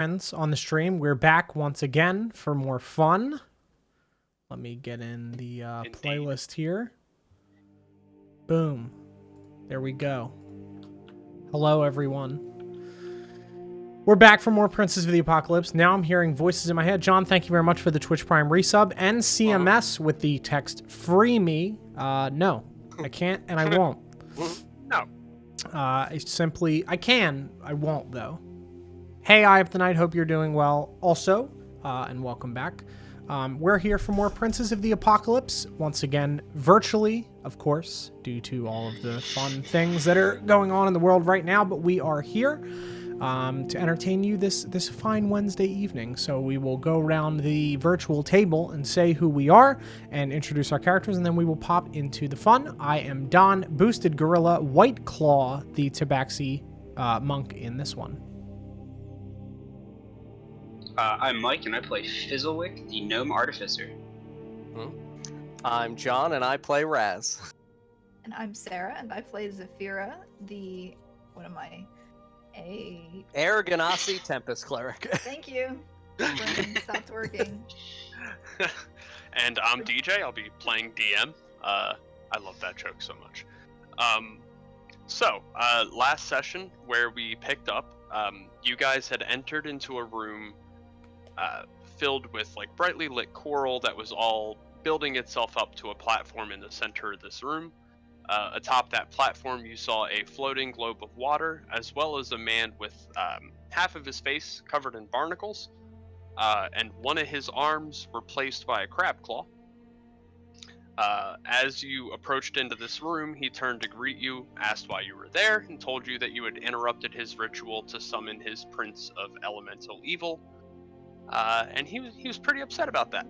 Friends on the stream, we're back once again for more fun. Let me get in the playlist here. Boom. There we go. Hello, everyone. We're back for more Princes of the Apocalypse. Now I'm hearing voices in my head. John, thank you very much for the Twitch Prime resub. And CMS with the text, free me. No, I can't and I won't. No. I can. I won't, though. Hey, Eye of the Night, hope you're doing well also, and welcome back. We're here for more Princes of the Apocalypse, once again, virtually, of course, due to all of the fun things that are going on in the world right now, but we are here to entertain you this fine Wednesday evening. So we will go around the virtual table and say who we are and introduce our characters, and then we will pop into the fun. I am Don, Boosted Gorilla, White Claw, the Tabaxi monk in this one. I'm Mike, and I play Fizzlewick, the Gnome Artificer. I'm John, and I play Raz. And I'm Sarah, and I play Zafira, the... what am I? Aragonasi Tempest Cleric. Thank you. Brain stopped working. And I'm DJ, I'll be playing DM. I love that joke so much. Last session where we picked up, you guys had entered into a room filled with like brightly lit coral that was all building itself up to a platform in the center of this room. Atop that platform, you saw a floating globe of water, as well as a man with half of his face covered in barnacles, and one of his arms replaced by a crab claw. As you approached into this room, he turned to greet you, asked why you were there, and told you that you had interrupted his ritual to summon his Prince of Elemental Evil. And he was pretty upset about that.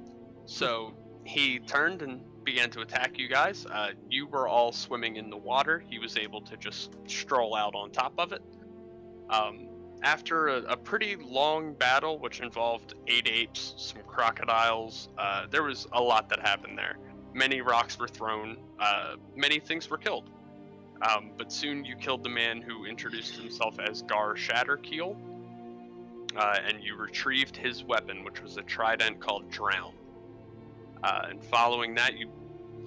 So he turned and began to attack you guys. You were all swimming in the water. He was able to just stroll out on top of it. After a pretty long battle, which involved 8 apes, some crocodiles, there was a lot that happened there. Many rocks were thrown, many things were killed. But soon you killed the man who introduced himself as Gar Shatterkeel. And you retrieved his weapon, which was a trident called Drown. And following that, you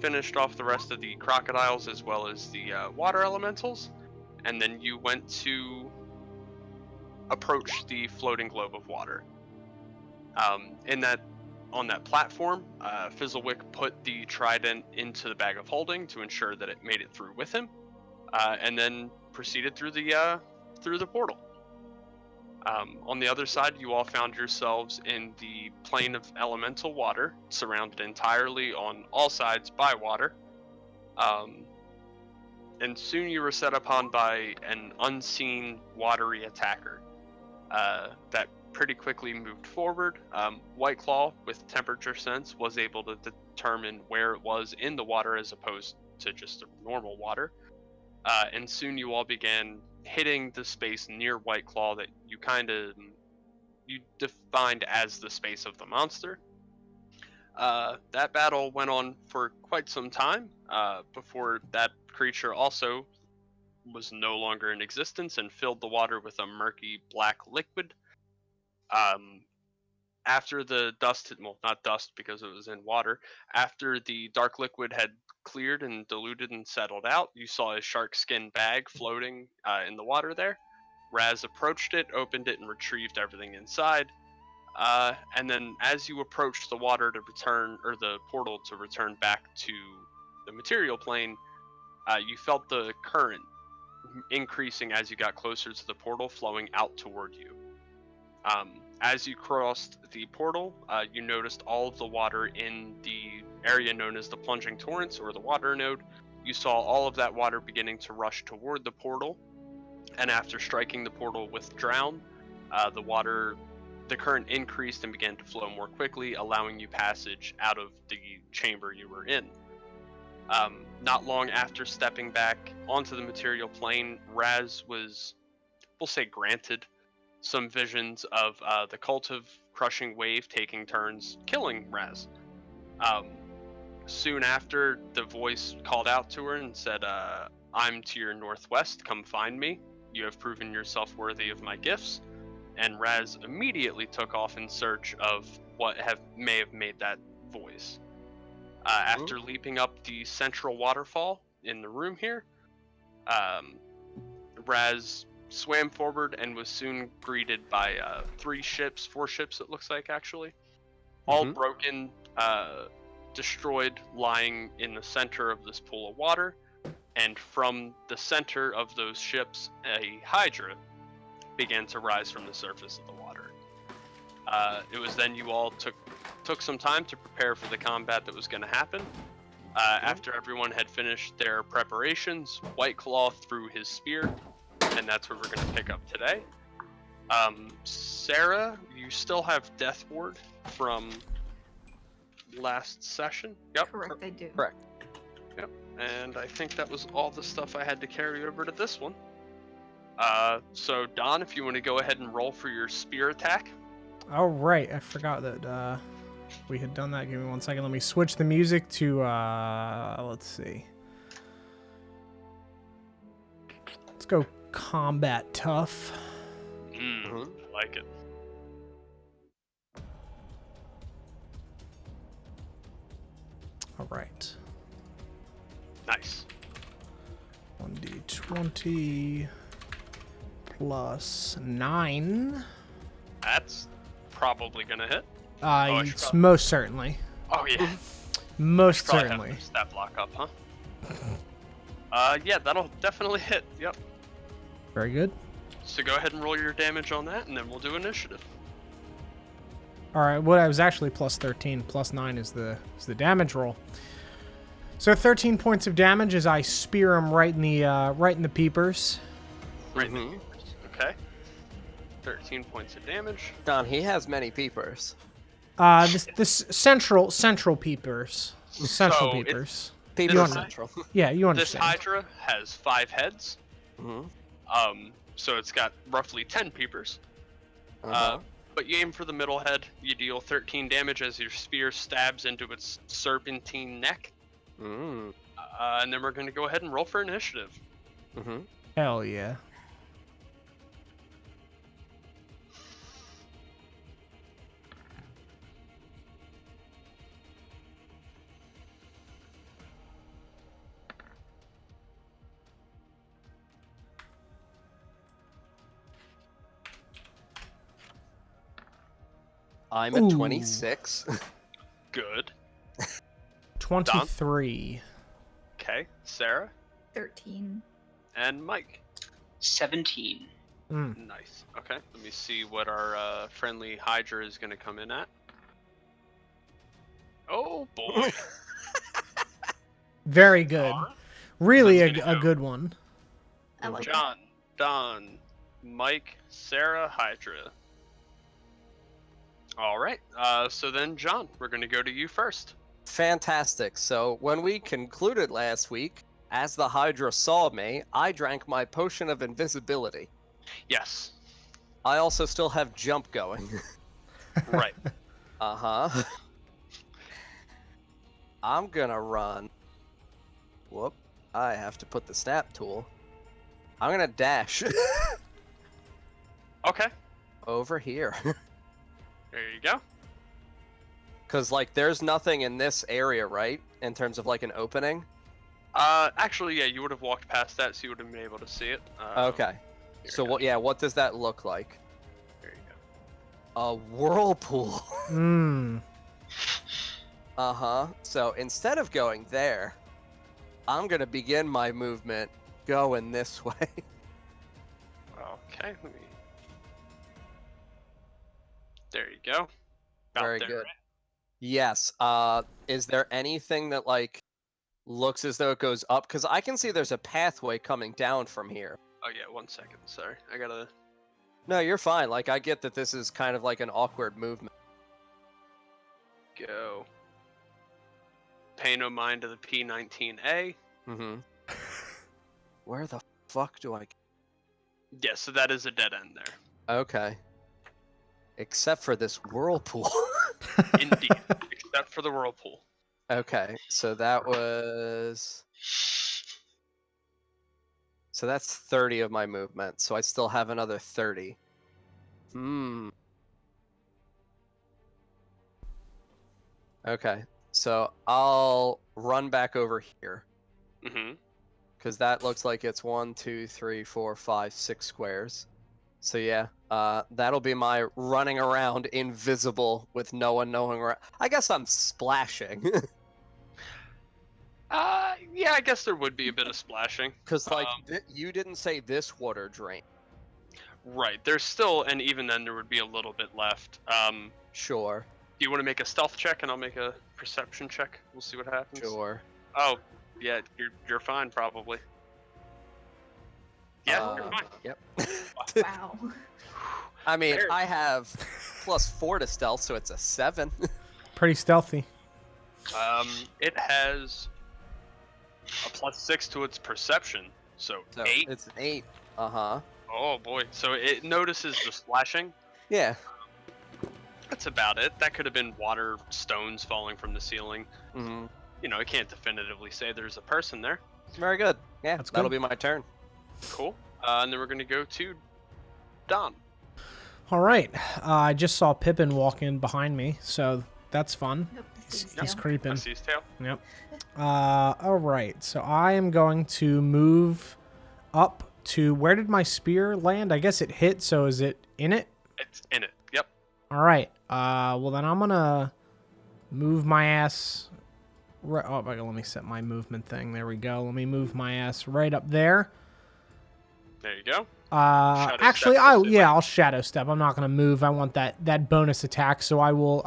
finished off the rest of the crocodiles as well as the water elementals, and then you went to approach the floating globe of water. On that platform, Fizzlewick put the trident into the bag of holding to ensure that it made it through with him, and then proceeded through the portal. On the other side, you all found yourselves in the plane of elemental water, surrounded entirely on all sides by water. And soon you were set upon by an unseen watery attacker that pretty quickly moved forward. White Claw, with temperature sense, was able to determine where it was in the water as opposed to just normal water. And soon you all began hitting the space near White Claw that you defined as the space of the monster. That battle went on for quite some time before that creature also was no longer in existence and filled the water with a murky black liquid. After the dust, well, not dust because it was in water, after the dark liquid had cleared and diluted and settled out, you saw a shark skin bag floating in the water there. Raz approached it, opened it, and retrieved everything inside. And then as you approached the water to return, or the portal to return back to the material plane, you felt the current increasing as you got closer to the portal, flowing out toward you. As you crossed the portal, you noticed all of the water in the area known as the Plunging Torrents, or the Water Node. You saw all of that water beginning to rush toward the portal, and after striking the portal with Drown, the current increased and began to flow more quickly, allowing you passage out of the chamber you were in. Not long after stepping back onto the material plane, Raz was, we'll say, granted some visions of the Cult of Crushing Wave taking turns killing Raz. Soon after, the voice called out to her and said, I'm to your northwest, come find me. You have proven yourself worthy of my gifts. and Raz immediately took off in search of what may have made that voice. After leaping up the central waterfall in the room here, Raz swam forward and was soon greeted by 4 ships it looks like actually, all broken, destroyed, lying in the center of this pool of water. And from the center of those ships, a hydra began to rise from the surface of the water. It was then you all took some time to prepare for the combat that was going to happen. After everyone had finished their preparations, White Claw threw his spear, and that's where we're going to pick up today. Sarah, you still have Death Ward from last session? Yep. Correct, I do. Correct. Yep. And I think that was all the stuff I had to carry over to this one. So Don, if you want to go ahead and roll for your spear attack. Oh, right. I forgot that we had done that. Give me 1 second. Let me switch the music to, let's see. Let's go combat tough. I like it. All right. Nice. 1d20 plus 9. That's probably gonna hit. It's most certainly. Oh yeah. Most Probably certainly. have stat block up, huh? Yeah, that'll definitely hit. Yep. Very good. So go ahead and roll your damage on that, and then we'll do initiative. All right. What I was actually plus 13. Plus 9 is the damage roll. So 13 points of damage as I spear him right in the peepers. Right. Okay. 13 points of damage. Don, he has many peepers. This central peepers. Central So peepers. Peepers want- Central. Yeah, you This understand. Hydra has 5 heads. So it's got roughly 10 peepers. But you aim for the middle head. You deal 13 damage as your spear stabs into its serpentine neck. And then we're going to go ahead and roll for initiative. Hell yeah. I'm at Ooh. 26. Good. 23. Okay. Sarah 13. and Mike. 17. Nice. Okay. Let me see what our friendly Hydra is going to come in at. Oh boy. Very good. Really That's a gonna go. good one. I like John, Don, Mike, Sarah, Hydra. All right. So then, John, we're going to go to you first. Fantastic. So when we concluded last week, as the Hydra saw me, I drank my potion of invisibility. Yes. I also still have jump going. Right. I'm gonna run. Whoop. I have to put the snap tool. I'm gonna dash Okay. over here. There you go. Because, like, there's nothing in this area, right? In terms of, like, an opening? Actually, yeah, you would have walked past that, so you would have been able to see it. Okay. Here So, we go. what does that look like? There you go. A whirlpool. So, instead of going there, I'm gonna begin my movement going this way. Okay, let me. There you go. About Very there, good. right? Yes. Is there anything that, like, looks as though it goes up? Because I can see there's a pathway coming down from here. Oh yeah, 1 second. Sorry, I gotta. No, you're fine. Like, I get that this is kind of like an awkward movement. Go. Pay no mind to the P19A. Where the fuck do I... Yeah, so that is a dead end there. Okay. Except for this whirlpool. Indeed. Except for the whirlpool. Okay, so that was... So that's 30 of my movement, so I still have another 30. Okay, so I'll run back over here Mm-hmm. because that looks like it's 1, 2, 3, 4, 5, 6 squares. So yeah, that'll be my running around invisible with no one knowing where. I guess I'm splashing. Yeah, I guess there would be a bit of splashing. Because, like, you didn't say this water drain. Right. There's still, and even then there would be a little bit left. Sure. Do you want to make a stealth check, and I'll make a perception check? We'll see what happens. Sure. Oh, yeah, you're fine probably. Yeah, you're fine. Yep. Wow. I mean, Fair. I have +4 to stealth, so it's a 7. Pretty stealthy. It has a +6 to its perception, so So 8. it's an 8. Uh-huh. Oh boy, so it notices the splashing. Yeah. That's about it. That could have been water stones falling from the ceiling. Mm-hmm. You know, I can't definitively say there's a person there. Very good. Yeah, That's that'll good. be my turn. Cool. And then we're gonna go to Dom. All right. I just saw Pippin walk in behind me, so that's fun. Nope, He's tail. I creeping. see his tail. Yep. All right. So I am going to move up to where did my spear land? I guess it hit. So is it in it? It's in it. Yep. All right. Well then I'm gonna move my ass. Right. Oh, okay, let me set my movement thing. There we go. Let me move my ass right up there. There you go. Actually, step, I'll shadow step. I'm not gonna move. I want that bonus attack, so I will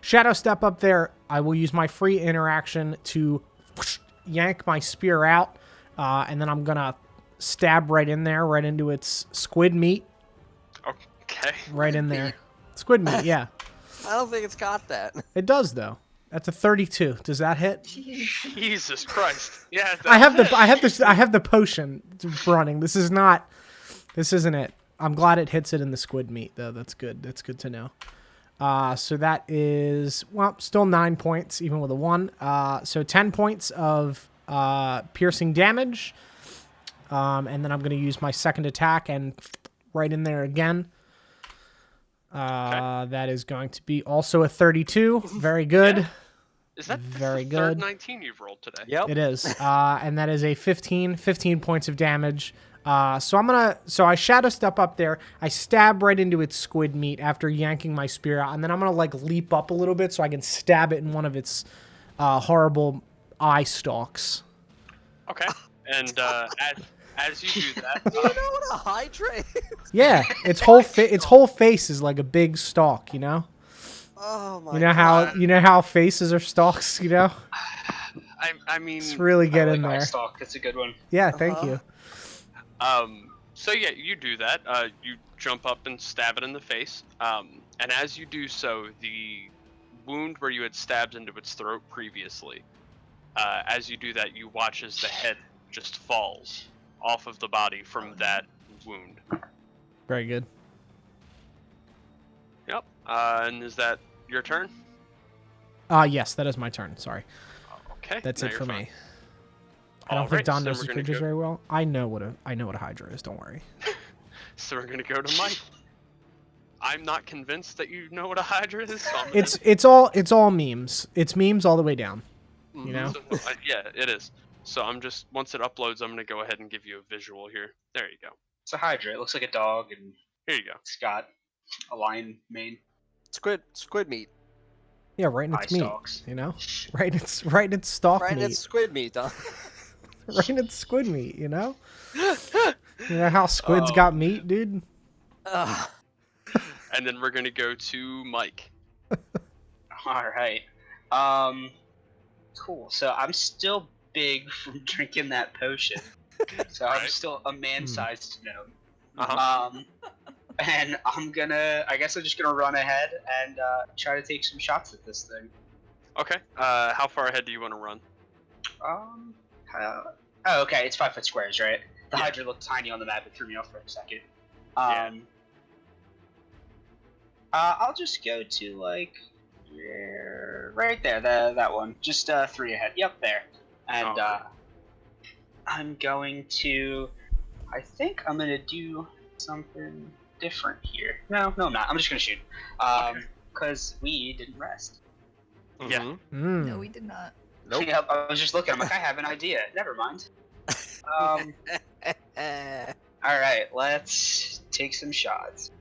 shadow step up there. I will use my free interaction to yank my spear out, and then I'm gonna stab right in there, right into its squid meat, Okay. right in there. Squid meat, yeah. I don't think it's got that. It does though. That's a 32. Does that hit? Jeez. Jesus Christ. Yeah. I have the potion running. This isn't it. I'm glad it hits it in the squid meat though. That's good. That's good to know. So that is still 9 points even with a 1. So 10 points of piercing damage. And then I'm gonna use my second attack and right in there again. That is going to be also a 32. Very good. Yeah. Is that Very the third good. 19 you've rolled today? Yep. It is. And that is a 15 points of damage. So I shadow step up there. I stab right into its squid meat after yanking my spear out. And then I'm going to like leap up a little bit so I can stab it in one of its horrible eye stalks. Okay. And as you do that, Do you know what a hydra is? Yeah. Its whole face is like a big stalk, you know? Oh my You know how faces are stalks, you know? I mean, It's really get in Eye there. stalk. That's a good one. Yeah, thank you. so yeah, you do that. You jump up and stab it in the face. And as you do so, the wound where you had stabbed into its throat previously, as you do that, you watch as the head just falls off of the body from that wound. Very good. Yep. And is that your turn? Yes, that is my turn. Sorry. Okay. That's now it you're for fine. me. I don't think Alright, Don so knows we're his gonna creatures go- very well. I know what a Hydra is. Don't worry. So we're gonna go to Mike. I'm not convinced that you know what a Hydra is. So I'm gonna- It's all memes. It's memes all the way down. You know. So, yeah, it is. So I'm just once it uploads, I'm gonna go ahead and give you a visual here. There you go. It's a Hydra. It looks like a dog, and Here you go. it's got a lion mane, Squid meat. Yeah, right in eye its meat. stalks. You know. Right in its stalk Right, meat. it's squid meat, Don. Right in its squid meat. You know. You know how squids Oh, got meat, dude. Ugh. And then we're gonna go to Mike. All right. Cool. So I'm still big from drinking that potion. So I'm Right. still a man-sized gnome. Uh-huh. And I guess I'm just gonna run ahead and try to take some shots at this thing. Okay. How far ahead do you want to run? Okay, it's 5 foot squares, right? The Yeah. Hydra looked tiny on the map. It threw me off for a second. Yeah. I'll just go to like right there, that one, just 3 ahead. Yep, there. And Oh. I'm going to. I think I'm gonna do something different here. No, I'm not. I'm just gonna shoot. Because we didn't rest. Yeah. No, we did not. Nope. Yep, I was just looking. I'm like, I have an idea. Never mind. Alright, let's take some shots.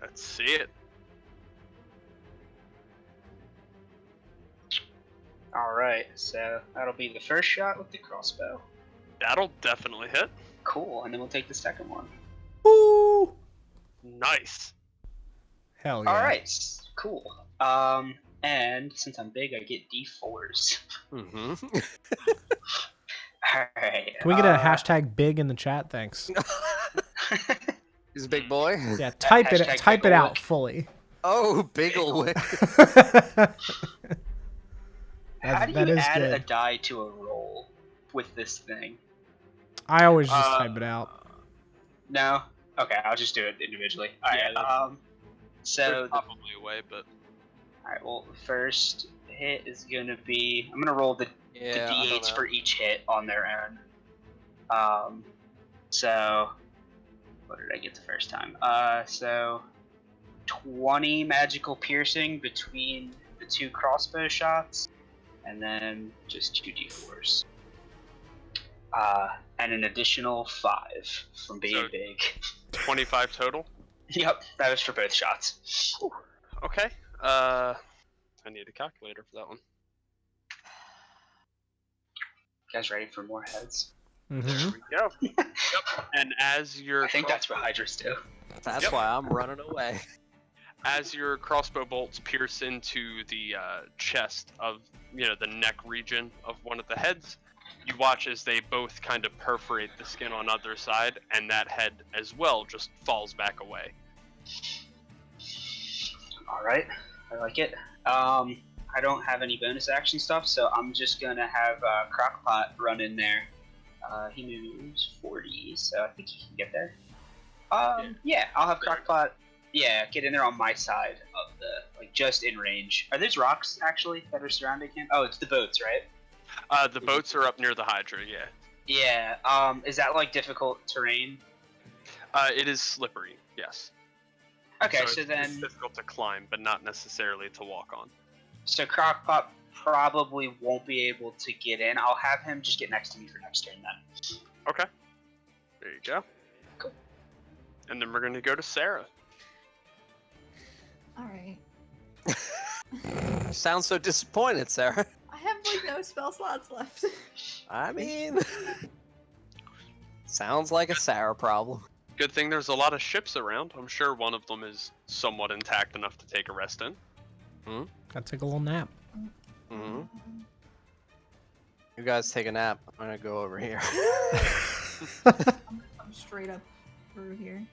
Let's see it. Alright, so that'll be the first shot with the crossbow. That'll definitely hit. Cool, and then we'll take the second one. Woo! Nice. Hell yeah. Alright, cool. And since I'm big, I get D4s. Mm-hmm. Alright. Can we get a hashtag big in the chat? Thanks. He's a big boy. Yeah, type it Hashtag out big fully. Oh, big ol' wick. How do that you is add good. a die to a roll with this thing? I always just type it out. No? Okay, I'll just do it individually. Alright, Yeah, so There's probably a way, but alright, well, the first hit is gonna be... I'm gonna roll the Yeah, I don't D8s know. for each hit on their own. So... What did I get the first time? So... 20 magical piercing between the 2 crossbow shots, and then just 2 D4s. And an additional 5 from being So- big. 25 total. Yep, that was for both shots. Okay. I need a calculator for that one. You guys ready for more heads? Mm-hmm. Here we go. Yep. And as your I think that's what Hydras do. That's Yep. why I'm running away. as your crossbow bolts pierce into the chest of, the neck region of one of the heads, you watch as they both kind of perforate the skin on other side, and that head as well just falls back away. Alright, I like it. I don't have any bonus action stuff, so I'm just gonna have Crockpot run in there. He moves 40, so I think he can get there. Yeah, I'll have Crockpot, get in there on my side of the, just in range. Are those rocks, actually, that are surrounding him? Oh, it's the boats, right? The boats are up near the Hydra, yeah. Yeah, is that, difficult terrain? It is slippery, yes. Okay, so it's then... difficult to climb, but not necessarily to walk on. So Crockpot probably won't be able to get in. I'll have him just get next to me for next turn then. Okay. There you go. Cool. And then we're going to go to Sarah. Alright. You sound so disappointed, Sarah. I have no spell slots left. I mean, sounds like a Sarah problem. Good thing there's a lot of ships around. I'm sure one of them is somewhat intact enough to take a rest in. Gotta take a little nap. Mm-hmm. You guys take a nap. I'm gonna go over here. I'm straight up through here.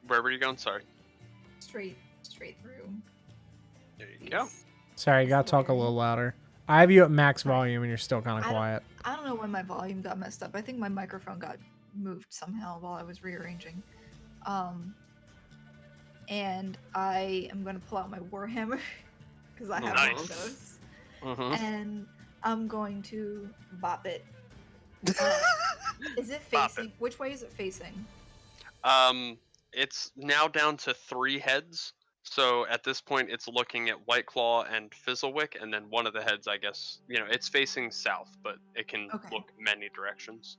Where were you going? Sorry. Straight through. There you go. Sorry, you gotta talk a little louder. I have you at max volume and you're still kind of quiet. I don't know when my volume got messed up. I think my microphone got moved somehow while I was rearranging. And I am going to pull out my Warhammer because I have one of Nice. those. Mm-hmm. And I'm going to bop it. Is it Bop facing? Which way is it facing? It's now down to 3 heads. So at this point, it's looking at White Claw and Fizzlewick, and then one of the heads, I guess, it's facing south, but it can Okay. look many directions.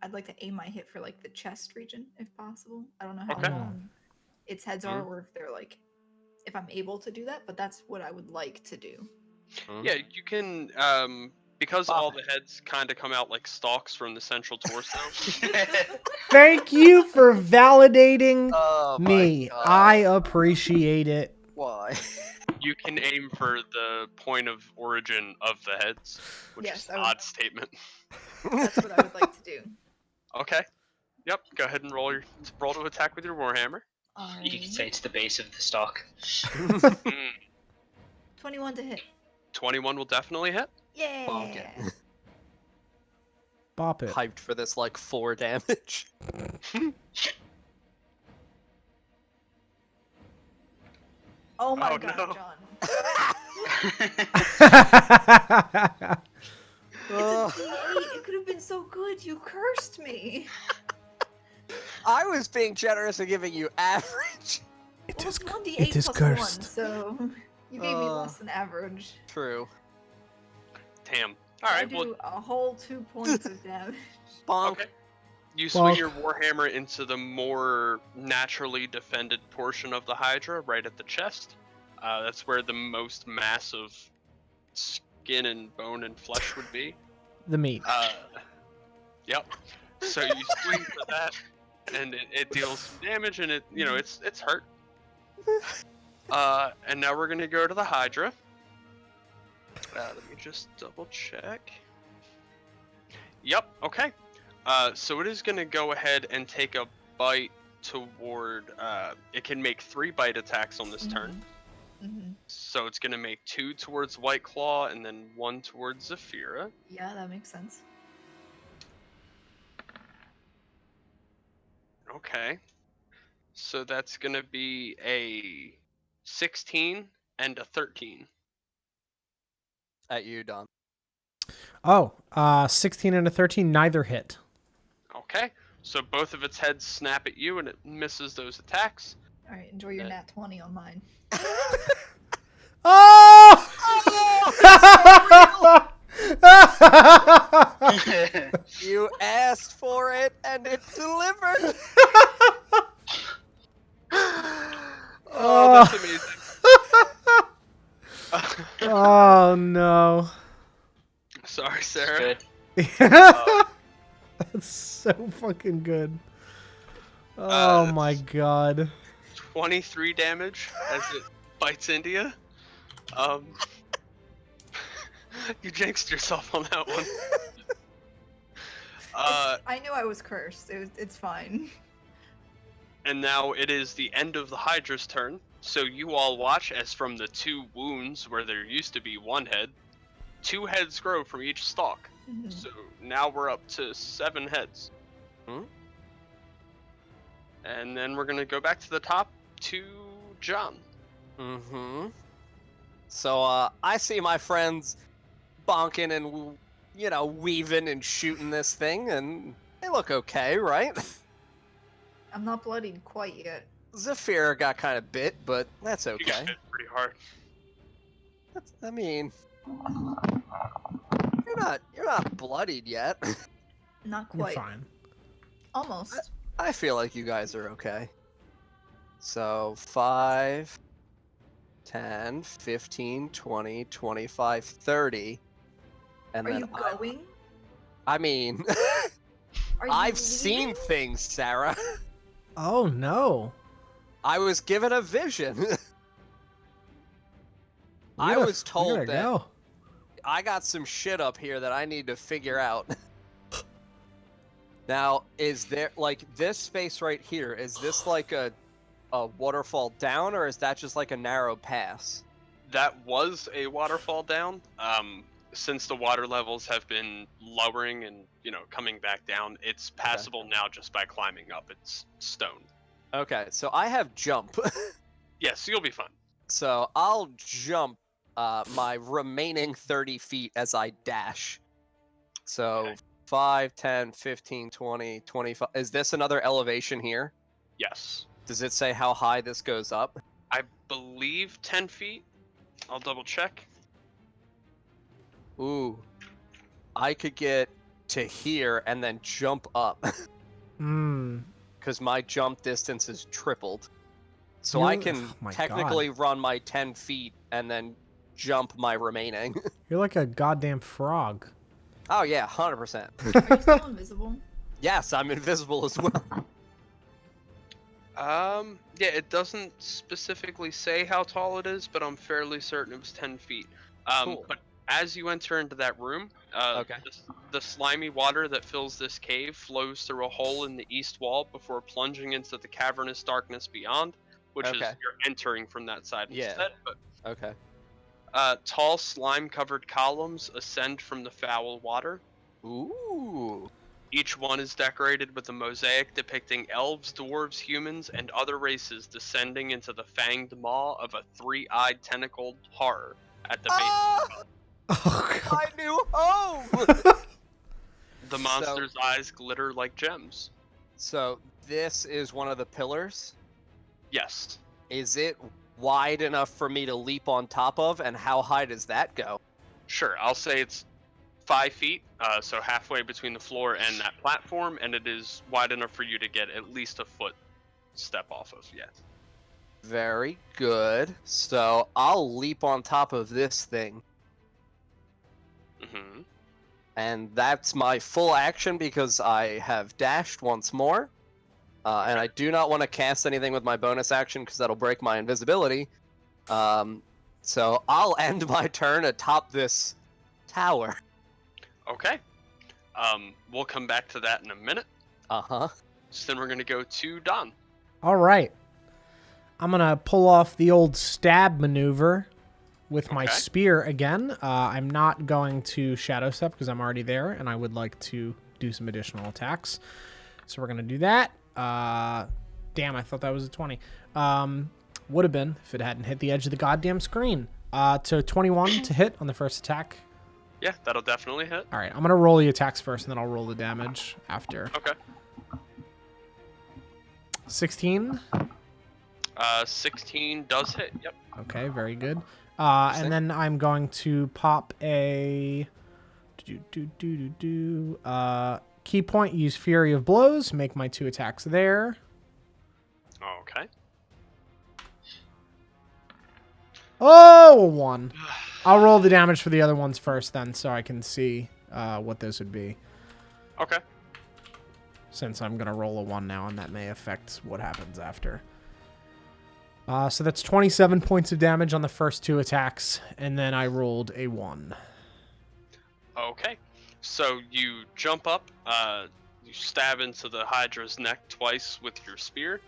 I'd like to aim my hit for the chest region if possible. I don't know how Okay. long its heads are, or if they're if I'm able to do that, but that's what I would like to do. Yeah, you can, because all the heads kind of come out like stalks from the central torso. Thank you for validating Oh my me. God. I appreciate it. Why? You can aim for the point of origin of the heads, which Yes, is I an would- odd statement. That's what I would like to do. Okay. Yep. Go ahead and roll to attack with your warhammer. You can Alright. say it's the base of the stalk. 21 to hit. 21 will definitely hit. Yeah. Bonk it. Bop it. Hyped for this 4 damage. Oh my Oh, god, no. John. Ugh. It's a D8. It could have been so good. You cursed me. I was being generous and giving you average. It Well, is it's 1d8 it is plus cursed. 1, so you gave me less than average. True. Damn. So All I right. do Well, a whole 2 points of damage. Bonk. okay. You swing Bonk. your warhammer into the more naturally defended portion of the Hydra, right at the chest. That's where the most massive skin and bone and flesh would be. The meat. Yep. So you swing for that, and it deals some damage, and it's hurt. And now we're gonna go to the Hydra. Let me just double check. Yep. Okay. So it is gonna go ahead and take a bite toward. It can make 3 bite attacks on this turn. Mm-hmm. So it's gonna make 2 towards White Claw and then 1 towards Zafira. Yeah, that makes sense. Okay. So that's gonna be a 16 and a 13. At you, Don. Oh, 16 and a 13, neither hit. Okay. So both of its heads snap at you and it misses those attacks. Alright, enjoy your nat 20 on mine. Oh! You asked for it and it delivered. Oh, that's amazing. Oh no. Sorry, Sarah. Good. That's so fucking good. Oh that's- my god. 23 damage as it bites into you. You jinxed yourself on that one. I knew I was cursed. It's fine. And now it is the end of the Hydra's turn. So you all watch as from the 2 wounds where there used to be 1 head, 2 heads grow from each stalk. Mhm. So now we're up to 7 heads. Hmm? And then we're gonna go back to the top to John. Mm-hmm. So, I see my friends bonking and, weaving and shooting this thing, and they look okay, right? I'm not bloodied quite yet. Zafira got kind of bit, but that's You got okay. hit pretty hard. I mean, you're not bloodied yet. Not You're quite. fine. Almost. I feel like you guys are okay. So 5, 10, 15, 20, 25, 30. And Are then you going? I mean, Are you I've seen leaving? things, Sarah. Oh no. I was given a vision. We I gotta- was we told gotta that go. I got some shit up here that I need to figure out. Now, is there, like, this space right here, is this like a waterfall down, or is that just like a narrow pass? That was a waterfall down. Since the water levels have been lowering and coming back down, it's passable now just by climbing up. It's stone. Okay, so I have jump. Yes, you'll be fine. So I'll jump my remaining 30 feet as I dash. So Okay. 5, 10, 15, 20, 25. Is this another elevation here? Yes, Does it say how high this goes up? I believe 10 feet. I'll double check. Ooh. I could get to here and then jump up. Hmm. Because my jump distance is tripled. So I You're- can oh my technically run my 10 feet and then jump my remaining. You're like a goddamn frog. Oh yeah, 100%. Are you still invisible? Yes, I'm invisible as well. Yeah, it doesn't specifically say how tall it is, but I'm fairly certain it was 10 feet. Cool. But as you enter into that room, Okay. the slimy water that fills this cave flows through a hole in the east wall before plunging into the cavernous darkness beyond, which is Okay. you're entering from that side Yeah. instead. But Okay. tall slime-covered columns ascend from the foul water. Ooh. Each one is decorated with a mosaic depicting elves, dwarves, humans, and other races descending into the fanged maw of a three-eyed tentacled horror at the base. Ah! Oh, God. My new home! The monster's eyes glitter like gems. So this is one of the pillars. Yes. Is it wide enough for me to leap on top of, and how high does that go? Sure, I'll say it's 5 feet, so halfway between the floor and that platform, and it is wide enough for you to get at least a foot step off of, yeah. Very good. So I'll leap on top of this thing. Mm-hmm. And that's my full action because I have dashed once more. And I do not want to cast anything with my bonus action because that'll break my invisibility. So I'll end my turn atop this tower. Okay. We'll come back to that in a minute. Uh-huh. So then we're going to go to Don. All right. I'm going to pull off the old stab maneuver with my Okay. spear again. I'm not going to shadow step because I'm already there, and I would like to do some additional attacks. So we're going to do that. Damn, I thought that was a 20. Would have been if it hadn't hit the edge of the goddamn screen. So 21 to hit on the first attack. Yeah, that'll definitely hit. All right, I'm going to roll the attacks first, and then I'll roll the damage after. Okay. 16. 16 does hit, yep. Okay, very good. And then I'm going to pop a key point, use Fury of Blows, make my 2 attacks there. Okay. Oh, a 1. I'll roll the damage for the other ones first then so I can see what this would be. Okay. Since I'm going to roll a 1 now, and that may affect what happens after. So that's 27 points of damage on the first 2 attacks, and then I rolled a 1. Okay. So you jump up, you stab into the Hydra's neck twice with your spear.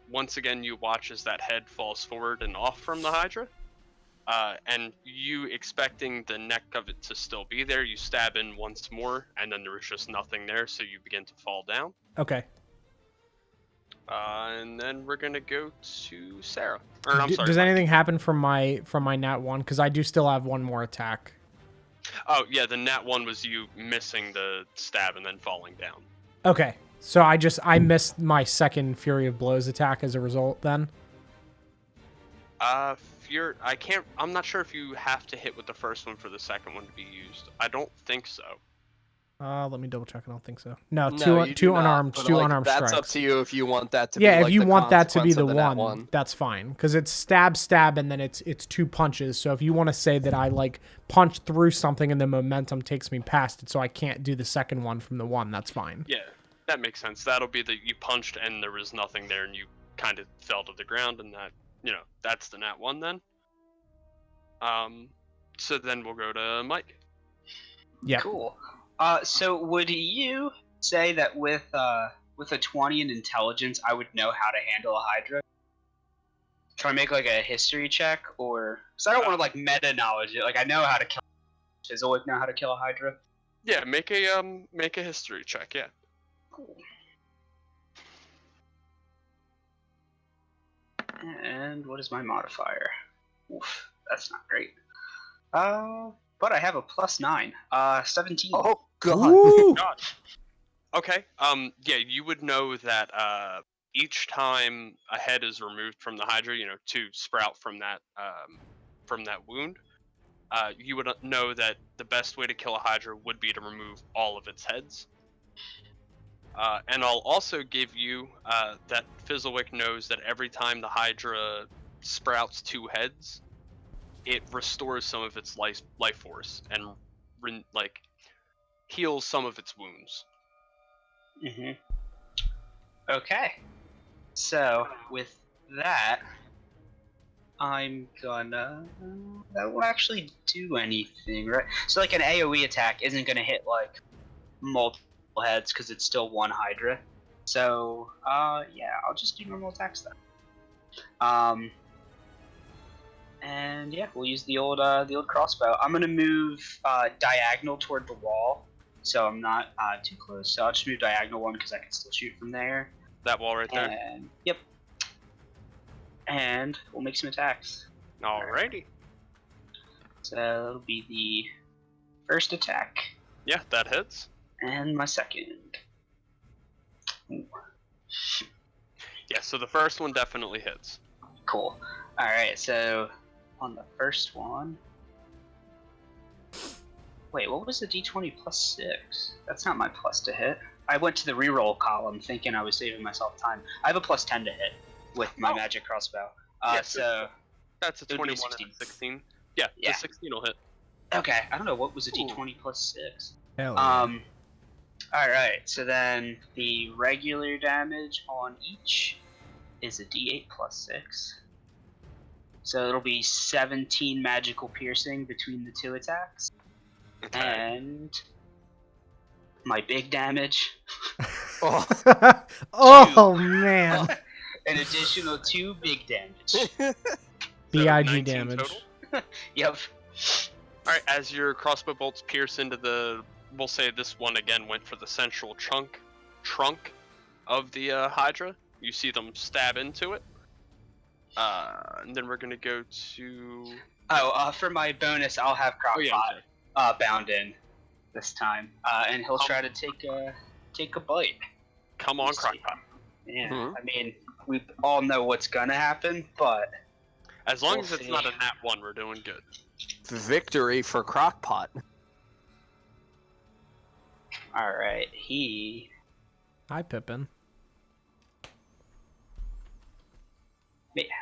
Once again, you watch as that head falls forward and off from the Hydra. And you expecting the neck of it to still be there, you stab in once more, and then there was just nothing there, so you begin to fall down. Okay. And then we're gonna go to Sarah. Or I'm sorry. Does Mike. anything happen from my nat 1? Because I do still have 1 more attack. Oh yeah, the nat 1 was you missing the stab and then falling down. Okay. So I missed my second Fury of Blows attack as a result then? I'm not sure if you have to hit with the first one for the second one to be used. I don't think so. Let me double check. I don't think so. No, you two do not, unarmed, but, 2 like, unarmed that's strikes. up to you if you want that to be Yeah, if like you the want that to be consequence the of nat one, that's fine. Because it's stab, and then it's 2 punches. So if you want to say that I like punch through something and the momentum takes me past it, so I can't do the second one from the 1, that's fine. Yeah, that makes sense. That'll be that you punched and there was nothing there and you kind of fell to the ground, and that, that's the nat 1 then. So then we'll go to Mike. Yeah. Cool. So would you say that with a 20 in intelligence, I would know how to handle a Hydra? Try to make like a history check, or because I don't want to like meta knowledge it. Like I know how to kill. Does Zoic know how to kill a Hydra? Yeah, make a history check. Yeah. Cool. And what is my modifier? Oof, that's not great. But I have a +9. 17. Oh god. Woo! God. Okay. Yeah, you would know that each time a head is removed from the Hydra, to sprout from that wound, you would know that the best way to kill a Hydra would be to remove all of its heads. And I'll also give you that Fizzlewick knows that every time the Hydra sprouts 2 heads, it restores some of its life force and heals some of its wounds. Mm-hmm. Okay. So with that, I'm gonna. That won't actually do anything, right? So like an AOE attack isn't gonna hit like multiple heads because it's still 1 Hydra. So yeah, I'll just do normal attacks then. And yeah, we'll use the old crossbow. I'm gonna move diagonal toward the wall, so I'm not too close. So I'll just move diagonal 1 because I can still shoot from there. That wall right there. And yep. And we'll make some attacks. Alrighty. So that'll be the first attack. Yeah, that hits. And my second. Ooh. Yeah, so the first one definitely hits. Cool. Alright, so on the first one... Wait, what was the d20 plus 6? That's not my plus to hit. I went to the reroll column thinking I was saving myself time. I have a plus 10 to hit with my magic crossbow. Yeah, so that's a it would be 21 16. and a 16. Yeah, Yeah. the 16 will hit. Okay, I don't know what was a Ooh. d20 plus 6. Hell yeah. Alright, so then the regular damage on each is a d8 plus 6. So it'll be 17 magical piercing between the two attacks. Okay. And my big damage, Oh man. an additional 2 big damage. BIG 19 damage. total? Yep. Alright, as your crossbow bolts pierce into the... We'll say this one again went for the central trunk of the Hydra. You see them stab into it. And then we're gonna go to... For my bonus, I'll have Crockpot bound in this time, and he'll try to take a bite. Come on, Let's see. Crockpot. Yeah, Mhm. I mean, we all know what's gonna happen, but As long We'll as it's see. not a nat 1, we're doing good. Victory for Crockpot. alright, he... Hi, Pippin.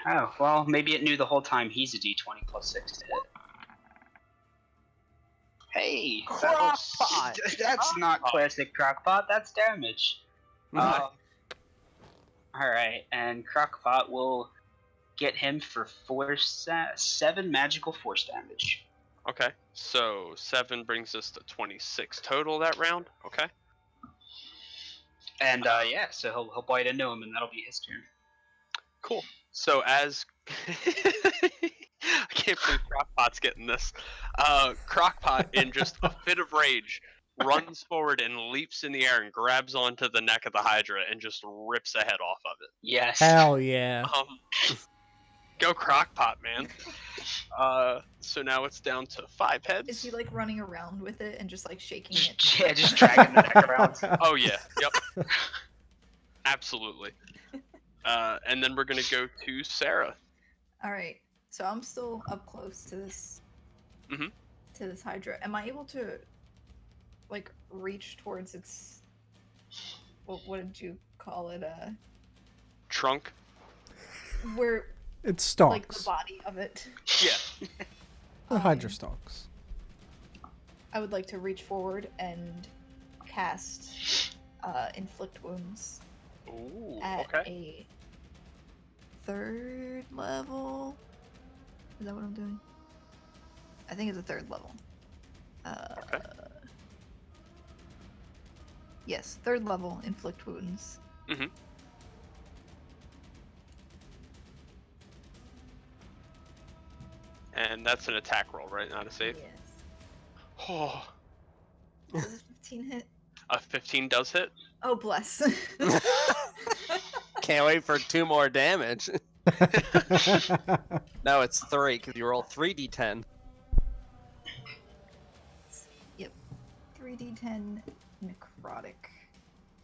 Oh, well, maybe it knew the whole time he's a d20 plus 6 to hit. Hey! Crockpot! That's not classic Crockpot, that's damage. Alright, and Crockpot will get him for 7 magical force damage. Okay, so 7 brings us to 26 total that round. Okay. And so he'll bite into him, and that'll be his turn. Cool. So as... I can't believe Crockpot's getting this. Crockpot, in just a fit of rage, runs forward and leaps in the air and grabs onto the neck of the Hydra and just rips the head off of it. Yes. Hell yeah. Go Crockpot, man. So now it's down to 5 heads. Is he like running around with it and just like shaking it? Yeah, just dragging the neck around. Oh yeah, yep. Absolutely. And then we're gonna go to Sarah. All right. So I'm still up close to this. Mhm. To this Hydra. Am I able to, like, reach towards its? What did you call it? Trunk. Where It stalks. like the body of it? Yeah. The Hydra stalks. I would like to reach forward and cast inflict wounds Ooh. at Okay. a 3rd level. Is that what I'm doing? I think it's a 3rd level. Okay. Yes, 3rd level inflict wounds. Mhm. And that's an attack roll, right? Not a save. Yes. Oh, Does a 15 hit? a 15 does hit. Oh, bless. Can't wait for 2 more damage. No, it's 3 because you roll 3d10. Yep. 3d10 necrotic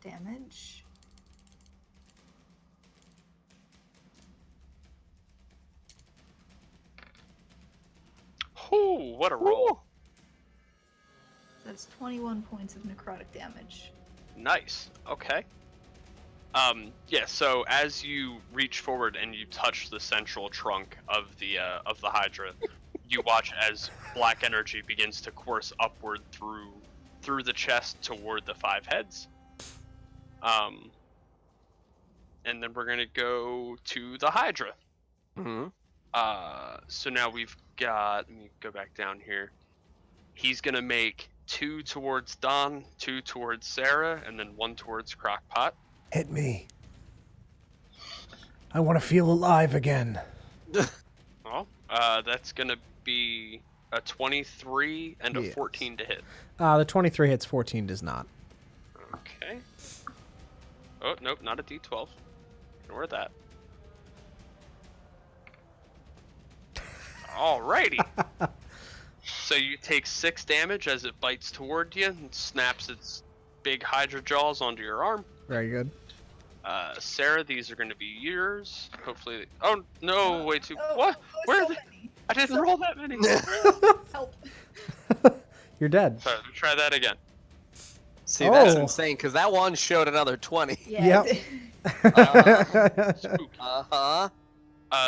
damage. Ooh, what a roll. That's 21 points of necrotic damage. Nice. Okay. Yeah, so as you reach forward and you touch the central trunk of the Hydra, you watch as black energy begins to course upward through the chest toward the 5 heads. And then we're gonna go to the Hydra. Mm-hmm. So now we've got, let me go back down here. He's gonna make 2 towards Don, 2 towards Sarah, and then 1 towards Crockpot. Hit me. I want to feel alive again. Oh, that's gonna be a 23 and a Yes. 14 to hit. The 23 hits, 14 does not. Okay. Oh, nope, not a D12. Ignore that. Alrighty. So you take 6 damage as it bites toward you and snaps its big Hydra jaws onto your arm. Very good. Sarah, these are going to be yours. Hopefully. Oh no! Wait, Oh, what? oh, Where so are they? many. I didn't roll that many. Help. You're dead. Sorry, let's try that again. See, that's Oh. insane, because that one showed another 20. Yeah. Yep. Spooky. Uh-huh.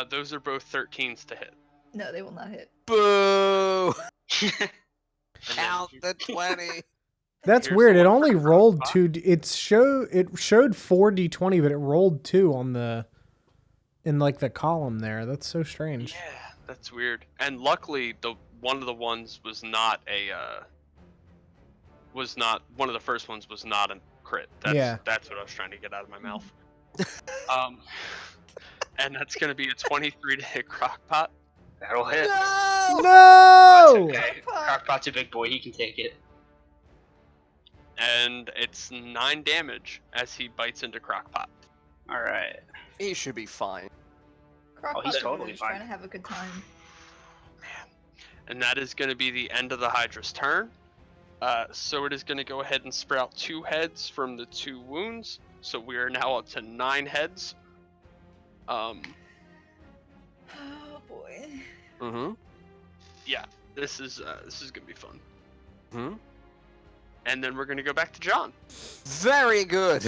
Those are both 13s to hit. No, they will not hit. Boo! And then Count the 20. That's Here's weird. the It one only for rolled Crockpot. 2. It showed 4d20, but it rolled 2 on the in like the column there. That's so strange. Yeah, that's weird. And luckily, one of the ones was not one of the first ones was not a crit. That's what I was trying to get out of my mouth. And that's gonna be a 23 to hit Crockpot. That'll hit. No! No! Okay. Crockpot's a big boy. He can take it. And it's 9 damage as he bites into Crockpot. All right. He should be fine. Crockpot's he's really totally just fine. trying to have a good time. And that is going to be the end of the Hydra's turn. So it is going to go ahead and sprout 2 heads from the 2 wounds. So we are now up to 9 heads. Oh boy. Mm-hmm. Yeah, this is going to be fun. Hmm. And then we're going to go back to John. Very good.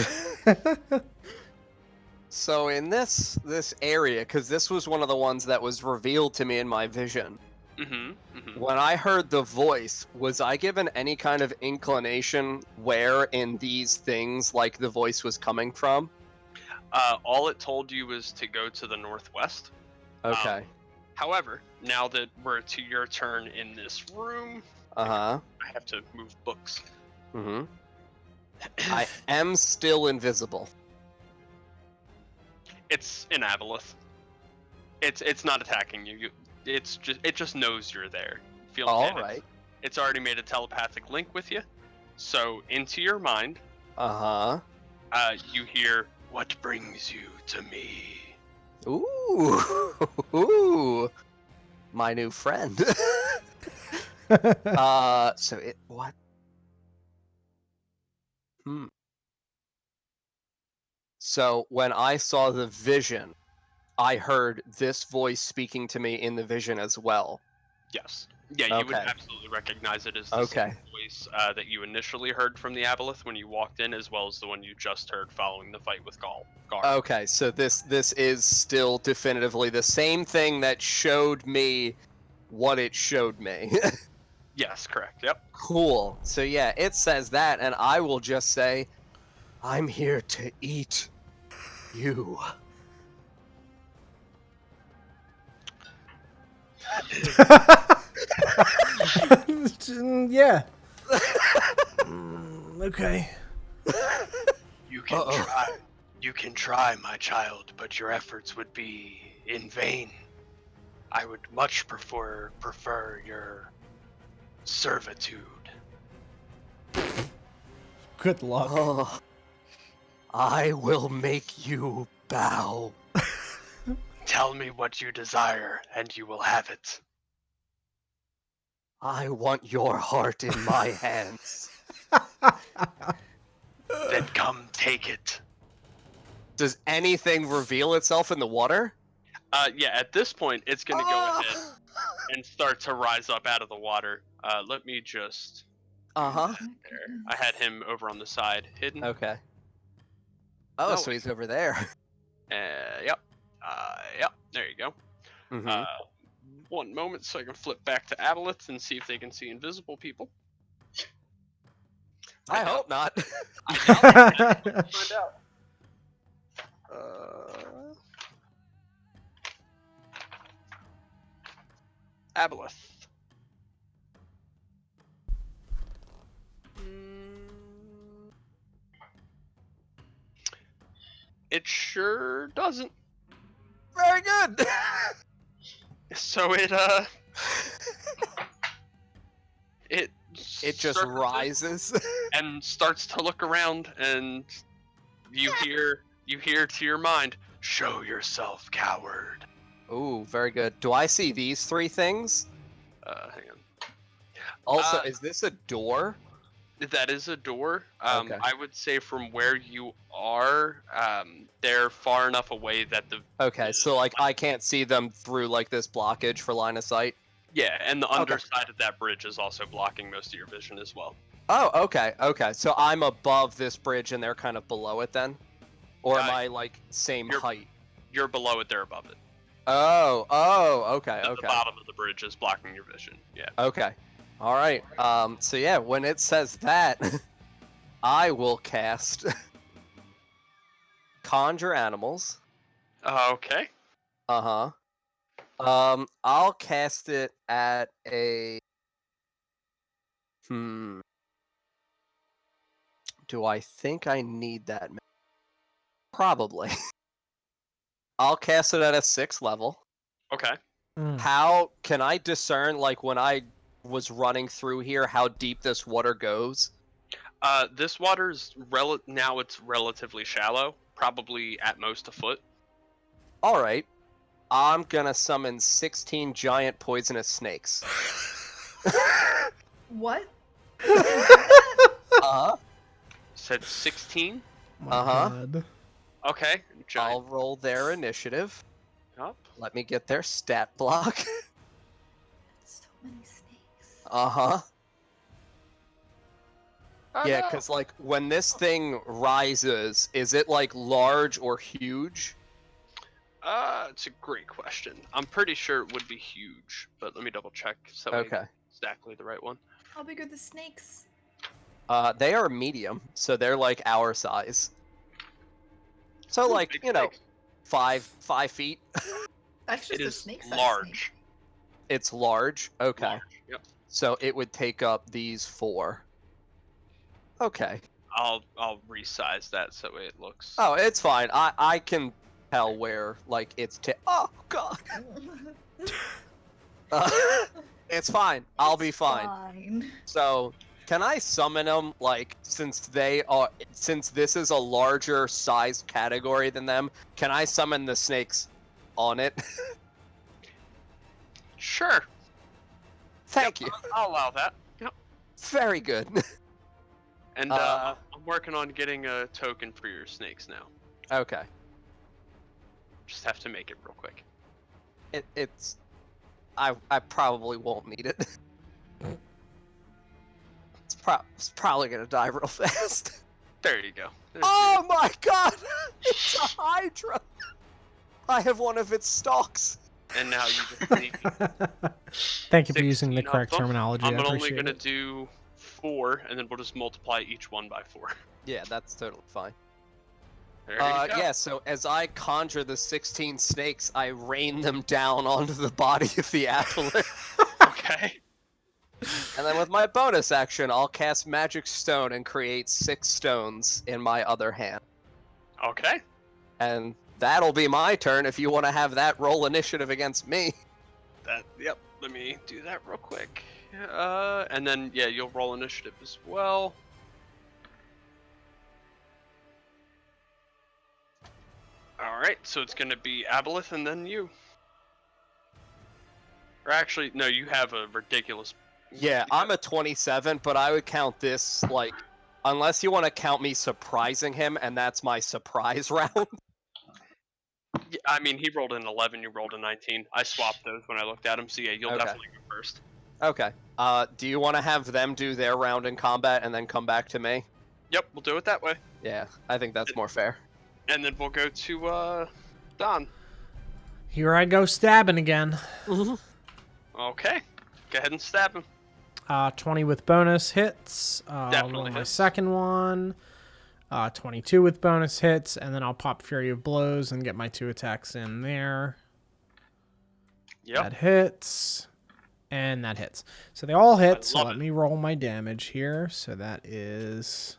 So in this area, because this was one of the ones that was revealed to me in my vision, when I heard the voice, was I given any kind of inclination where in these things, like, the voice was coming from? All it told you was to go to the northwest. Okay. However, now that we're to your turn in this room, Uh-huh. I have to move books. Mm-hmm. I am still invisible. It's in Aboleth. It's not attacking you. It just knows you're there. Feels All and right. It's already made a telepathic link with you. So into your mind, Uh-huh. You hear, "What brings you to me?" Ooh. Ooh. My new friend. So it what? So when I saw the vision, I heard this voice speaking to me in the vision as well. Yes. Yeah, you would Okay. absolutely recognize it as the same voice that you initially heard from the Aboleth when you walked in, as well as the one you just heard following the fight with Gar. Okay, so this is still definitively the same thing that showed me what it showed me. Yes, correct. Yep. Cool. So yeah, it says that, and I will just say, I'm here to eat you. Yeah. Okay. You can try. You can try, my child, but your efforts would be in vain. I would much prefer your servitude. Good luck. Oh, I will make you bow. Tell me what you desire, and you will have it. I want your heart in my hands. Then come take it. Does anything reveal itself in the water? Yeah, at this point, it's going to go ahead and start to rise up out of the water. Let me just... Uh-huh. There. I had him over on the side, hidden. Okay. Oh, No, so he's over there. Yep. Yep, there you go. Mhm. One moment so I can flip back to Aboleth and see if they can see invisible people. I hope not. Find out. Aboleth. It sure doesn't. Very good. So it It just surfaces rises. and starts to look around, and you hear to your mind, "Show yourself, coward." Ooh, very good. Do I see these 3 things? Hang on. Also, is this a door? That is a door. Okay. I would say from where you are, they're far enough away that the Okay, so like I can't see them through like this blockage for line of sight. yeah, and the Okay. underside of that bridge is also blocking most of your vision as well. Oh, okay. So I'm above this bridge and they're kind of below it then? Or am I like same height? You're below it, they're above it. Oh, okay. The bottom of the bridge is blocking your vision. Yeah. Okay. All right. So yeah, when it says that, I will cast Conjure Animals. Okay. Uh-huh. I'll cast it at a Do I think I need that? Probably. I'll cast it at a 6th level. Okay. How can I discern, like, when I was running through here, how deep this water goes? This water's now it's relatively shallow, probably at most a foot. All right. I'm gonna summon 16 giant poisonous snakes. What? Uh-huh. Said 16. Uh-huh. Okay. I'll roll their initiative. Up. Let me get their stat block. So many snakes. Uh-huh. Oh, Yeah, no. because, like, when this thing rises, is it, like, large or huge? It's a great question. I'm pretty sure it would be huge, but let me double check so I Okay. get exactly the right one. How big are the snakes? They are medium, so they're, like, our size. So, like, Big you know, snakes. 5 feet. That's just It a is snake size large. snake. It's large? Okay. Large. Yep. So it would take up these 4. Okay. I'll resize that so it looks. Oh, it's fine. I can tell where, like, it's oh, God. It's fine. I'll be fine. So, can I summon them, like, since this is a larger sized category than them, can I summon the snakes on it? Sure. Thank you. I'll allow that. Yep. Very good. And I'm working on getting a token for your snakes now. Okay. Just have to make it real quick. I probably won't need it. It's probably gonna die real fast. There you go. Oh my God! It's a Hydra! I have one of its stalks. And now you just need. Thank you for using the 16 correct of them. terminology. I'm I only appreciate gonna it. do 4, and then we'll just multiply each one by 4. Yeah, that's totally fine. There you go. Yeah, so as I conjure the 16 snakes, I rain them down onto the body of the Aboleth. Okay. And then with my bonus action, I'll cast Magic Stone and create 6 stones in my other hand. Okay. And that'll be my turn if you want to have that roll initiative against me. Yep. Let me do that real quick. And then yeah, you'll roll initiative as well. All right. So it's gonna be Aboleth and then you. Or actually, no, you have a ridiculous. Yeah, I'm a 27, but I would count this, like, unless you want to count me surprising him, and that's my surprise round. Yeah, I mean, he rolled an 11, you rolled a 19. I swapped those when I looked at him, so yeah, you'll Okay. definitely go first. Okay. Do you want to have them do their round in combat and then come back to me? Yep, we'll do it that way. Yeah, I think that's more fair. And then we'll go to, Don. Here I go stabbing again. Okay. Go ahead and stab him. 20 with bonus hits. I'll Definitely roll my hits. second one. 22 with bonus hits, and then I'll pop Fury of Blows and get my 2 attacks in there. Yep. That hits. And that hits. So they all hit, so love let it. me roll my damage here. So that is...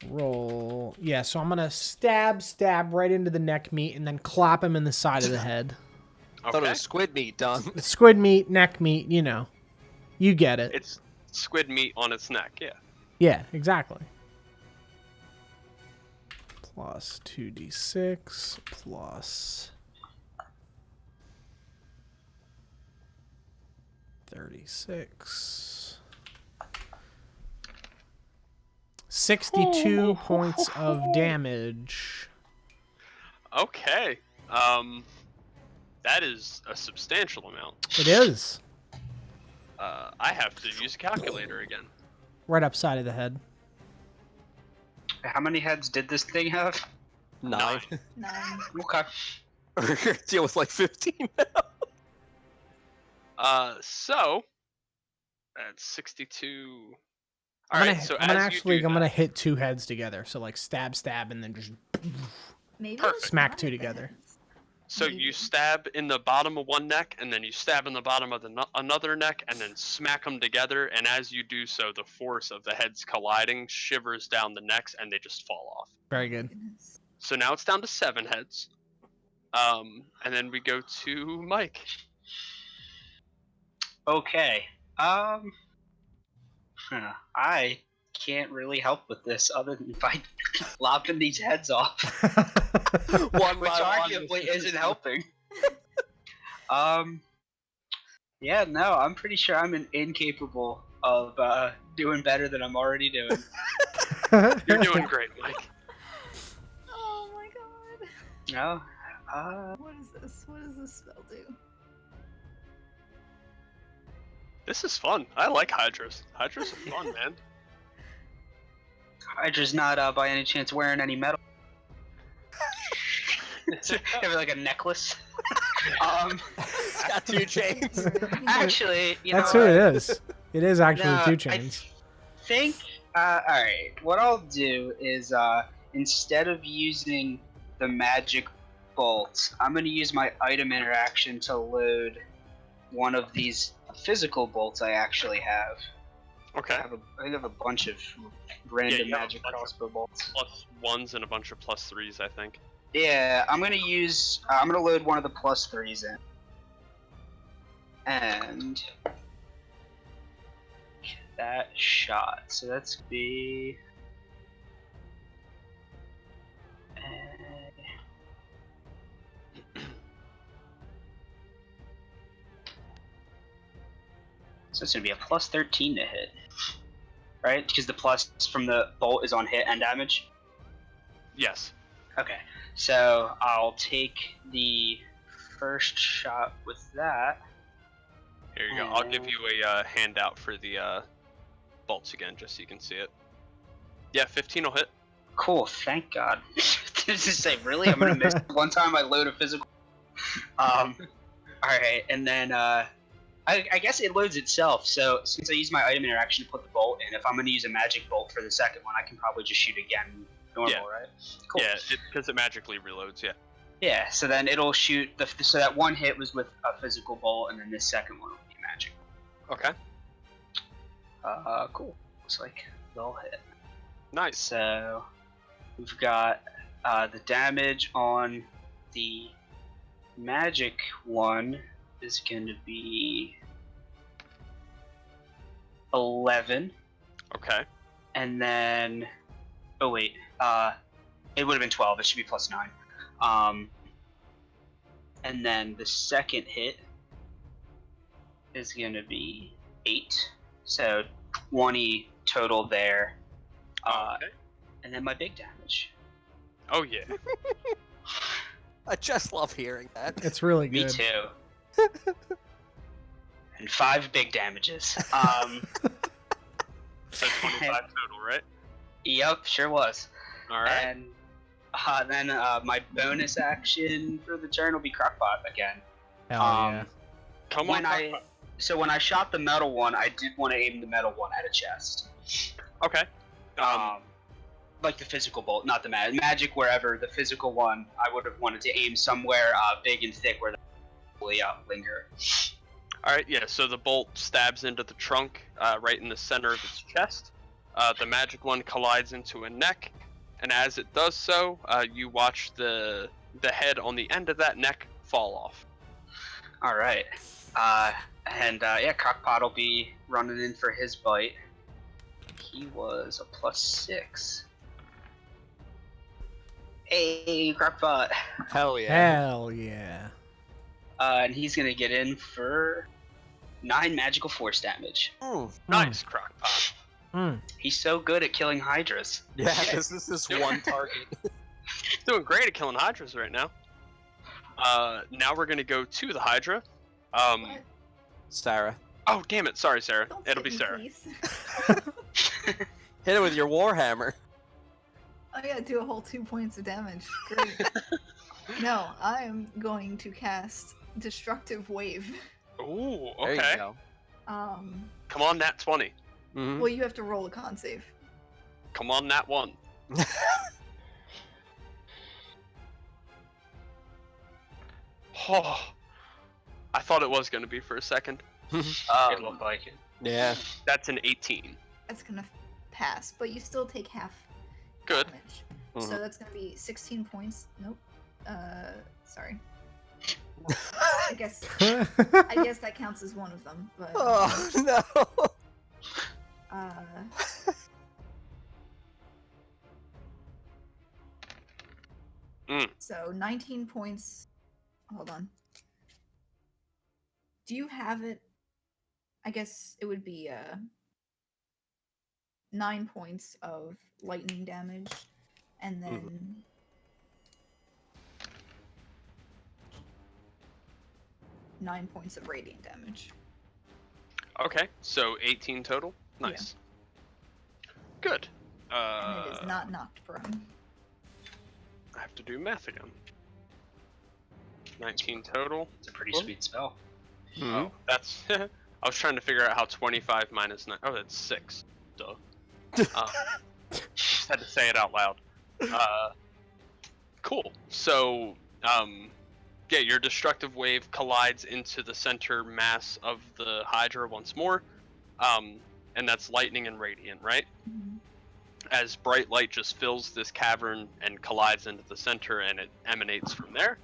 Roll... Yeah, so I'm going to stab right into the neck meat, and then clap him in the side of the head. I thought it Okay. was squid meat done. Squid meat, neck meat, you know. You get it. It's squid meat on its neck, yeah. Yeah, exactly. Plus 2d6 plus 36. 62 points of damage. Okay. That is a substantial amount. It is. I have to use a calculator again. Right upside of the head. How many heads did this thing have? 9. 9. Okay. We're gonna deal with like 15 now. So that's 62. I'm All gonna, right. So I'm gonna as actually, you do I'm gonna that- hit 2 heads together. So like stab, and then just Maybe Perfect. it's Smack not 2 the together. heads. So Maybe. you stab in the bottom of one neck, and then you stab in the bottom of another neck, and then smack them together. And as you do so, the force of the heads colliding shivers down the necks, and they just fall off. very good. Goodness. So now it's down to 7 heads. And then we go to Mike. Okay. I can't really help with this other than by lopping these heads off, One which by one. arguably isn't helping. Yeah, no, I'm pretty sure I'm incapable of doing better than I'm already doing. You're doing great, Mike. Oh my god. No, What is this? What does this spell do? This is fun. I like Hydras. Hydras are fun, man. Hydra's not by any chance wearing any metal. Have like a necklace. It's got 2 chains. Actually, you That's know who what? it is. It is actually No, 2 chains. I think, alright, what I'll do is, instead of using the magic bolt, I'm going to use my item interaction to load one of these physical bolts I actually have. Okay. I think I have a bunch of random you have a magic bunch of- crossbow bolts. +1s and a bunch of +3s, I think. Yeah, I'm going to load one of the +3s in. And that shot. So that's gonna be so it's gonna be a +13 to hit, right? Because the plus from the bolt is on hit and damage. Yes. Okay, so I'll take the first shot with that. Here you go. I'll give you a handout for the bolts again, just so you can see it. Yeah, 15 will hit. Cool, thank God. Just to say, really, I'm gonna miss one time I load a physical. All right, and then I guess it loads itself. So since I use my item interaction to put the bolt in, if I'm gonna use a magic bolt for the second one, I can probably just shoot again, normal, Yeah. right? Cool. Yeah, because it magically reloads. Yeah. Yeah. So then it'll shoot so that one hit was with a physical bolt, and then this second one will be magic. Okay. Cool. Looks like they'll hit. Nice. So we've got the damage on the magic one is going to be 11, Okay. and then it would have been 12. It should be +9. And then the second hit is going to be 8, so 20 total there. Okay. And then my big damage. Oh yeah. I just love hearing that. It's really Me good. too. And 5 big damages. So 25 total, right? Yep, sure was. All right. And then my bonus action for the turn will be Crockpot again. Hell yeah. Come on. When I shot the metal one, I did want to aim the metal one at a chest. Okay. Like the physical bolt, not the magic. Wherever the physical one, I would have wanted to aim somewhere big and thick where they will linger. All right. Yeah. So the bolt stabs into the trunk, right in the center of its chest. The magic one collides into a neck, and as it does so, you watch the head on the end of that neck fall off. All right. Yeah, Crockpot will be running in for his bite. He was a +6. Hey, Crockpot. Hell yeah. Hell yeah. And he's gonna get in for 9 magical force damage. Mm. Nice, Crockpot. He's so good at killing hydras. Yeah, this is this one target. Doing great at killing hydras right now. Now we're gonna go to the hydra. What? Sarah. Oh damn it! Sorry, Sarah. Don't It'll hit be me, Sarah. please. Hit it with your warhammer. I gotta do a whole 2 points of damage. Great. No, I am going to cast Destructive Wave. Ooh, There okay. you go. Come on, nat 20. Mhm. Well, you have to roll a con save. Come on, nat 1. Oh, I thought it was gonna be for a second. It looked like it. Yeah. That's an 18. That's gonna pass, but you still take half Good. damage. Mhm. So that's gonna be 16 points. Nope. Sorry. I guess that counts as one of them, but Oh no. So 19 points. Hold on. Do you have it? I guess it would be 9 points of lightning damage, and then 9 points of radiant damage. Okay, so 18 total. Nice. Good. And it is not knocked prone. I have to do math again. 19 total. It's a pretty Cool. sweet spell. Oh, that's. I was trying to figure out how 25 minus 9. Oh, that's 6. Duh. Just had to say it out loud. Cool. So, yeah, your destructive wave collides into the center mass of the Hydra once more. And that's lightning and radiant, right? Mhm. As bright light just fills this cavern and collides into the center, and it emanates from there.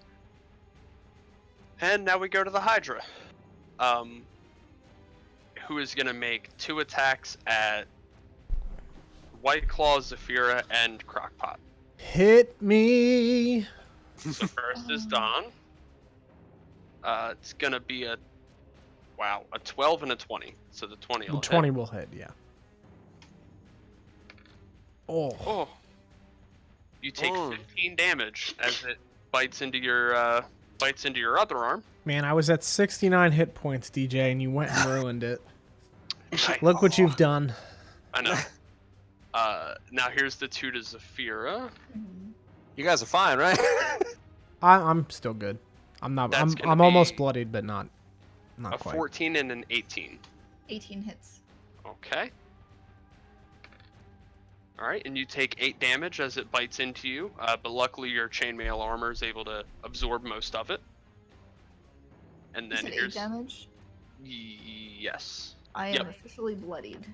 And now we go to the Hydra. Who is going to make 2 attacks at White Claw, Zafira, and Crockpot. Hit me. So first is Don. It's going to be a 12 and a 20. So the 20 The will 20 hit. will hit, yeah. Oh. Oh. You take Oh. 15 damage as it bites into your other arm. Man, I was at 69 hit points, DJ, and you went and ruined it. Nice. Look what you've done. I know. Now here's the 2 to Zafira. Mhm. You guys are fine, right? I'm still good. I'm not. That's gonna I'm almost be bloodied, but not A quite. 14 and an 18. 18 hits. Okay. Alright, and you take 8 damage as it bites into you, but luckily your chainmail armor is able to absorb most of it. And You then said 8 here's... damage? Yes. I am Yep. officially bloodied.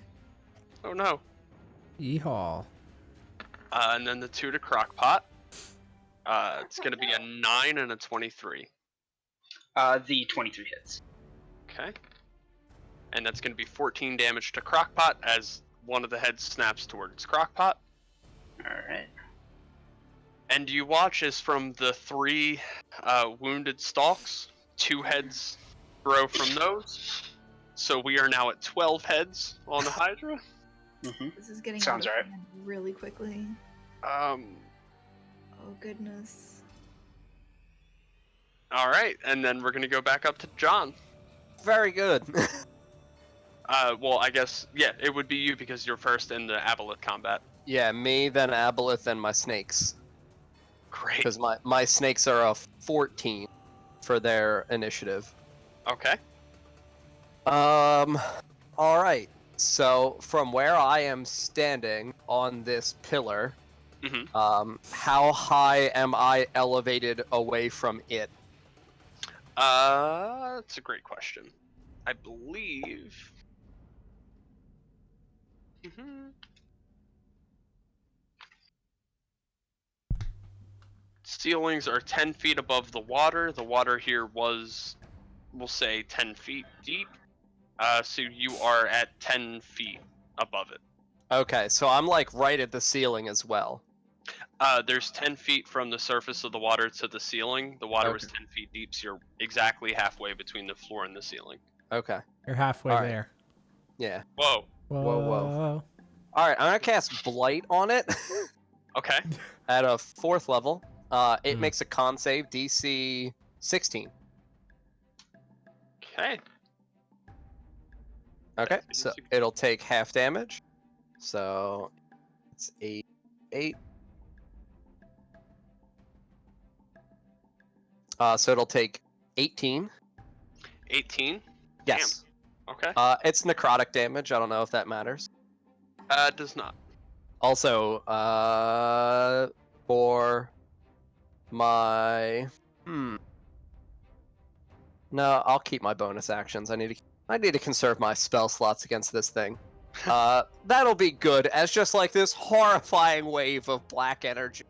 Oh no. Yeehaw. And then the 2 to Crockpot. It's going to be a 9 and a 23. The 23 hits. Okay. And that's going to be 14 damage to Crockpot as one of the heads snaps towards Crockpot. Alright. And you watch as from the 3 wounded stalks, 2 heads grow from those. So we are now at 12 heads on the Hydra. Mm-hmm. This is getting Sounds out of right. hand really quickly. Oh goodness. All right, and then we're gonna go back up to John. Very good. Well, I guess yeah, it would be you because you're first in the Aboleth combat. Yeah, me, then Aboleth, and my snakes. Great. Because my snakes are a 14 for their initiative. Okay. Alright. So, from where I am standing on this pillar, Mhm. How high am I elevated away from it? That's a great question. I believe. Ceilings are 10 feet above the water. The water here was, we'll say, 10 feet deep. So you are at 10 feet above it. Okay, so I'm like right at the ceiling as well. There's 10 feet from the surface of the water to the ceiling. The water was Okay. 10 feet deep, so you're exactly halfway between the floor and the ceiling. Okay. You're halfway All right. there. Yeah. Whoa. Whoa. Whoa, whoa. All right, I'm gonna cast Blight on it Okay. at a 4th level. It Hmm. makes a con save, DC 16. Okay. Okay, That's so 16. it'll take half damage. So it's 8. So it'll take 18. 18. Yes. Okay. It's necrotic damage. I don't know if that matters. Does not. Also, for my no, I'll keep my bonus actions. I need to conserve my spell slots against this thing. That'll be good, as just like this horrifying wave of black energy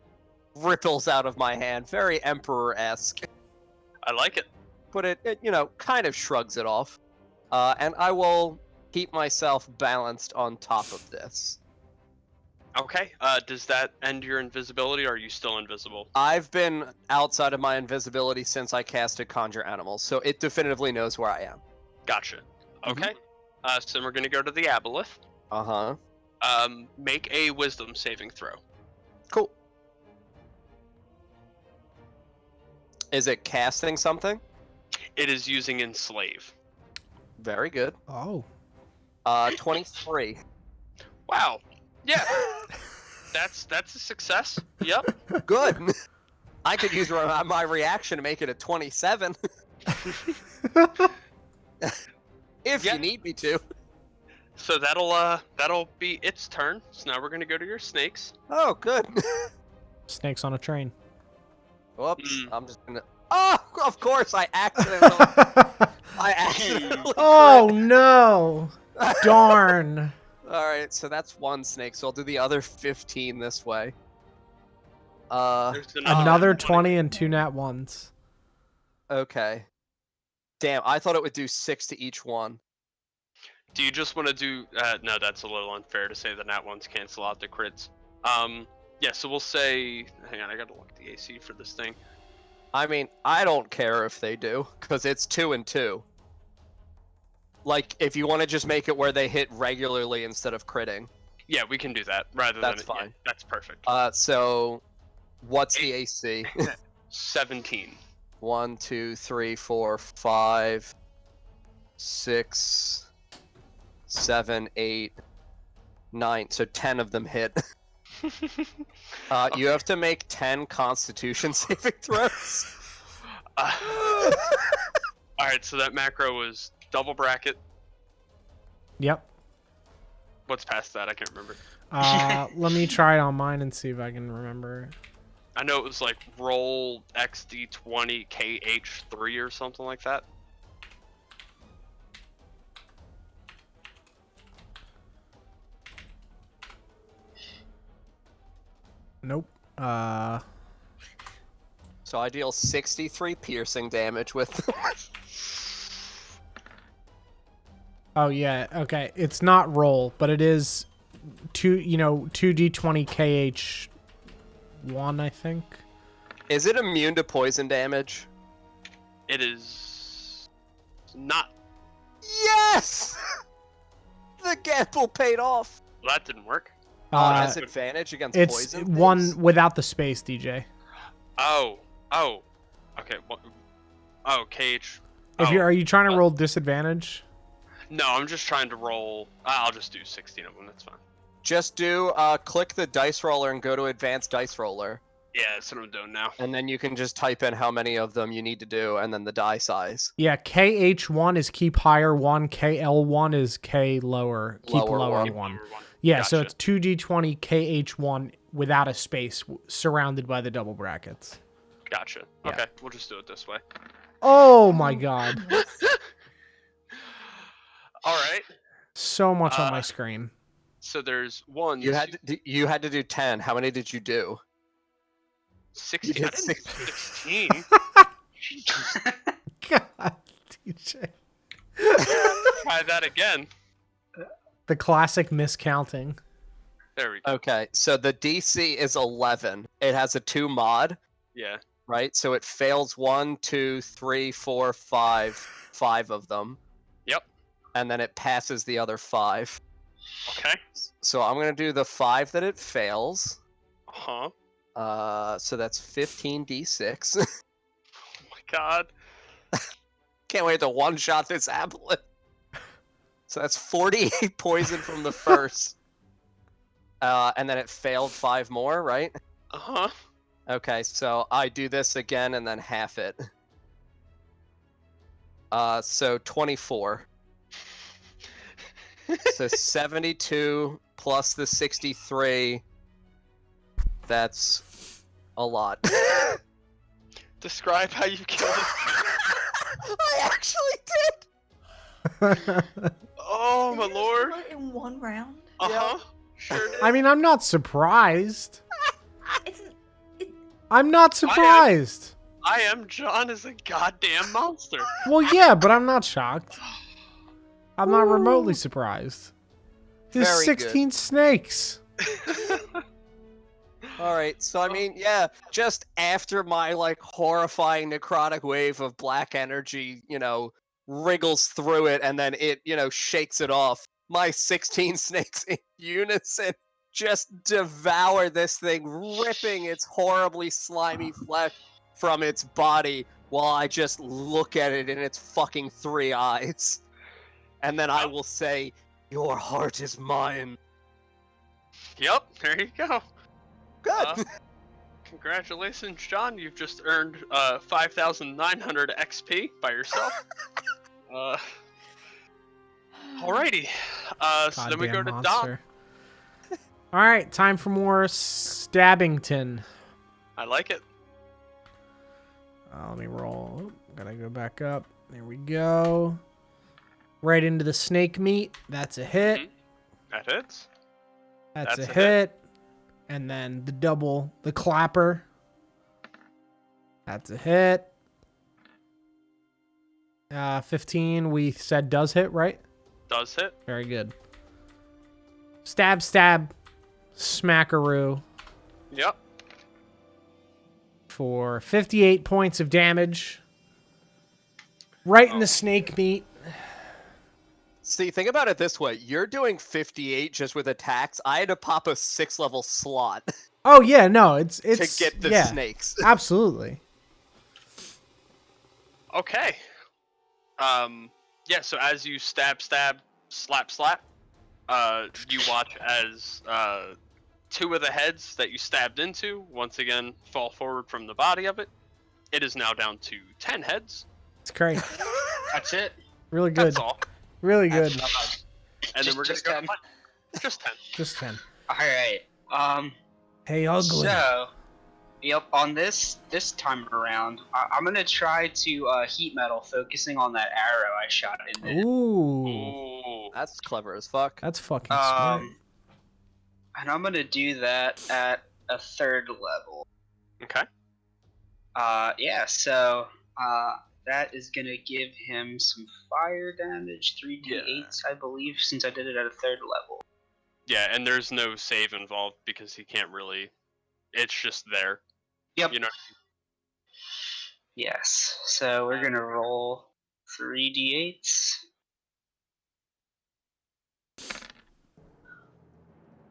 ripples out of my hand, very Emperor-esque. I like it. But it kind of shrugs it off. And I will keep myself balanced on top of this. Okay. Does that end your invisibility, or are you still invisible? I've been outside of my invisibility since I casted Conjure Animals, so it definitively knows where I am. Gotcha. Mhm. Okay. So we're gonna go to the Aboleth. Uh-huh. Make a Wisdom saving throw. Cool. Is it casting something? It is using Enslave. Very good. Oh. 23. Wow. Yeah. That's a success. Yep. Good. I could use my reaction to make it a 27. If Yeah. you need me to. So that'll be its turn. So now we're gonna go to your snakes. Oh, good. Snakes on a train. Whoops. Mm. I'm just gonna... Oh, of course, I accidentally Oh crit. no! Darn. Alright, so that's one snake, so I'll do the other 15 this way. There's Another 20 and 2 nat 1s. Okay. Damn, I thought it would do 6 to each one. Do you just want to do? No, that's a little unfair to say the nat ones cancel out the crits. Yeah. So we'll say. Hang on, I gotta look at the AC for this thing. I mean, I don't care if they do, because it's 2 and 2. Like, if you want to just make it where they hit regularly instead of critting. Yeah, we can do that rather That's than. fine. Yeah, that's perfect. So, what's the AC? 17. 1, 2, 3, 4, 5, 6, 7, 8, 9. So 10 of them hit. You have to make 10 Constitution saving throws. All right, so that macro was double bracket. Yep. What's past that? I can't remember. Let me try it on mine and see if I can remember. I know it was like roll XD20 KH3 or something like that. Nope. So I deal 63 piercing damage with. Oh yeah. Okay. It's not roll, but it is 2d20 KH1, I think. Is it immune to poison damage? It is not. Yes! The gamble paid off. Well, that didn't work. It has advantage against It's poison. one things? without the space, DJ. Oh. Okay. Oh, KH. Are you trying to roll disadvantage? No, I'm just trying to roll. I'll just do 16 of them. That's fine. Just do click the dice roller and go to advanced dice roller, Yeah, that's what I'm doing now. and then you can just type in how many of them you need to do, and then the die size. Yeah, KH1 is keep higher 1, KL1 is K lower, keep Lower lower one. 1. Number one. Yeah, so Gotcha. it's 2d20 KH1 without a space, surrounded by the double brackets. Gotcha. Yeah. Okay, we'll just do it this way. Oh my god. All right. So much on my screen. So there's one. You had to do 10. How many did you do? 16. you did I didn't do 16. God, DJ. Try that again. The classic miscounting. There we go. Okay, so the DC is 11. It has a 2 mod, Yeah. right? So it fails 1, 2, 3, 4, 5 of them. Yep. And then it passes the other 5. Okay. So I'm gonna do the 5 that it fails. Uh-huh. So that's 15d6. Oh my god. Can't wait to one-shot this Aboleth. So that's 48 poison from the first. And then it failed 5 more, right? Uh-huh. Okay, so I do this again and then half it. So 24. So 72 plus the 63. That's a lot. Describe how you killed it. I actually did. Oh Did my you just lord. kill it in one round? Uh-huh. Sure did. I mean, I'm not surprised. It's I'm not surprised. I am. John is a goddamn monster. Well, yeah, but I'm not shocked. I'm not remotely surprised. There's Very 16 snakes. All right, so I mean, yeah, just after my like horrifying necrotic wave of black energy, wriggles through it and then it, shakes it off. My 16 snakes in unison just devour this thing, ripping its horribly slimy flesh from its body while I just look at it in its fucking 3 eyes. And then I will say, "Your heart is mine." Yep, there you go. Good. Congratulations, John. You've just earned 5,900 XP by yourself. Alrighty. So then we go to Goddamn Dom. monster. All right, time for more Stabbington. I like it. Let me roll. Oh, gotta go back up. There we go. Right into the snake meat. That's a hit. Mhm. That hits. That's That's a a hit. And then the clapper. That's a hit. 15 we said does hit, right? Does hit. Very good. Stab, stab, smackaroo Yep. for 58 points of damage. Right in the snake meat. See, think about it this way. You're doing 58 just with attacks. I had to pop a 6-level slot Oh yeah, no, it's to get the yeah, snakes. absolutely. Okay. Yeah, so as you stab, stab, slap, slap, you watch as 2 of the heads that you stabbed into once again fall forward from the body of it. It is now down to 10 heads. It's great. That's it. Really good. That's all. Really good. And then we're Just gonna 10. go just 10. Just 10. All right. Hey, ugly. So, yep. On this time around, I'm gonna try to heat metal, focusing on that arrow I shot in it. Ooh, Ooh. That's clever as fuck. that's fucking smart. And I'm gonna do that at a 3rd level. Okay. Yeah. So, that is gonna give him some fire damage, 3d8s, I believe, since I did it at a 3rd level. Yeah, and there's no save involved because he can't really. It's just there. Yep. You know. Yes. So we're gonna roll 3d8s.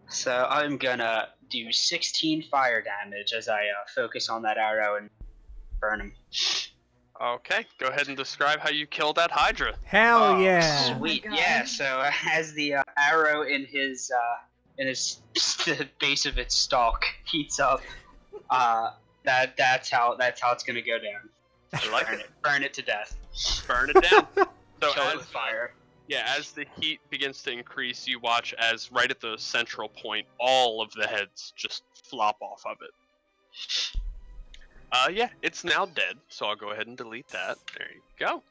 So I'm gonna do 16 fire damage as I focus on that arrow and burn him. Okay. Go ahead and describe how you killed that Hydra. Hell Oh, yeah. Sweet. God. Yeah. So as the arrow in his the base of its stalk heats up, that's how it's gonna go down. I like it. Burn it to death. Burn it down. So Kill it as with fire. Yeah, as the heat begins to increase, you watch as right at the central point, all of the heads just flop off of it. Yeah, it's now dead, so I'll go ahead and delete that. There you go.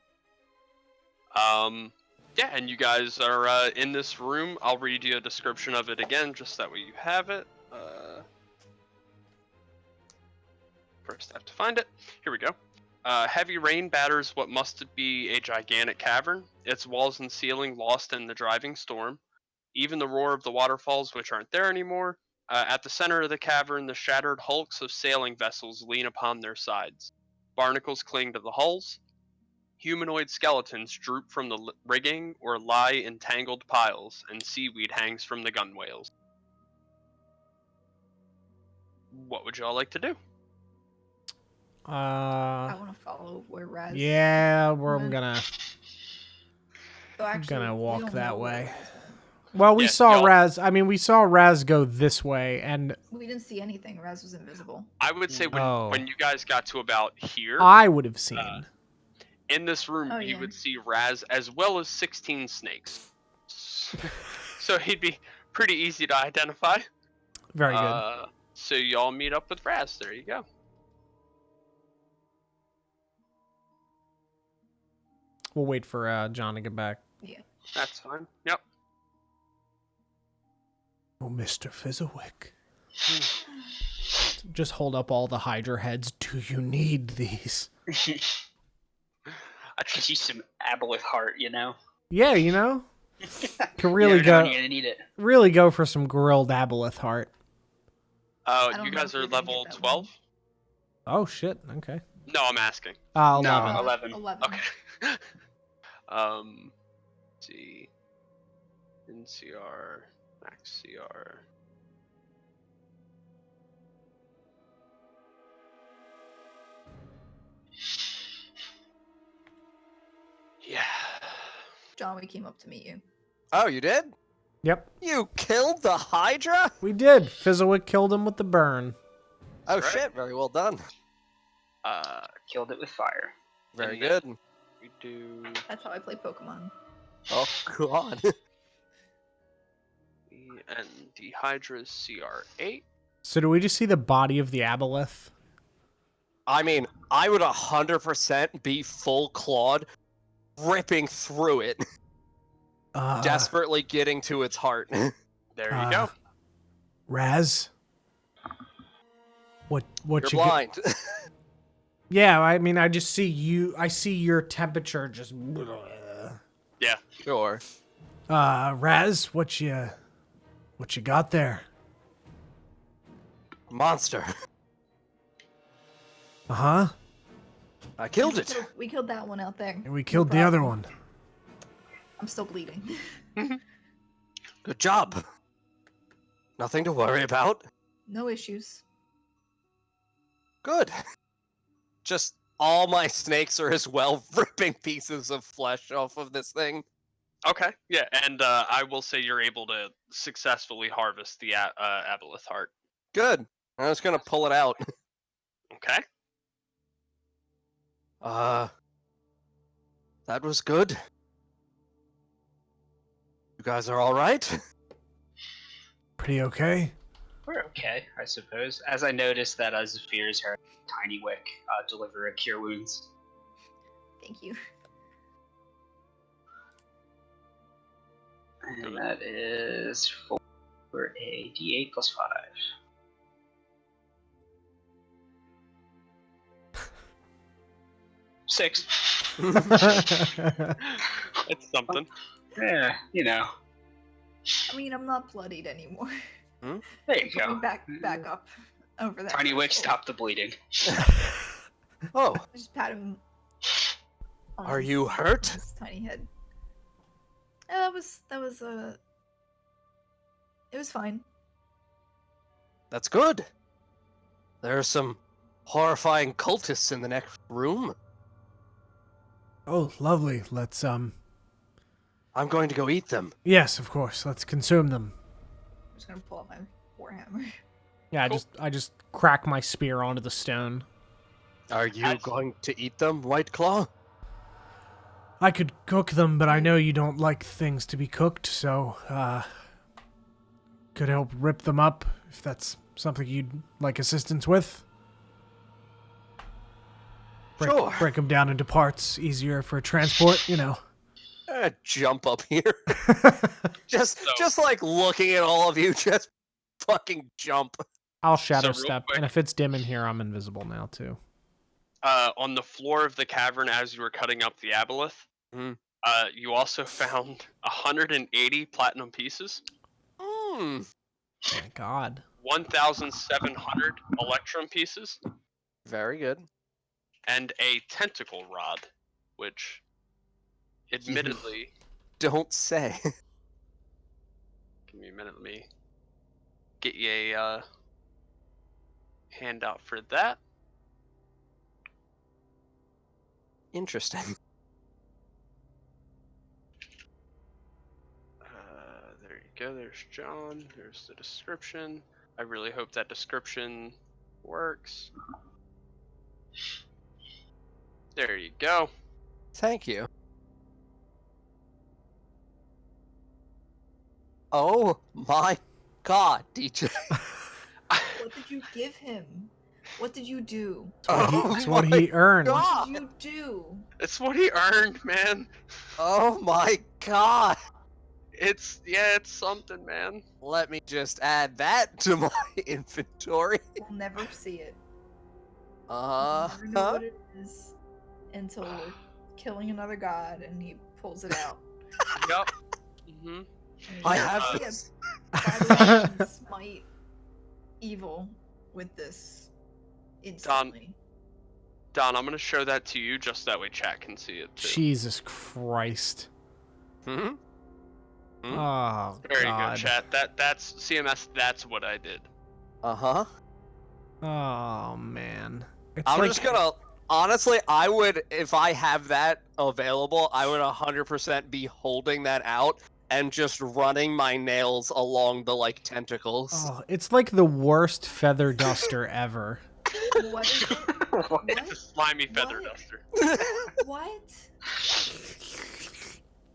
Yeah, and you guys are in this room. I'll read you a description of it again, just that way you have it. First, I have to find it. Here we go. Heavy rain batters what must be a gigantic cavern, its walls and ceiling lost in the driving storm. Even the roar of the waterfalls, which aren't there anymore. At the center of the cavern, the shattered hulks of sailing vessels lean upon their sides. Barnacles cling to the hulls. Humanoid skeletons droop from the rigging or lie in tangled piles, and seaweed hangs from the gunwales. What would y'all like to do? I want to follow where Raz. Yeah, I'm went. gonna Oh, actually, we walk don't that know where way. Raz went. Well, we Yeah, saw y'all- Raz. I mean, we saw Raz go this way, and We didn't see anything. Raz was invisible. I would say Oh. when you guys got to about here, I would have seen. in this room, Oh, you yeah. would see Raz as well as 16 snakes. So he'd be pretty easy to identify. Very good. So y'all meet up with Raz. There you go. We'll wait for John to get back. Yeah. That's fine. Yep. Oh, Mr. Fizzlewick. Just hold up all the Hydra heads. Do you need these? I could use some Aboleth heart, you know. Yeah, you know, can You really never know when go you're gonna need it. really go for some grilled Aboleth heart. don't You know guys if are you're gonna get level that 12? Oh shit. Okay. No, I'm asking. 11. No. 11. 11. Okay. Let's see. NCR, max CR. Yeah. John, we came up to meet you. Oh, you did? Yep, You killed the Hydra? we did. Fizzlewick killed him with the burn. Oh Right. shit, very well done. Killed it with fire. Very And then- good. We do. That's how I play Pokemon. Oh god. And the Hydra's CR8. So do we just see the body of the Aboleth? I mean, I would 100% be full clawed, ripping through it, desperately getting to its heart. There you go. Raz? What You're you blind. Yeah, I mean, I just see you. I see your temperature just. Yeah. Sure. Raz, what you got there? Monster. Uh-huh. I killed it. We killed that one out there. And we killed the other one. I'm still bleeding. Good job. Nothing to worry about. No issues. Good. Just all my snakes are as well ripping pieces of flesh off of this thing. Okay. Yeah, and I will say you're able to successfully harvest the Aboleth heart. Good. I'm just gonna pull it out. Okay. That was good. You guys are all right? Pretty okay. We're okay, I suppose. As I noticed that Zephyr's her tiny wick deliver a cure wounds. Thank you. And that is for a D8 plus 5. Six. It's something. Yeah, you know. I mean, I'm not bloodied anymore. There you Put me go. back up over that. Tiny wick, threshold. stop the bleeding. Oh, I just pat him. on are his- you on hurt? his tiny head. That was it was fine. That's good. There are some horrifying cultists in the next room. Oh, lovely. Let's I'm going to go eat them. Yes, of course. Let's consume them. I'm just gonna pull out my warhammer. Yeah, Cool. I just crack my spear onto the stone. Are you That's- going to eat them, White Claw? I could cook them, but I know you don't like things to be cooked, so could help rip them up if that's something you'd like assistance with. Sure. Break them down into parts, easier for transport, you know. Jump up here. just So- just like looking at all of you, just fucking jump. I'll shadow real step, quick- and if it's dim in here, I'm invisible now too. On the floor of the cavern as you were cutting up the Aboleth, Mhm. you also found 180 platinum pieces, Hmm. Oh my god. 1,700 electrum pieces, Very good. and a tentacle rod. which, admittedly, Don't say. give me a minute. Let me get you a handout for that. Interesting. There you go. There's John. There's the description. I really hope that description works. There you go. Thank you. Oh my god, DJ. What did you give him? What did you do? It's what he earned. What did you do? It's what he earned, man. Oh my god. It's something, man. Let me just add that to my inventory. We'll never see it. Uh We'll never know what it is until we're killing another god and he pulls it out. Yup. Mm-hmm. I You're have gonna this. smite evil with this instantly. Don, I'm gonna show that to you just that way chat can see it too. Jesus Christ. Hmm? Oh, There you God. go, chat. That's CMS. That's what I did. Uh-huh. Oh, man. It's I'm like, just gonna honestly, I would, if I have that available, I would 100% be holding that out and just running my nails along the like tentacles. Oh, it's like the worst feather duster ever. What is it? It's a slimy feather What? duster. What?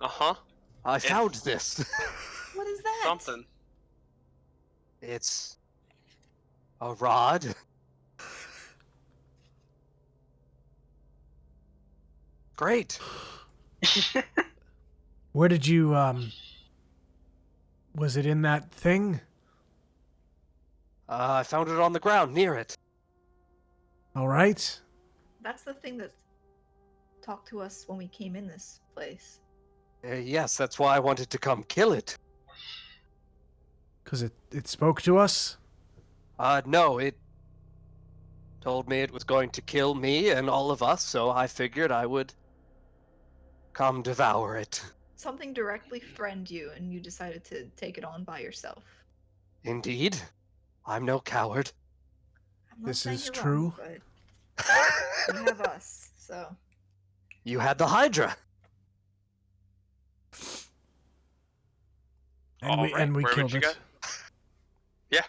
Uh-huh. I found this. What is that? Something. It's a rod. Great. Where did you, was it in that thing? I found it on the ground near it. All right. That's the thing that talked to us when we came in this place. Yes, that's why I wanted to come kill it. Because it spoke to us? No, it told me it was going to kill me and all of us, so I figured I would come devour it. Something directly threatened you and you decided to take it on by yourself. Indeed. I'm no coward. I'm not This saying is you're true. wrong, but you have us, so. You had the Hydra. And we Where would killed you it. guys- Yeah.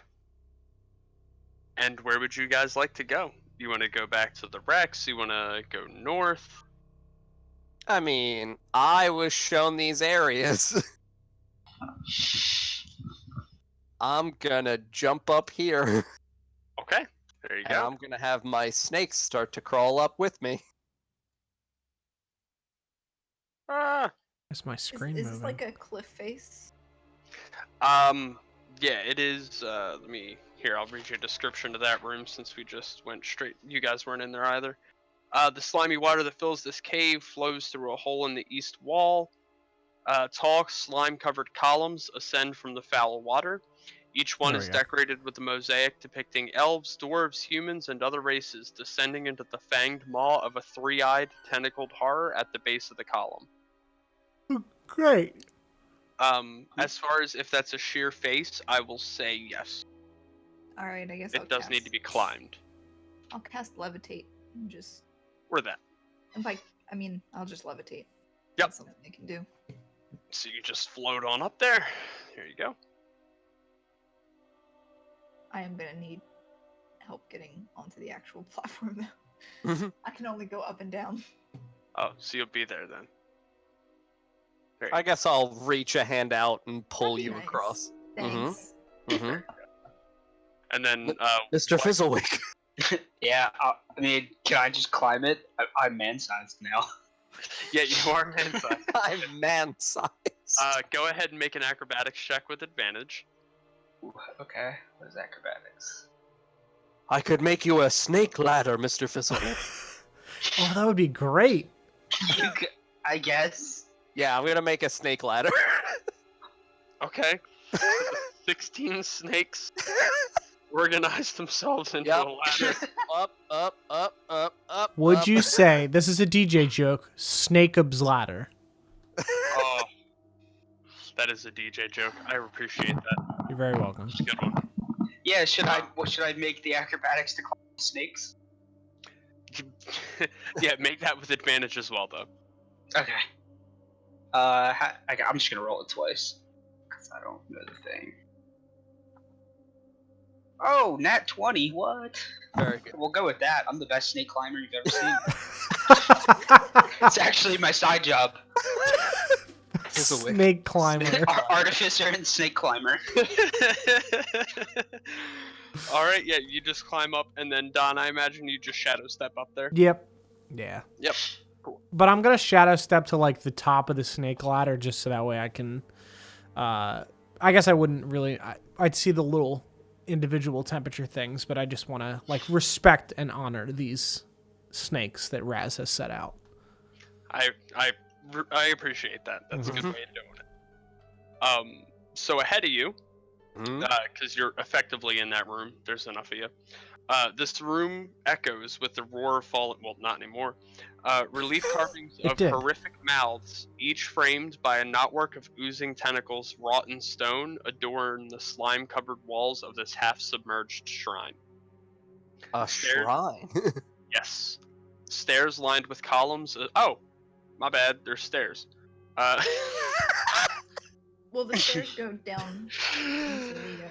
And where would you guys like to go? You want to go back to the Rex? You want to go north? I mean, I was shown these areas. I'm gonna jump up here, Okay. There you and go. I'm gonna have my snakes start to crawl up with me. Ah. Where's my screen Is moving? this like a cliff face? Yeah, it is. Let me. Here, I'll read you a description of that room since we just went straight. You guys weren't in there either. The slimy water that fills this cave flows through a hole in the east wall. Tall, slime-covered columns ascend from the foul water. Each one There is we go. decorated with a mosaic depicting elves, dwarves, humans, and other races descending into the fanged maw of a three-eyed, tentacled horror at the base of the column. Great. As far as if that's a sheer face, I will say yes. Alright, I guess It does need to be climbed. I'll cast levitate and just. Or that. And I'll just levitate. Yep. That's something I can do. So you just float on up there. There you go. I am gonna need help getting onto the actual platform though. Mhm. I can only go up and down. Oh, so you'll be there then. There you I guess I'll reach a hand out and pull That'd be you nice. across. Thanks. Mm-hmm. And then, Mr. what- Fizzlewick. Yeah, I mean, can I just climb it? I'm man-sized now. yeah, you are man-sized. I'm man-sized. Go ahead and make an acrobatics check with advantage. Ooh, okay, what is acrobatics? I could make you a snake ladder, Mr. Fizzlewick. Oh, that would be great. I guess. Yeah, I'm gonna make a snake ladder. Okay. 16 snakes organize themselves into Yep. a ladder. Up. Would up. you say, this is a DJ joke, Snakeub's ladder? Oh, that is a DJ joke. I appreciate that. You're very welcome. It's a good one. Yeah, what should I make the acrobatics to climb snakes? Yeah, make that with advantage as well, though. Okay. I'm just gonna roll it twice because I don't know the thing. Oh, nat 20. What? Very good. We'll go with that. I'm the best snake climber you've ever seen. It's actually my side job. Snake climber. Artificer and snake climber. All right, yeah, you just climb up, and then Don, I imagine you just shadow step up there. Yep. Yeah. Yep. Cool. But I'm gonna shadow step to like the top of the snake ladder just so that way I can. I guess I wouldn't really. I'd see the little individual temperature things, but I just want to like respect and honor these snakes that Raz has set out. I appreciate that. That's a good way of doing it. So ahead of you, because you're effectively in that room, there's enough of you. This room echoes with the roar of fallen. Well, not anymore. Relief carvings of horrific mouths, each framed by a knotwork of oozing tentacles wrought in stone, adorn the slime-covered walls of this half-submerged shrine. A shrine? Yes. Stairs lined with columns. Oh, my bad. There's stairs. Well, the stairs go down into the.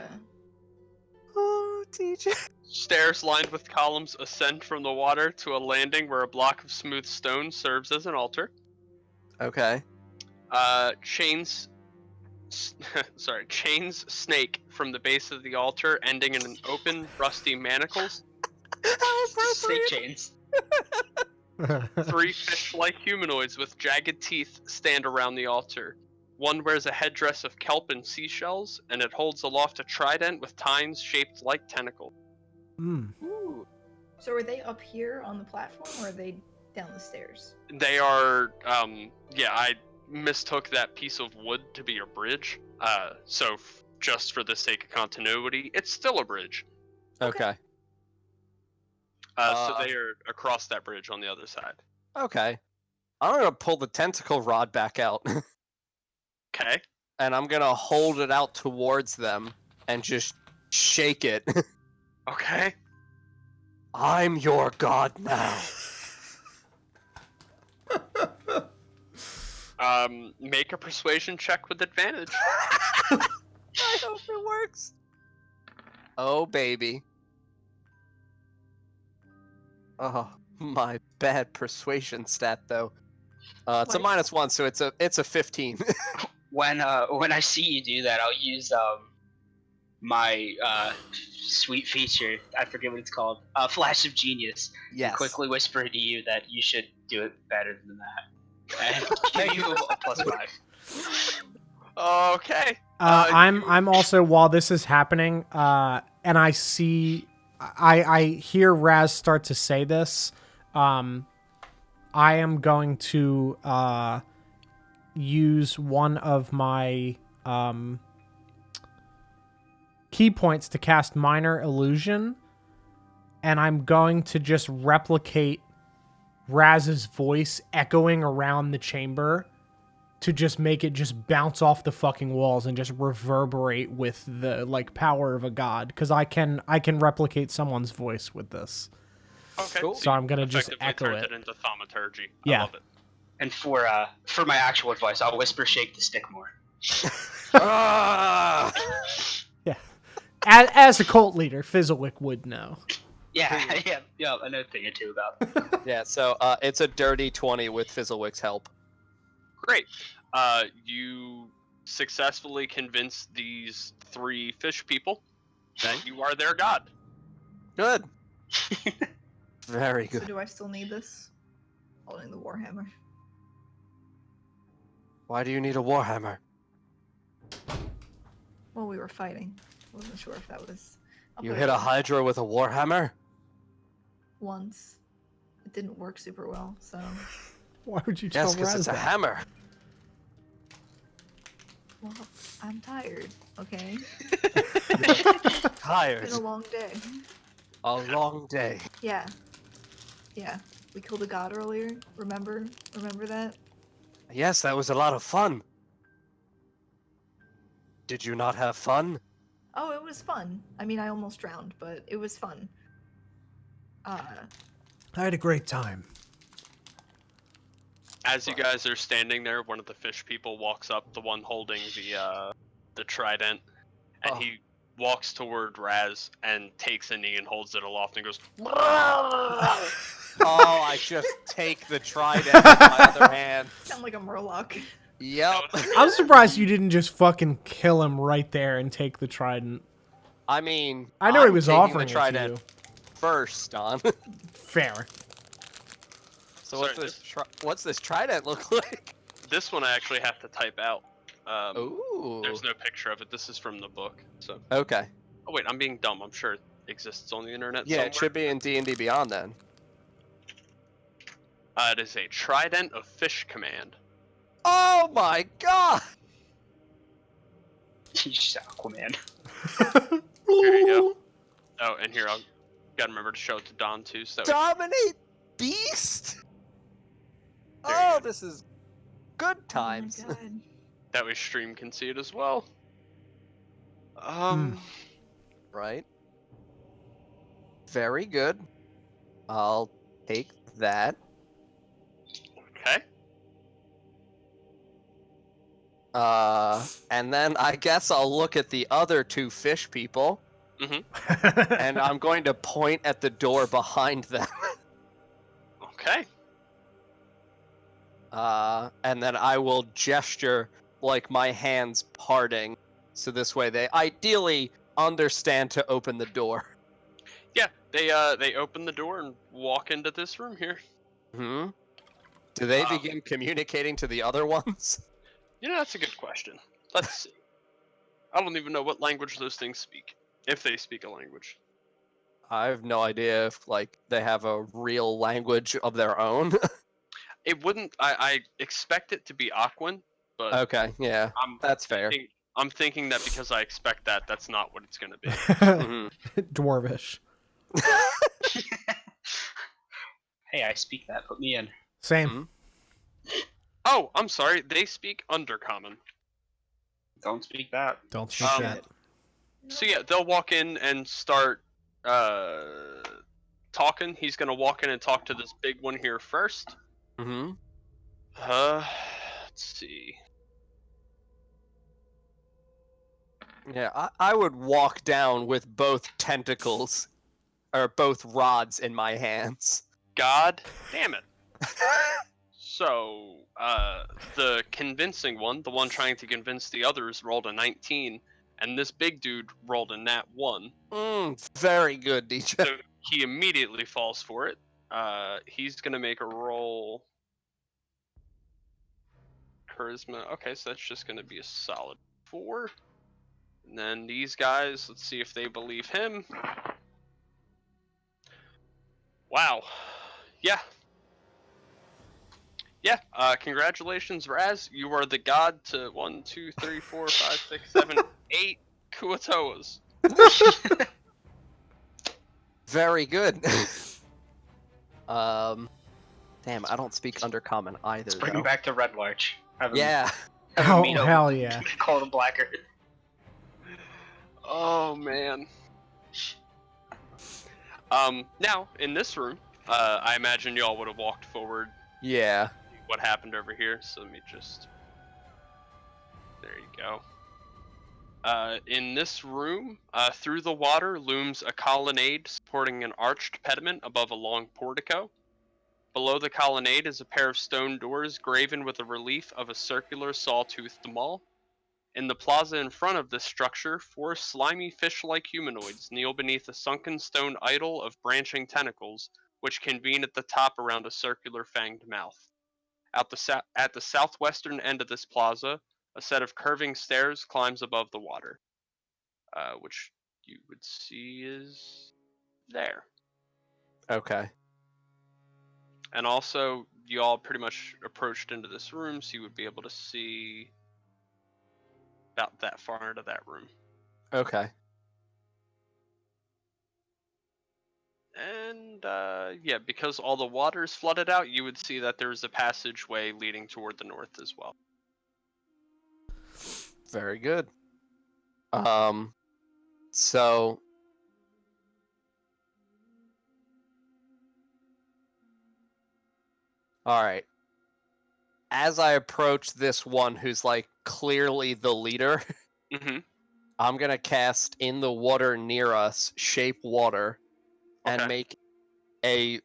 Oh, DJ. Stairs lined with columns ascend from the water to a landing where a block of smooth stone serves as an altar. Okay. Chains snake from the base of the altar, ending in an open, rusty manacles. Snake chains. 3 fish-like humanoids with jagged teeth stand around the altar. One wears a headdress of kelp and seashells, and it holds aloft a trident with tines shaped like tentacles. Ooh. So are they up here on the platform, or are they down the stairs? They are, I mistook that piece of wood to be a bridge. So just for the sake of continuity, it's still a bridge. Okay. So they are across that bridge on the other side. Okay. I'm gonna pull the tentacle rod back out. Okay. And I'm gonna hold it out towards them and just shake it. Okay. I'm your god now. Make a persuasion check with advantage. I hope it works. Oh, baby. Oh, my bad persuasion stat, though. It's a What? -1, so it's a 15. When I see you do that, I'll use my sweet feature. I forget what it's called. Flash of Genius. Yes. Quickly whisper to you that you should do it better than that, and give you a +5. Okay. I'm also, while this is happening, and I hear Raz start to say this. I am going to use one of my key points to cast Minor Illusion, and I'm going to just replicate Raz's voice echoing around the chamber to just make it just bounce off the fucking walls and just reverberate with the like power of a god, because I can replicate someone's voice with this. Okay. Cool. So I'm gonna just effectively echo turned it. into thaumaturgy. Yeah. I love it. And for my actual advice, I'll whisper, shake the stick more. Ah! Yeah. As a cult leader, Fizzlewick would know. Yeah, yeah, I know a thing or two about it. Yeah, so it's a dirty 20 with Fizzlewick's help. Great. You successfully convinced these 3 fish people that you are their god. Good. Very So good. do I still need this? Holding the warhammer. Why do you need a warhammer? Well, we were fighting. Wasn't sure if that was. I'll You put hit it a on hydra with a warhammer? once. It didn't work super well, so. Why would you tell Yes, because Raz it's a that? hammer. Well, I'm tired. Okay. Tired. It's been a long day. A long day. Yeah. Yeah. We killed a god earlier. Remember? Remember that? Yes, that was a lot of fun. Did you not have fun? Oh, it was fun. I mean, I almost drowned, but it was fun. I had a great time. As you guys are standing there, one of the fish people walks up, the one holding the trident, and Oh. he walks toward Raz and takes a knee and holds it aloft and goes. Oh, I just take the trident with my other hand. Sound like a murloc. Yep. I'm surprised you didn't just fucking kill him right there and take the trident. I mean, I know he I'm was taking offering the it to trident you. first, Don. Fair. So what's this trident look like? This one I actually have to type out. Ooh. There's no picture of it. This is from the book. So. Okay. Oh wait, I'm being dumb. I'm sure it exists on the internet Yeah, somewhere. it should be in D&D Beyond then. It is a trident of fish command. Oh my god! He's Aquaman. Here you go. Oh, and here I'll gotta remember to show it to Don too. So Dominate Beast? There you Oh, go. this is good times. Oh my god. that way stream can see it as well. Right. Very good. I'll take that. Okay. And then I guess I'll look at the other two fish people, and I'm going to point at the door behind them. Okay. And then I will gesture like my hands parting, so this way they ideally understand to open the door. Yeah, they open the door and walk into this room here. Hmm. Do they begin communicating to the other ones? You know, that's a good question. Let's see. I don't even know what language those things speak, if they speak a language. I have no idea if like they have a real language of their own. It wouldn't. I expect it to be Aquan, but Okay, yeah, that's fair. I'm thinking that because I expect that, that's not what it's gonna be. Mhm. Dwarvish. Hey, I speak that. Put me in. Same. Mhm. Oh, I'm sorry. They speak Undercommon. Don't speak that. Don't speak Um, that. So yeah, they'll walk in and start talking. He's gonna walk in and talk to this big one here first. Mhm. Let's see. Yeah, I would walk down with both tentacles, or both rods in my hands. God damn it. So, the convincing one, the one trying to convince the others, rolled a 19, and this big dude rolled a nat 1. Very good, DJ. So he immediately falls for it. He's gonna make a roll. Charisma. Okay, so that's just gonna be a solid 4. And then these guys, let's see if they believe him. Wow. Yeah. Yeah, congratulations, Raz. You are the god to 1, 2, 3, 4, 5, 6, 7, 8 Kuatoas. Very good. Damn, I don't speak Undercommon either. Bring him Though. back to Red Larch. Have him, Yeah. have him Oh, meet up. hell yeah. Call him Blacker. Oh man. Now in this room, I imagine y'all would have walked forward. Yeah. What happened over here? So let me just. There you go. In this room, through the water looms a colonnade supporting an arched pediment above a long portico. Below the colonnade is a pair of stone doors graven with a relief of a circular saw-toothed maul. In the plaza in front of this structure, 4 slimy fish-like humanoids kneel beneath a sunken stone idol of branching tentacles, which convene at the top around a circular fanged mouth. At the southwestern end of this plaza, a set of curving stairs climbs above the water, which you would see is there. Okay. And also, you all pretty much approached into this room, so you would be able to see about that far into that room. Okay. And yeah, because all the water's flooded out, you would see that there's a passageway leading toward the north as well. Very good. So all right. As I approach this one who's like clearly the leader, Mm-hmm. I'm gonna cast in the water near us, shape water, and Okay. make a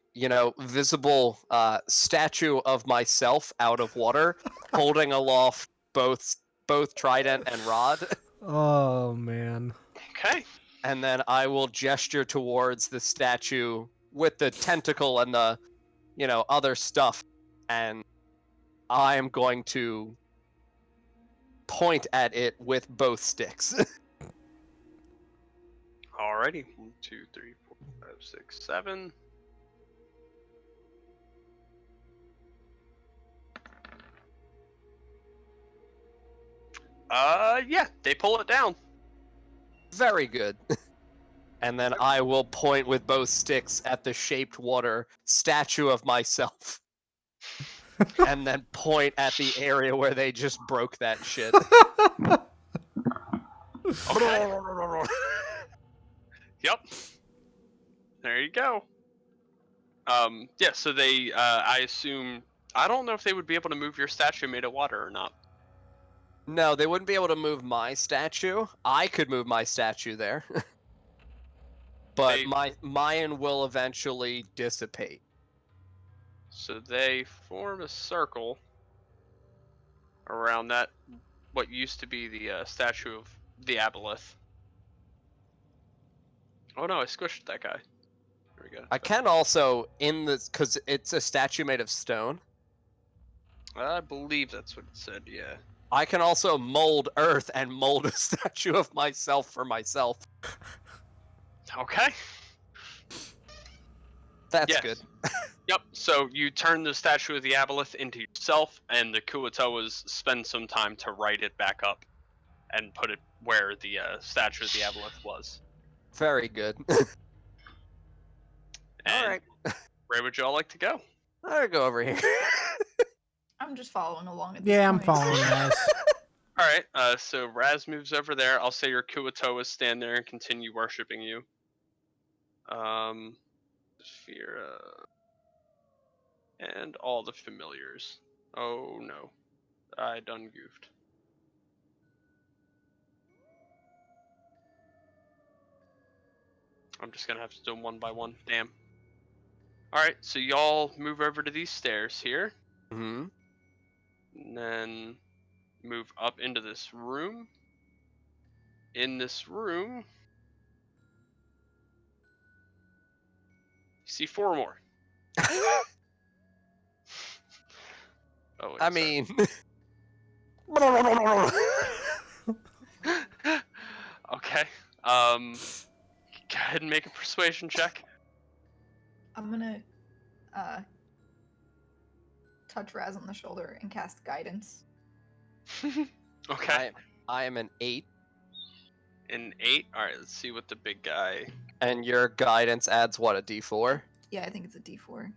visible statue of myself out of water, holding aloft both trident and rod, Oh man. Okay. and then I will gesture towards the statue with the tentacle and the other stuff, and I am going to point at it with both sticks. Alrighty. 1, 2, 3, 4, 5, 6, 7. Yeah, they pull it down. Very good. And then I will point with both sticks at the shaped water statue of myself. And then point at the area where they just broke that shit. Okay. Yep. There you go. Yeah, so they, I assume, I don't know if they would be able to move your statue made of water or not. No, they wouldn't be able to move my statue. I could move my statue there. But They- mine will eventually dissipate. So they form a circle around that, what used to be the statue of the Aboleth. Oh no, I squished that guy. There we go. I can also, because it's a statue made of stone, I believe that's what it said, yeah. I can also mold earth and mold a statue of myself for myself. Okay. That's Yes. good. Yep, so you turn the statue of the Aboleth into yourself, and the Kuatoas spend some time to write it back up and put it where the statue of the Aboleth was. Very good. And All right. where would y'all like to go? I'll go over here. I'm just following along at this Yeah, I'm point. following guys. Alright, so Raz moves over there. I'll say your Kuatoas stand there and continue worshipping you. Sphera. And all the familiars. Oh no. I done goofed. I'm just gonna have to do them one by one. Damn. Alright, so y'all move over to these stairs here. Hmm. And then move up into this room. In this room, you see 4 more. Oh, wait, I sorry. mean, Okay. Go ahead and make a persuasion check. I'm gonna touch Raz on the shoulder and cast guidance. Okay. I am an 8, An 8. All right. Let's see what the big guy. and your guidance adds what, a D4? Yeah, I think it's a D4.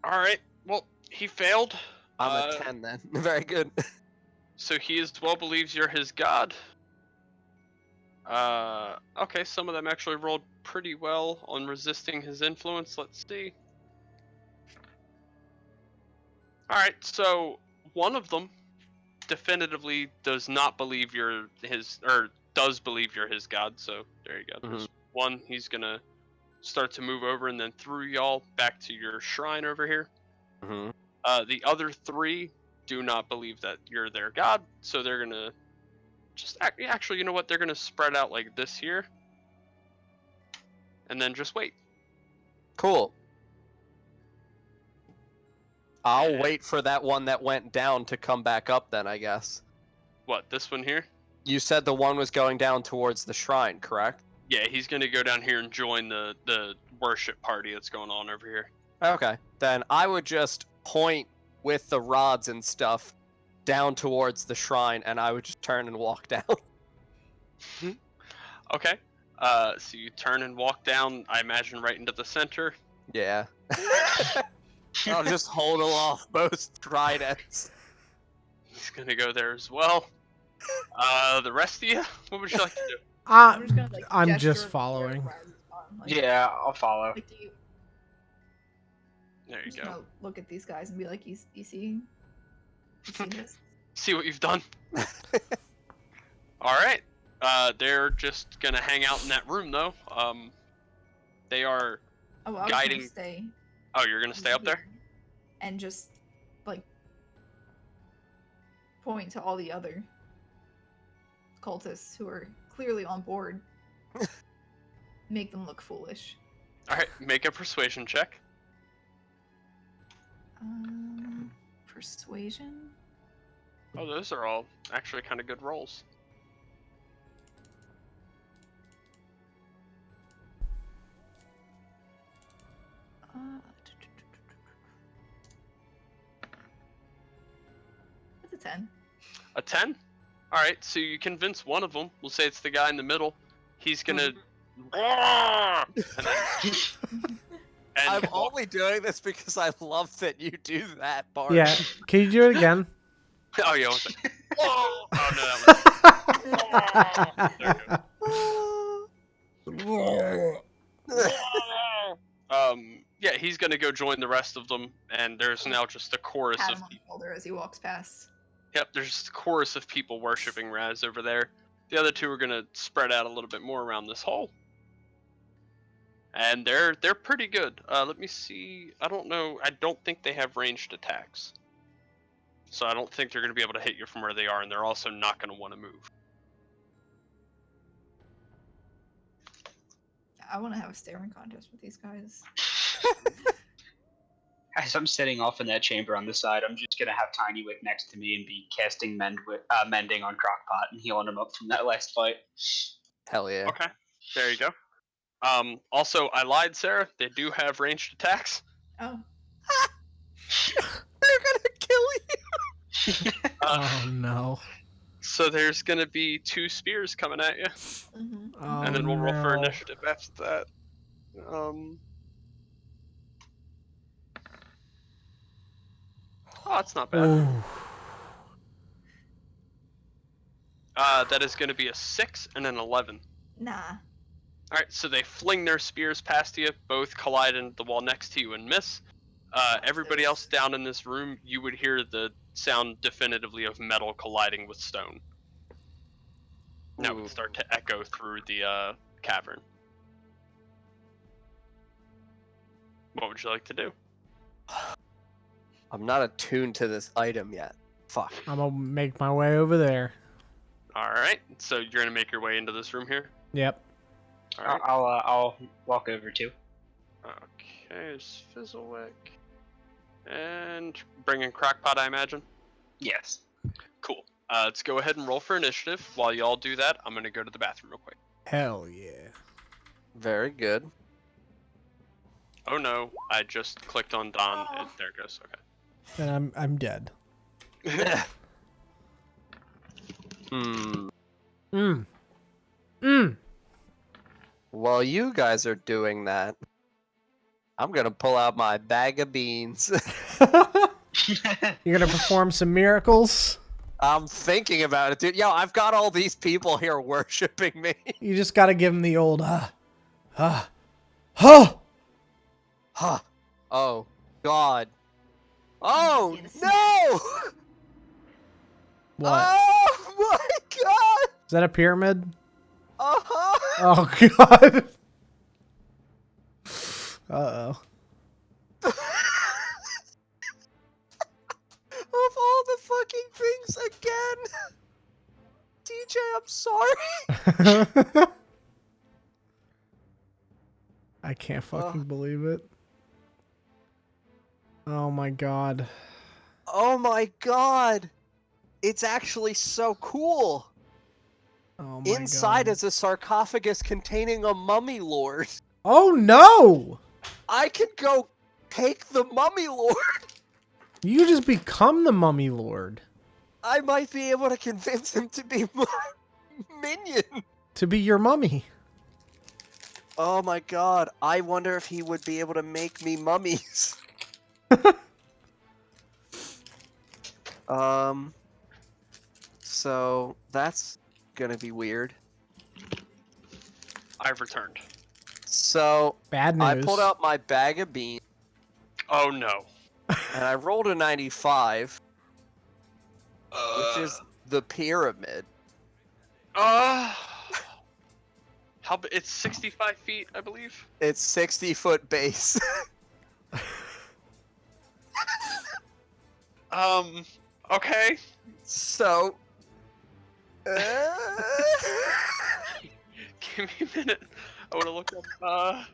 All right. Well, he failed. I'm a 10 then. Very good. So he as well believes you're his god. Okay. Some of them actually rolled pretty well on resisting his influence. Let's see. All right. So one of them definitively does not believe you're his, or does believe you're his god. So there you go. There's one. He's gonna start to move over and then through y'all back to your shrine over here. Hmm. The other 3 do not believe that you're their god, so they're gonna just actually, you know what? They're gonna spread out like this here, and then just wait. Cool. I'll wait for that one that went down to come back up then, I guess. What, this one here? You said the one was going down towards the shrine, correct? Yeah, he's gonna go down here and join the worship party that's going on over here. Okay. Then I would just point with the rods and stuff down towards the shrine, and I would just turn and walk down. Okay. So you turn and walk down, I imagine, right into the center. Yeah. I'll just hold aloft both tridents. He's gonna go there as well. The rest of you, what would you like to do? I'm just gonna like. I'm gesture just where following. Raz is on, like, Yeah, I'll follow. Like, do you There you just go. gonna look at these guys and be like, you see this? See what you've done. All right. They're just gonna hang out in that room though. They are. Oh, well, I was Guiding- gonna stay. Oh, you're gonna stay up there? And just like point to all the other cultists who are clearly on board. Make them look foolish. All right. Make a persuasion check. Persuasion. Oh, those are all actually kind of good rolls. That's a 10. A 10? All right. So you convince one of them. We'll say it's the guy in the middle. He's gonna. and I'm only doing this because I love that you do that, Bart. Yeah. Can you do it again? Oh yeah. One second. Oh no, that was. Yeah, he's gonna go join the rest of them, and there's now just a chorus Pat of him on the people. shoulder as he walks past. Yep, there's just a chorus of people worshiping Raz over there. The other two are gonna spread out a little bit more around this hole, and they're pretty good. Let me see. I don't know. I don't think they have ranged attacks, so I don't think they're gonna be able to hit you from where they are, and they're also not gonna want to move. I want to have a staring contest with these guys. As I'm sitting off in that chamber on the side, I'm just gonna have Tinywick next to me and be casting mending on Crockpot and healing him up from that last fight. Hell yeah. Okay, there you go. Also, I lied, Sarah. They do have ranged attacks. Oh. They're gonna kill you! Oh no. So there's gonna be 2 spears coming at you, Mm-hmm. Oh, and then we'll roll for no. initiative after that. Oh, that's not bad. Ooh. That is gonna be a 6 and an 11. Nah. Alright, so they fling their spears past you, both collide into the wall next to you and miss. Everybody else down in this room, you would hear the sound definitively of metal colliding with stone. That would start to echo through the cavern. What would you like to do? I'm not attuned to this item yet. Fuck. I'm gonna make my way over there. Alright, so you're gonna make your way into this room here? Yep. Alright. I'll walk over too. Okay, there's Fizzlewick. And bring in Crackpot, I imagine? Yes. Cool. Let's go ahead and roll for initiative. While y'all do that, I'm gonna go to the bathroom real quick. Hell yeah. Very good. Oh no, I just clicked on Don. Oh. There it goes. Then I'm dead. Okay. Hmm. Mm. While you guys are doing that, I'm gonna pull out my bag of beans. You're gonna perform some miracles? I'm thinking about it, dude. Yo, I've got all these people here worshiping me. You just gotta give him the old huh. Huh. Oh, God. Oh, Yes. no! What? Oh, my God! Is that a pyramid? Uh-huh! Oh god. Uh-oh. Of all the fucking things again! DJ, I'm sorry! I can't fucking believe it. Oh my god. Oh my God! It's actually so cool! Oh my Inside god. is a sarcophagus containing a mummy lord. Oh no! I could go take the mummy lord. You just become the mummy lord. I might be able to convince him to be my minion. To be your mummy. Oh my god, I wonder if he would be able to make me mummies. So that's gonna be weird. I've returned. So Bad news. I pulled out my bag of beans Oh no. and I rolled a 95, which is the pyramid. How? It's 65 feet, I believe. It's 60-foot base. Okay. So. Give me a minute. I want to look up.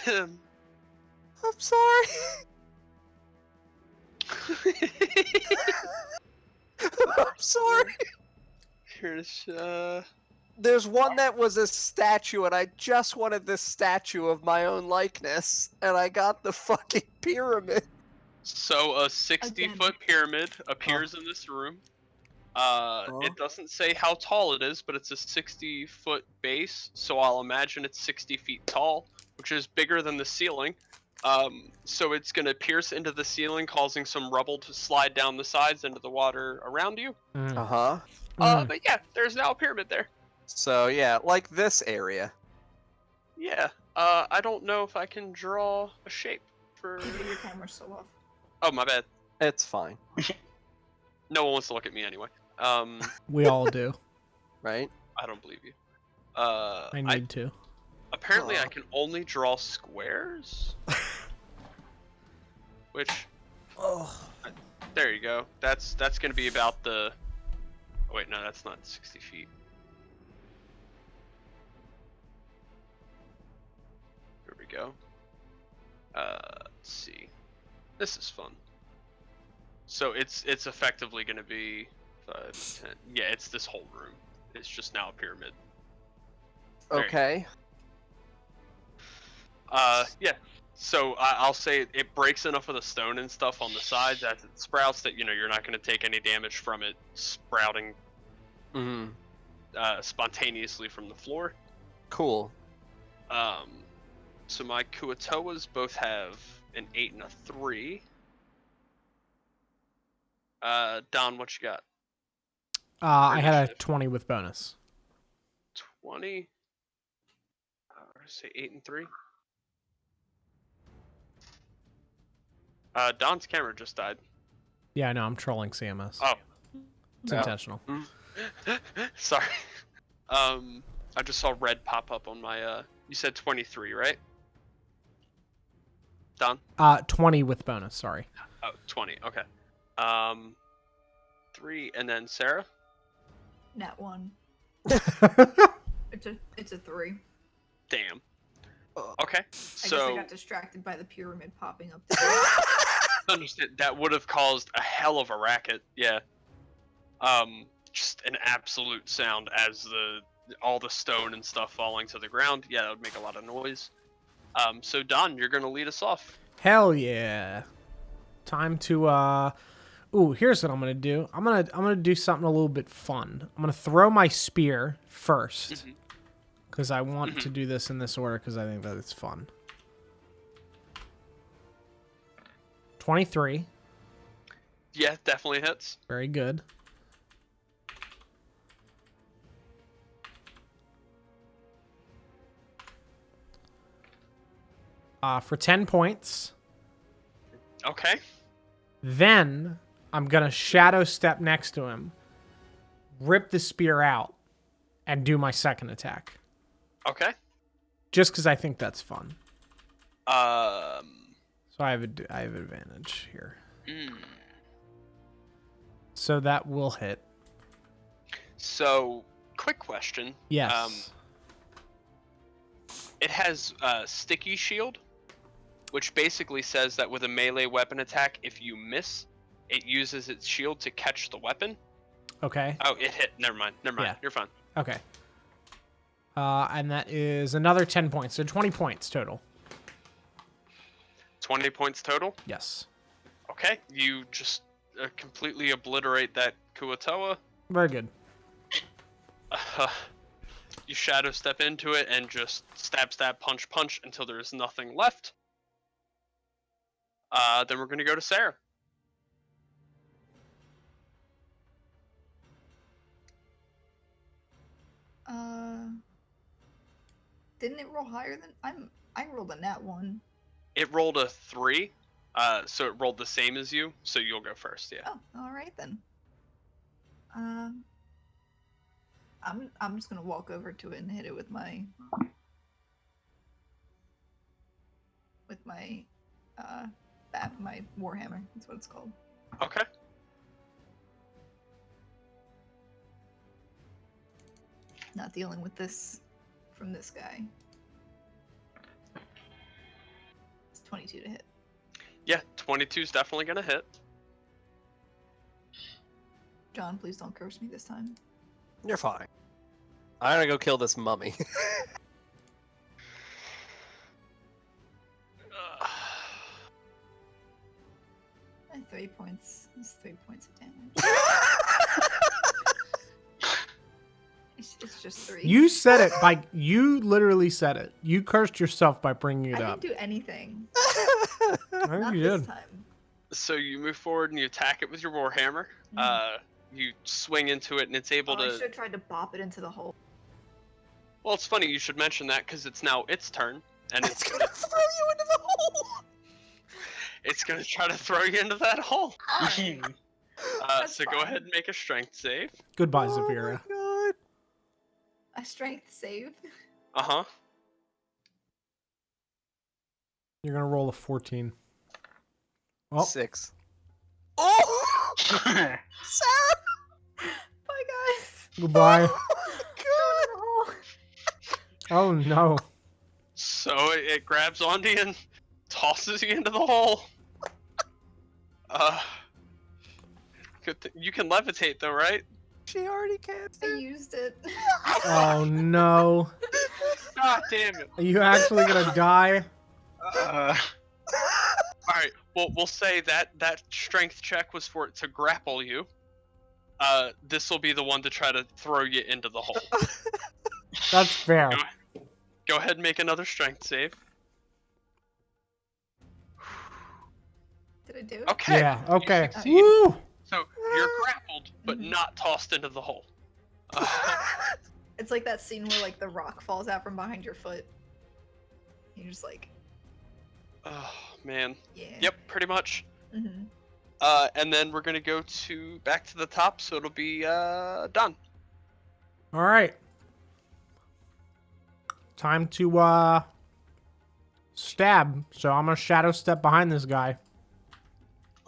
I'm sorry. I'm sorry. Here's There's one that was a statue, and I just wanted this statue of my own likeness, and I got the fucking pyramid. So a 60-foot pyramid appears in this room. It doesn't say how tall it is, but it's a 60-foot base, so I'll imagine it's 60 feet tall, which is bigger than the ceiling. So it's gonna pierce into the ceiling, causing some rubble to slide down the sides into the water around you. Uh-huh. But yeah, there's now a pyramid there. So yeah, like this area. Yeah. I don't know if I can draw a shape for. Keeping your camera so off. Oh, my bad. It's fine, No one wants to look at me anyway. We all do. right? I don't believe you. I need to. Apparently I can only draw squares. Which. There you go. That's gonna be about the. Oh, wait, no, that's not 60 feet. Here we go. Let's see. This is fun. So it's effectively gonna be 5, 10. Yeah, it's this whole room. It's just now a pyramid. There you go. Okay. Yeah. So I'll say it breaks enough of the stone and stuff on the sides as it sprouts that you're not going to take any damage from it sprouting spontaneously from the floor. Cool. So my Kuatoas both have an 8 and a 3. Don, what you got? I had a 20 with bonus. 20. Say 8 and 3. Don's camera just died. Yeah, I know. I'm trolling CMS. Oh. It's intentional. Sorry. I just saw red pop up on my. You said 23, right? Don? 20 with bonus. Sorry. Oh, 20. Okay. 3, and then Sarah. Nat 1. It's a 3. Damn. Okay. I guess I So got distracted by the pyramid popping up. understand that would have caused a hell of a racket. Yeah. Just an absolute sound as all the stone and stuff falling to the ground. Yeah, that would make a lot of noise. So Don, you're gonna lead us off. Hell yeah. Time to ooh, here's what I'm gonna do. I'm gonna do something a little bit fun. I'm gonna throw my spear first. Because I want to do this in this order because I think that it's fun. 23. Yeah, definitely hits. Very good. For 10 points. Okay. Then I'm going to shadow step next to him, rip the spear out, and do my second attack. Okay. Just because I think that's fun. So I have advantage here. So that will hit. So, quick question. Yes. It has sticky shield, which basically says that with a melee weapon attack, if you miss, it uses its shield to catch the weapon. Okay. Oh, it hit. Never mind. Yeah. You're fine. Okay. And that is another 10 points. So 20 points total. 20 points total. Yes. Okay. You just completely obliterate that Kuatoa. Very good. You shadow step into it and just stab, stab, punch, punch until there's nothing left. Then we're gonna go to Sarah. Didn't it roll higher than I rolled a nat 1. It rolled a 3, so it rolled the same as you. So you'll go first. Yeah. Oh, all right then. I'm just gonna walk over to it and hit it with my my warhammer. That's what it's called. Okay. Not dealing with this from this guy. It's 22 to hit. Yeah, 22 is definitely gonna hit. John, please don't curse me this time. You're fine. I'm gonna go kill this mummy. And 3 points. It's 3 points of damage. It's just 3. You said it by you literally said it. You cursed yourself by bringing it I up. didn't do anything. I think Not you this did. time. So you move forward and you attack it with your warhammer. You swing into it and it's able I to. should have tried to bop it into the hole. Well, it's funny you should mention that because it's now its turn, and It's gonna throw you into the hole. it's gonna try to throw you into that hole. That's So go fine. ahead and make a strength save. Goodbye, Oh my Zafira. God. A strength save. Uh huh. You're gonna roll a 14. Oh, 6. Oh! Sarah! Bye, guys. goodbye. Oh my Oh no. So it grabs onto you and tosses you into the hole. Good you can levitate though, right? She already can't. I used it. Oh no. God damn it! Are you actually gonna die? All right. Well, we'll say that strength check was for it to grapple you. This will be the one to try to throw you into the hole. That's fair. Go ahead and make another strength save. Did I do it? Okay. Yeah, okay. succeed. Woo! So you're grappled, but not tossed into the hole. It's like that scene where like the rock falls out from behind your foot. You're just like, Oh man. yeah. Yep, pretty much. Mm-hmm. And then we're gonna go back to the top, so it'll be done. All right. Time to stab. So I'm gonna shadow step behind this guy.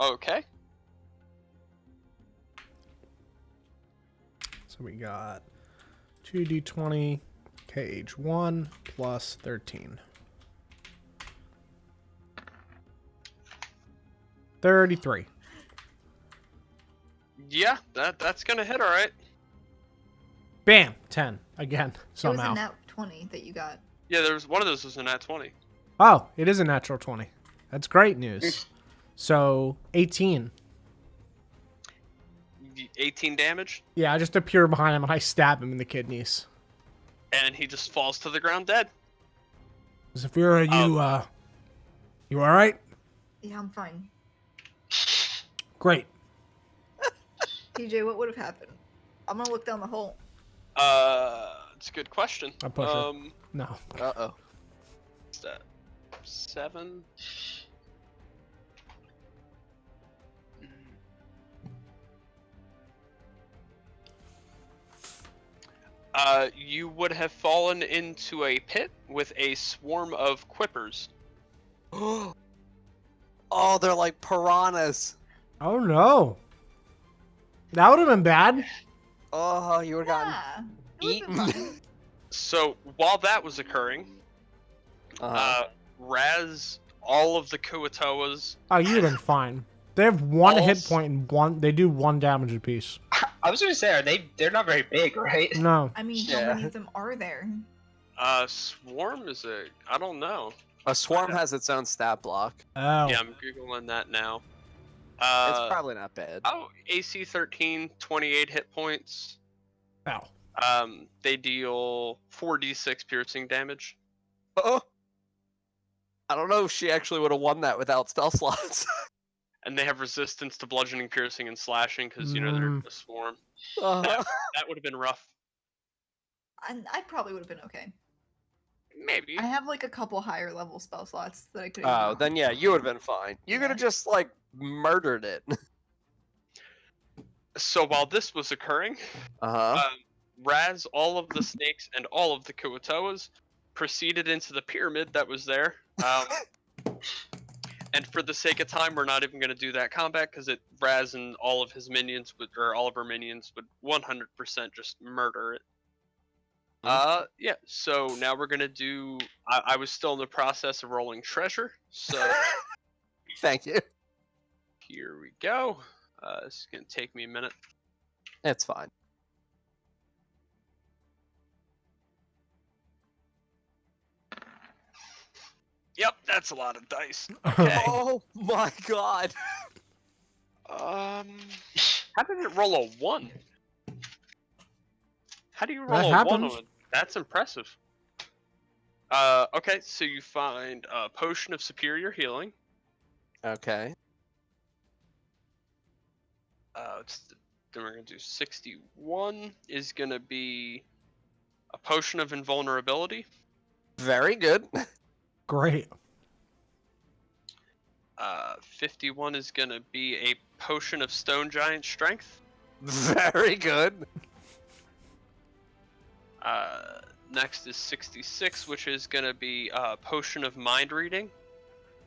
Okay. So we got 2d20 KH1 plus 13. 33. Yeah, that's gonna hit, all right. Bam! 10 again somehow. It was a nat 20 that you got. Yeah, there was one of those was a nat 20. Oh, it is a natural 20. That's great news. So 18. 18 damage, Yeah, I just appear behind him and I stab him in the kidneys. and he just falls to the ground dead. Zafira, you all right? Yeah, I'm fine. Great. TJ, what would have happened? I'm gonna look down the hole. It's a good question. I push her. No. Uh-oh. What's that? 7. You would have fallen into a pit with a swarm of quippers. Oh, they're like piranhas. Oh no. That would have been bad. Oh, you would have gotten Yeah. It would've been eaten. fine. So while that was occurring, Raz, all of the Kuatoas. Oh, you'd have been fine. They have one hit Balls. point and they do 1 damage apiece. I was gonna say, they're not very big, right? No. I mean, Yeah. how many of them are there? Swarm is I don't know. A swarm has its own stat block. Oh. Yeah, I'm googling that now. It's probably not bad. AC 13, 28 hit points. Ow. They deal 4d6 piercing damage. Oh. I don't know if she actually would have won that without spell slots. And they have resistance to bludgeoning, piercing, and slashing because, you know, they're a swarm. Uh-huh. That would have been rough. I probably would have been okay. Maybe. I have like a couple higher level spell slots that I could. Oh, then yeah, you would have been fine. You could Yeah. have just, like, murdered it. So while this was occurring, Uh-huh. Raz, all of the snakes, and all of the Kuatoas proceeded into the pyramid that was there. And for the sake of time, we're not even going to do that combat because Raz and all of his minions or all of her minions would 100% just murder it. Yeah. So now we're gonna do. I was still in the process of rolling treasure, so Thank you. here we go. This is gonna take me a minute. It's fine. Yep, that's a lot of dice. Okay. Oh my god. How did it roll a 1? How do you roll That a 1 happens. on it? That's impressive. Okay, so you find a potion of superior healing. Okay. Then we're gonna do 61 is gonna be a potion of invulnerability. Very good. Great. 51 is gonna be a potion of stone giant strength. Very good. Next is 66, which is gonna be a potion of mind reading.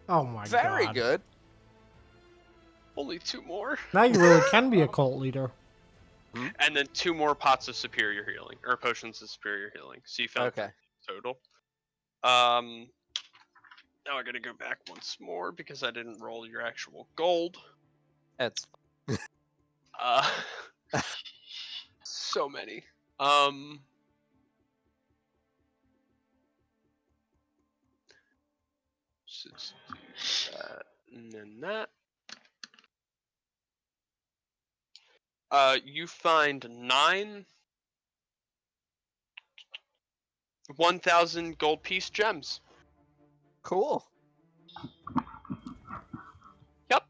Oh my god. Very good. Only 2 more. Now you really can be a cult leader. And then 2 more pots of superior healing, or potions of superior healing. So you found Okay. 3 total. Now I gotta go back once more because I didn't roll your actual gold. That's So many. Let's do that and then that. You find 9 1,000 gold piece gems. cool. Yep.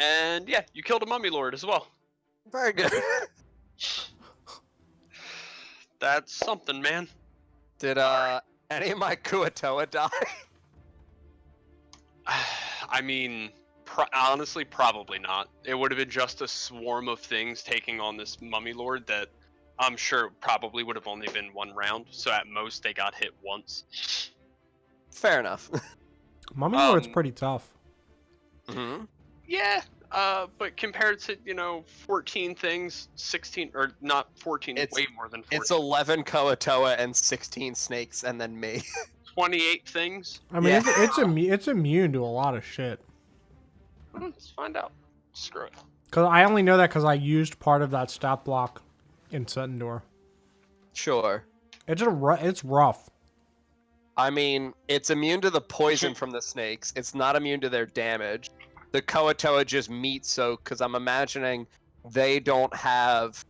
And yeah, you killed a mummy lord as well. Very good. That's something, man. Did any of my Kuatoa die? I mean, honestly, probably not. It would have been just a swarm of things taking on this mummy lord that I'm sure probably would have only been 1 round. So at most, they got hit once. Fair enough. Mummy Lord's pretty tough. Mm-hmm. Yeah, but compared to, 14 things, 16, or not 14, way more than 14. It's 11 Kuatoa and 16 snakes, and then me. 28 things. I mean, Yeah. it's immune to a lot of shit. Let's find out. Screw it. Cause I only know that because I used part of that stat block in Suttendor. Sure. It's rough. I mean, it's immune to the poison from the snakes. It's not immune to their damage. The Kuatoa just meat soak, because I'm imagining they don't have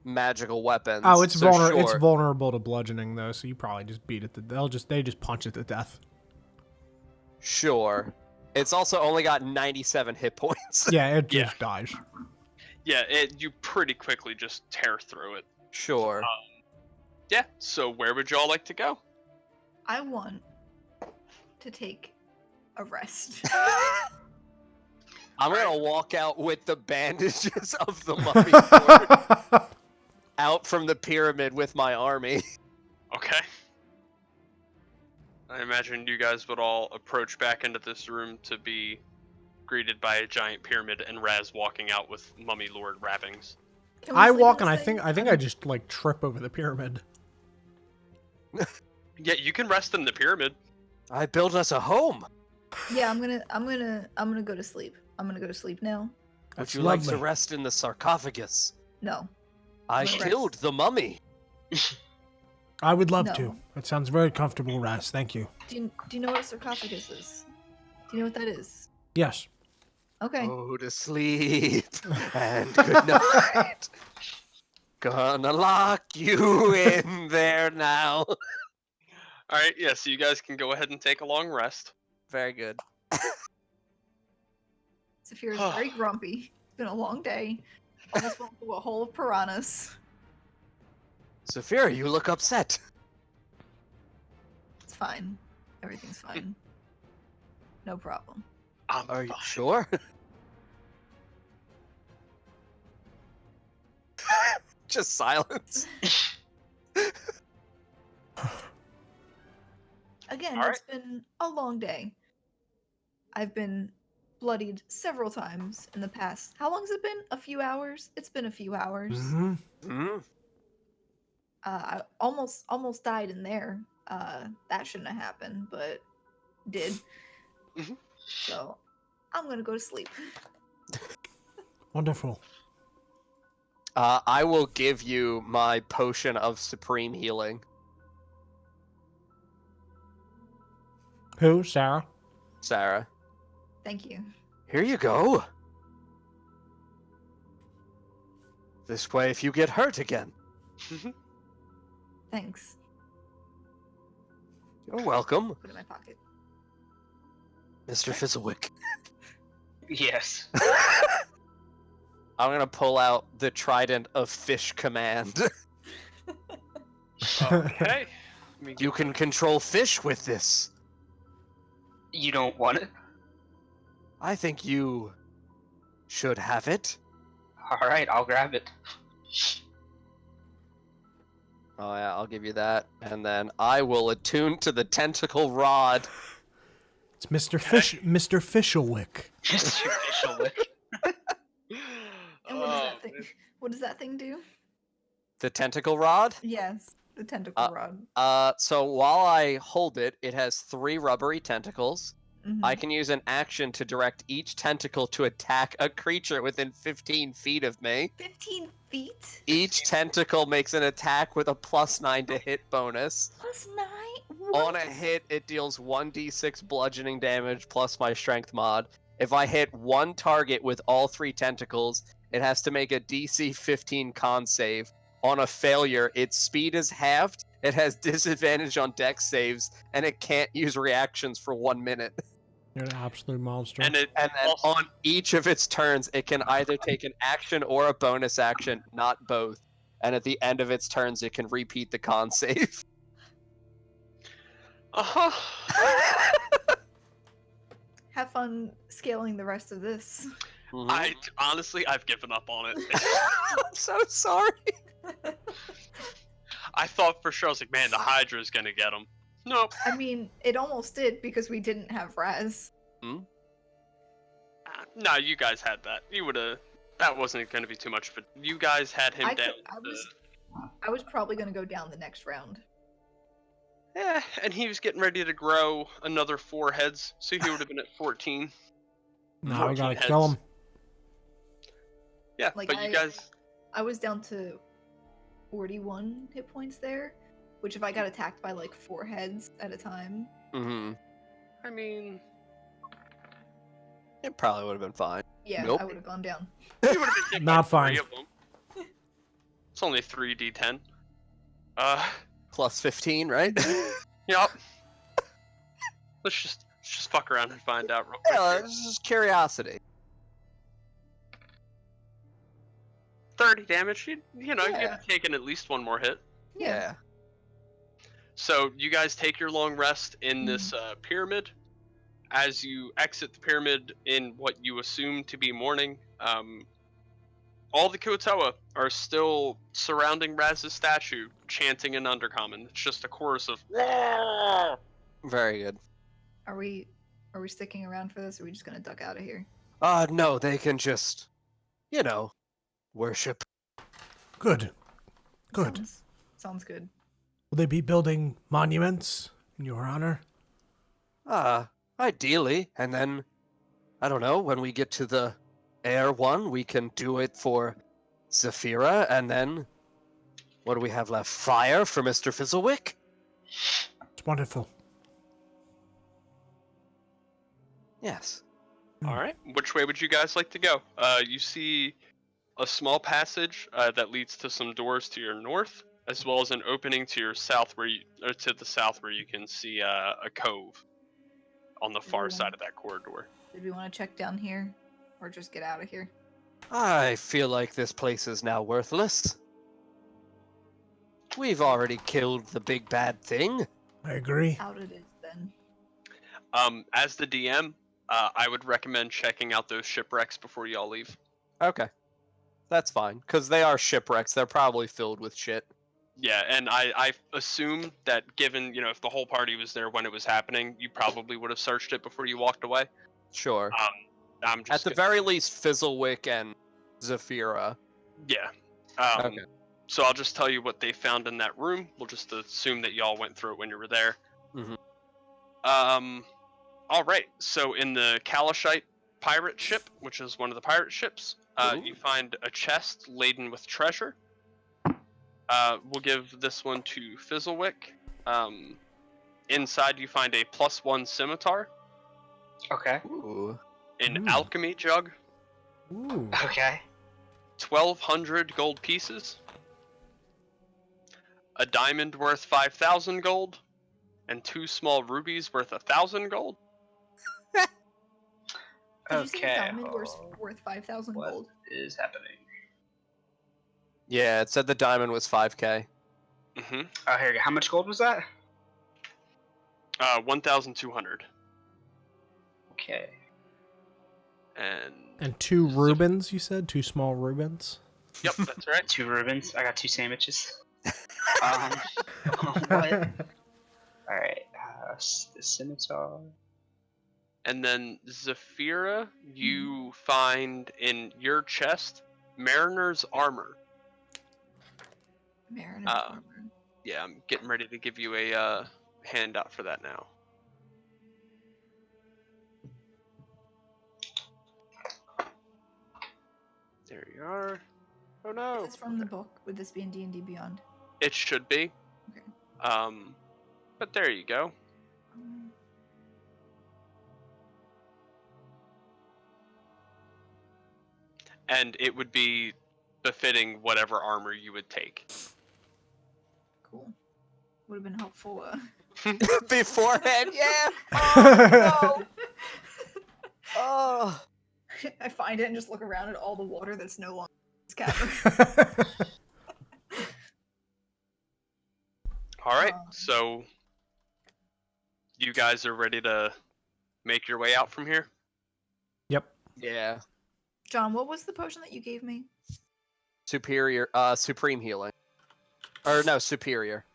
magical weapons. Oh, it's so vulnerable. It's sure. vulnerable to bludgeoning though, so you probably just beat it. They just punch it to death. Sure. It's also only got 97 hit points. Yeah, it just dies. Yeah, you pretty quickly just tear through it. Sure. Yeah, so where would y'all like to go? I want to take a rest. I'm gonna walk out with the bandages of the mummy lord out from the pyramid with my army. Okay. I imagine you guys would all approach back into this room to be greeted by a giant pyramid and Raz walking out with Mummy Lord wrappings. Can we I sleep walk in and this I think thing? I just like trip over the pyramid. Yeah, you can rest in the pyramid. I built us a home. Yeah, I'm gonna go to sleep. I'm gonna go to sleep now. Would That's you like to lovely. rest in the sarcophagus? No. I I'm gonna killed the mummy. I would love No. to. It sounds very comfortable, Raz. Thank you. Do you know what a sarcophagus is? Do you know what that is? Yes. Okay. Go to sleep and good night. Gonna lock you in there now. All right, yeah. So you guys can go ahead and take a long rest. Very good. Saphira's very grumpy. It's been a long day. Almost went through a hole of piranhas. Saphira, you look upset. It's fine. Everything's fine. No problem. Are you fine. sure? Just silence. Again, All it's been a long day. I've been bloodied several times in the past. How long has it been? A few hours? It's been a few hours. Mm-hmm. Mm. I almost died in there. That shouldn't have happened, but did. Mhm. So I'm gonna go to sleep. Wonderful. I will give you my potion of supreme healing. Who, Sarah? Sarah. Thank you. Here you go. This way if you get hurt again. Thanks. You're welcome, Put it in my pocket. Mr. Fizzlewick. Yes. I'm gonna pull out the Trident of Fish Command. Okay. You can control fish with this. You don't want it? I think you should have it. Alright, I'll grab it. Oh yeah, I'll give you that. And then I will attune to the tentacle rod. It's Mr. Fishelwick. Mr. Fishelwick. And what does that thing? What does that thing do? The tentacle rod? Yes, the tentacle rod. So while I hold it, it has 3 rubbery tentacles. Mhm. I can use an action to direct each tentacle to attack a creature within 15 feet of me. 15 feet? Each tentacle makes an attack with a +9 to hit bonus. +9? On a What? hit, it deals 1d6 bludgeoning damage plus my strength mod. If I hit one target with all 3 tentacles, it has to make a DC 15 con save. On a failure, its speed is halved, it has disadvantage on dex saves, and it can't use reactions for 1 minute. You're an absolute monster. And it And then also, on each of its turns, it can either take an action or a bonus action, not both. And at the end of its turns, it can repeat the con save. Have fun scaling the rest of this. I honestly, I've given up on it. I'm so sorry. I thought for sure, I was like, man, the Hydra's gonna get him. Nope. I mean, it almost did because we didn't have Raz. No, you guys had that. You would've. That wasn't gonna be too much, but you guys had him down. I was probably gonna go down the next round. Yeah, and he was getting ready to grow another 4 heads, so he would have been at 14. Now I 14 gotta heads. kill him. Yeah, Like, but you guys. I was down to 41 hit points there, which if I got attacked by like 4 heads at a time. I mean, It probably would have been fine. Yeah, Nope. I would have gone down. you would have been hit Not by 3 fine. of them. It's only 3d10. Plus 15, right? Yup. Let's just fuck around and find out real quick. Yeah, here. it's just curiosity. 30 damage. You know, Yeah. you'd have taken at least 1 more hit. Yeah. So you guys take your long rest in this pyramid. As you exit the pyramid in what you assume to be morning, all the Kuotoa are still surrounding Raz's statue, chanting in Undercommon. It's just a chorus of "Roar!" Very good. Are we sticking around for this, or are we just gonna duck out of here? No, they can just, worship. Good. Good. Sounds good. Will they be building monuments in your honor? Ideally. And then, I don't know, when we get to the air one, we can do it for Zafira, and then, what do we have left? Fire for Mr. Fizzlewick? It's wonderful. Yes. All right. Which way would you guys like to go? You see a small passage that leads to some doors to your north, as well as an opening to your south, to the south, where you can see a cove on the far side of that corridor. Did we want to check down here, or just get out of here? I feel like this place is now worthless. We've already killed the big bad thing. I agree. Out it is then. As the DM, I would recommend checking out those shipwrecks before y'all leave. Okay. That's fine, because they are shipwrecks. They're probably filled with shit. Yeah, and I assume that given, if the whole party was there when it was happening, you probably would have searched it before you walked away. Sure. I'm just At the very least, Fizzlewick and Zafira. Yeah. Okay. So I'll just tell you what they found in that room. We'll just assume that y'all went through it when you were there. Mhm. All right. So in the Kalashite pirate ship, which is one of the pirate ships, you find a chest laden with treasure. We'll give this one to Fizzlewick. Inside you find a +1 scimitar, Okay. Ooh. an Ooh. alchemy jug, Ooh. Okay. 1,200 gold pieces, a diamond worth 5,000 gold, and 2 small rubies worth 1,000 gold. Did you say Okay. diamond worth 5,000 What gold? is happening? Yeah, it said the diamond was 5k. Mm-hmm. Oh, here we go. How much gold was that? 1,200. Okay. And 2 Rubens, you said? 2 small Rubens? Yep, that's right. 2 ribbons. I got 2 sandwiches. What? All right. The scimitar. And then Zafira, you find in your chest Mariner's armor. Mariner's armor. Yeah, I'm getting ready to give you a handout for that now. There you are. Oh no. Is this from the book? Would this be in D&D Beyond? It should be. Okay. But there you go. And it would be befitting whatever armor you would take. Cool. Would have been helpful. Beforehand, yeah. Oh, no. Oh. I find it and just look around at all the water that's no longer in this cavern. All right, so you guys are ready to make your way out from here? Yep. Yeah. John, what was the potion that you gave me? Supreme healing. Or no, superior.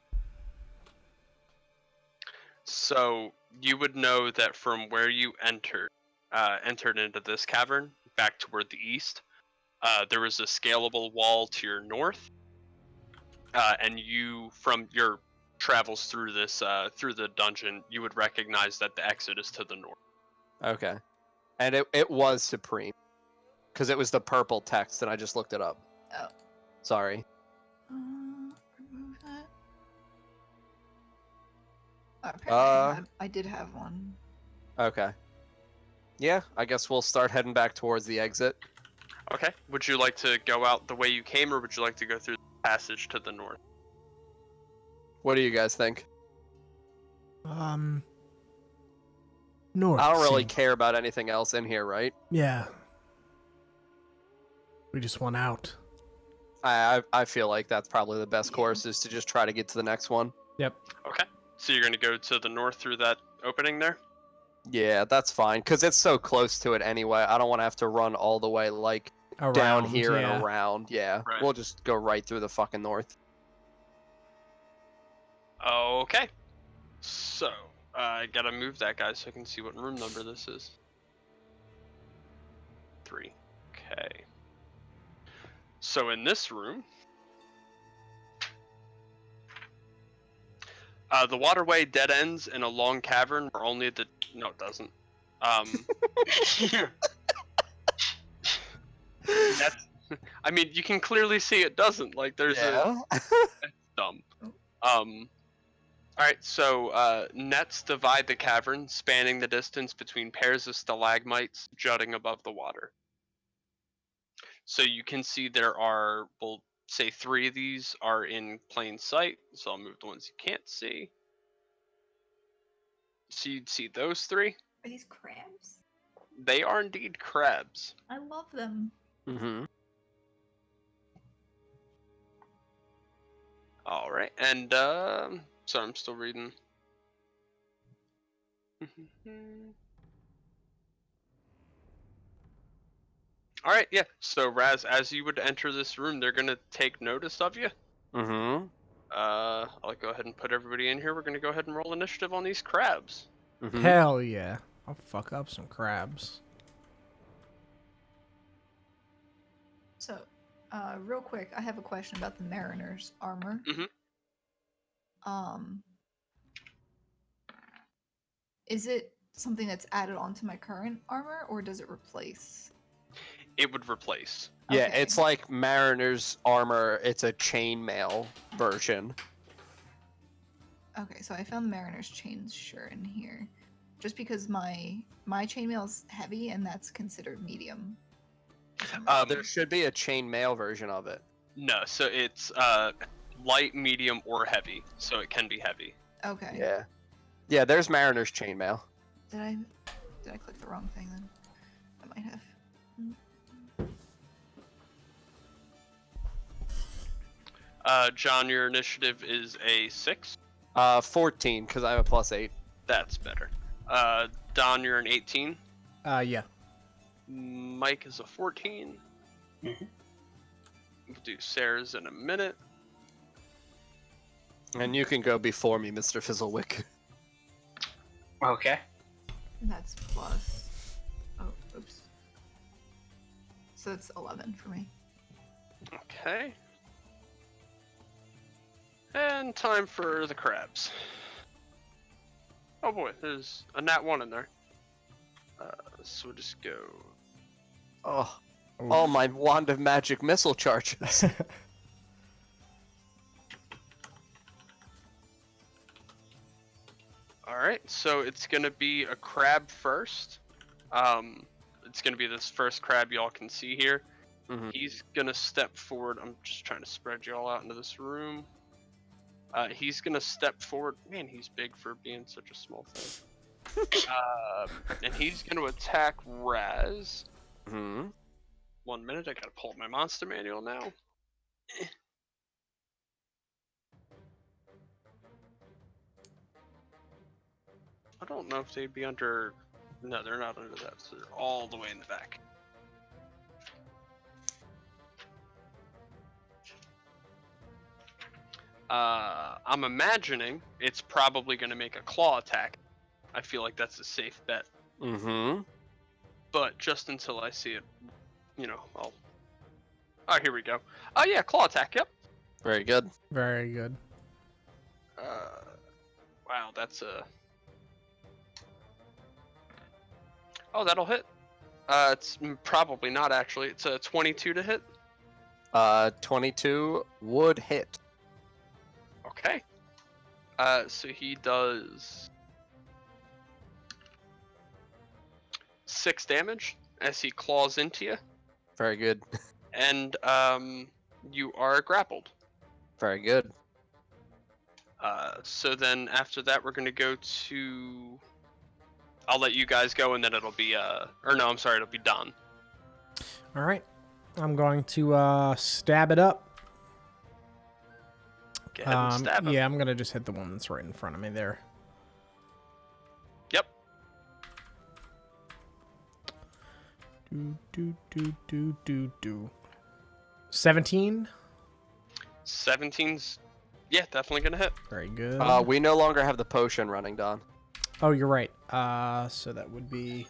So you would know that from where you entered into this cavern, back toward the east, there was a scalable wall to your north, and you, from your travels through this through the dungeon, you would recognize that the exit is to the north. Okay. And it was supreme. Because it was the purple text, and I just looked it up. Oh. Sorry. Remove that. Oh, apparently I did have one. Okay. Yeah, I guess we'll start heading back towards the exit. Okay. Would you like to go out the way you came, or would you like to go through the passage to the north? What do you guys think? North. I don't really seems- care about anything else in here, right? Yeah. We just want out. I feel like that's probably the best course, is to just try to get to the next one. Yep. Okay. So you're going to go to the north through that opening there? Yeah, that's fine, because it's so close to it anyway. I don't want to have to run all the way, like, down Around, here yeah. and around. Yeah, Right. we'll just go right through the fucking north. Okay. So, I gotta move that guy so I can see what room number this is. 3. Okay. So in this room, the waterway dead ends in a long cavern where only the... No, it doesn't. That's... I mean, you can clearly see it doesn't. Like, there's a... That's dumb. Alright, so nets divide the cavern, spanning the distance between pairs of stalagmites jutting above the water. So you can see there are, we'll say 3 of these are in plain sight, so I'll move the ones you can't see. So you'd see those 3. Are these crabs? They are indeed crabs. I love them. Mm-hmm. Alright, and so I'm still reading. Alright, yeah. So Raz, as you would enter this room, they're gonna take notice of you. Mm-hmm. I'll go ahead and put everybody in here. We're gonna go ahead and roll initiative on these crabs. Mm-hmm. Hell yeah. I'll fuck up some crabs. So, real quick, I have a question about the Mariner's armor. Mhm. Is it something that's added onto my current armor, or does it replace? It would replace. Yeah, Okay. it's like Mariner's armor. It's a chainmail version. Okay, so I found the Mariner's chain shirt in here, just because my chainmail's heavy and that's considered medium. for some reason. There should be a chainmail version of it. No, so it's light, medium, or heavy. So it can be heavy. Okay. Yeah. Yeah, there's Mariner's chainmail. Did I click the wrong thing then? I might have. John, your initiative is a 6. 14, because I have a +8. That's better. Don, you're an 18. Yeah. Mike is a 14. Mhm. We'll do Sarah's in a minute. And you can go before me, Mr. Fizzlewick. Okay. And that's plus. Oh, oops. So it's 11 for me. Okay. And time for the crabs. Oh boy, there's a nat 1 in there. So we'll just go. Oh, all my wand of magic missile charges. Alright, so it's gonna be a crab first. It's gonna be this first crab y'all can see here. Mhm. He's gonna step forward. I'm just trying to spread y'all out into this room. He's gonna step forward. Man, he's big for being such a small thing. And he's gonna attack Raz. Hmm. 1 minute, I gotta pull up my monster manual now. I don't know if they'd be under. No, they're not under that, so they're all the way in the back. I'm imagining it's probably going to make a claw attack. I feel like that's a safe bet. Mm-hmm. But just until I see it, I'll. Oh, here we go. Oh yeah, claw attack. Yep. Very good. Very good. Wow, that's a. Oh, that'll hit. It's probably not actually. It's a 22 to hit. 22 would hit. Okay. So he does 6 damage as he claws into you, Very good. and you are grappled. Very good. So then after that, we're gonna go to. I'll let you guys go, and then it'll be it'll be Don. All right. I'm going to stab it up. Go ahead and stab him. Yeah, I'm gonna just hit the one that's right in front of me there. Yep. Do. 17. 17's, yeah, definitely gonna hit. Very good. We no longer have the potion running, Don. Oh, you're right. So that would be.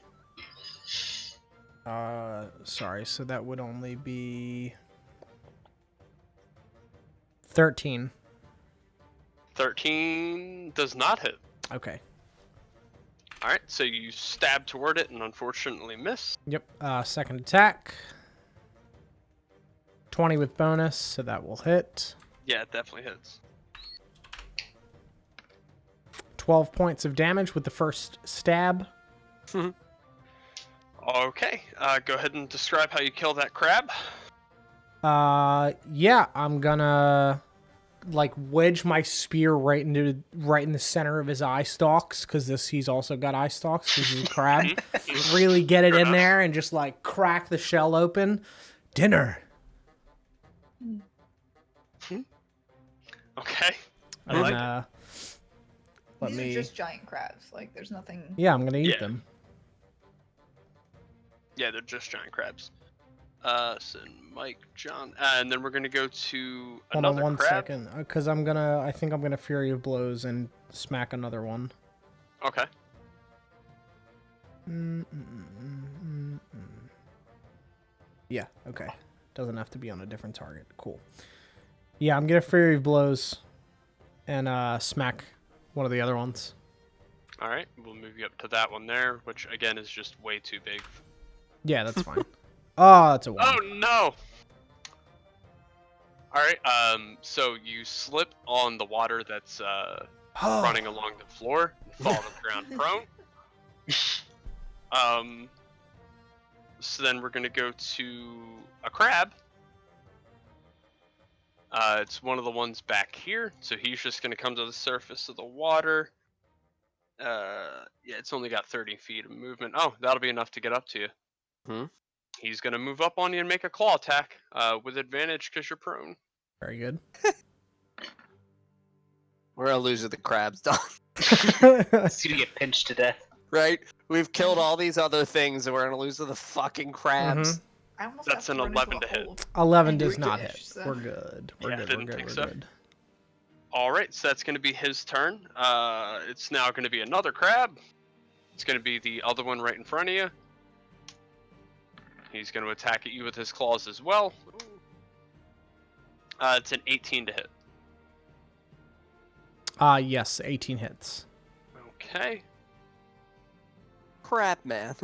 Sorry. So that would only be 13. 13 does not hit. Okay. All right, so you stab toward it and unfortunately miss. Yep. Second attack. 20 with bonus, so that will hit. Yeah, it definitely hits. 12 points of damage with the first stab. Okay, go ahead and describe how you kill that crab. Yeah, I'm gonna like wedge my spear right in the center of his eye stalks, because he's also got eye stalks because he's a crab. Really get it in there and just like crack the shell open. Dinner. Okay. And, like let These me. are just giant crabs. Like, there's nothing. Yeah, I'm gonna eat Yeah. them. Yeah, they're just giant crabs. So Mike, John, and then we're gonna go to Hold another on one crab. second, because I think I'm gonna Fury of Blows and smack another one. Okay. Yeah, okay. Doesn't have to be on a different target. Cool. Yeah, I'm gonna Fury of Blows and smack one of the other ones. All right, we'll move you up to that one there, which again is just way too big. Yeah, that's fine. Oh, that's a one. Oh no! All right. So you slip on the water that's running along the floor and fall to the ground prone. So then we're gonna go to a crab. It's one of the ones back here, so he's just gonna come to the surface of the water. Yeah, it's only got 30 feet of movement. Oh, that'll be enough to get up to you. He's gonna move up on you and make a claw attack with advantage because you're prone. Very good. We're gonna lose to the crabs, Don. He's gonna get pinched to death. Right? We've killed all these other things, and we're gonna lose to the fucking crabs. I almost That's have to an run 11 into a to hit. hole. 11 And do does a not dash, hit. so- We're good. We're Yeah, good. didn't We're good. think We're so. good. All right, so that's gonna be his turn. It's now gonna be another crab. It's gonna be the other one right in front of you. He's gonna attack at you with his claws as well. It's an 18 to hit. Yes, 18 hits. Okay. Crap, man.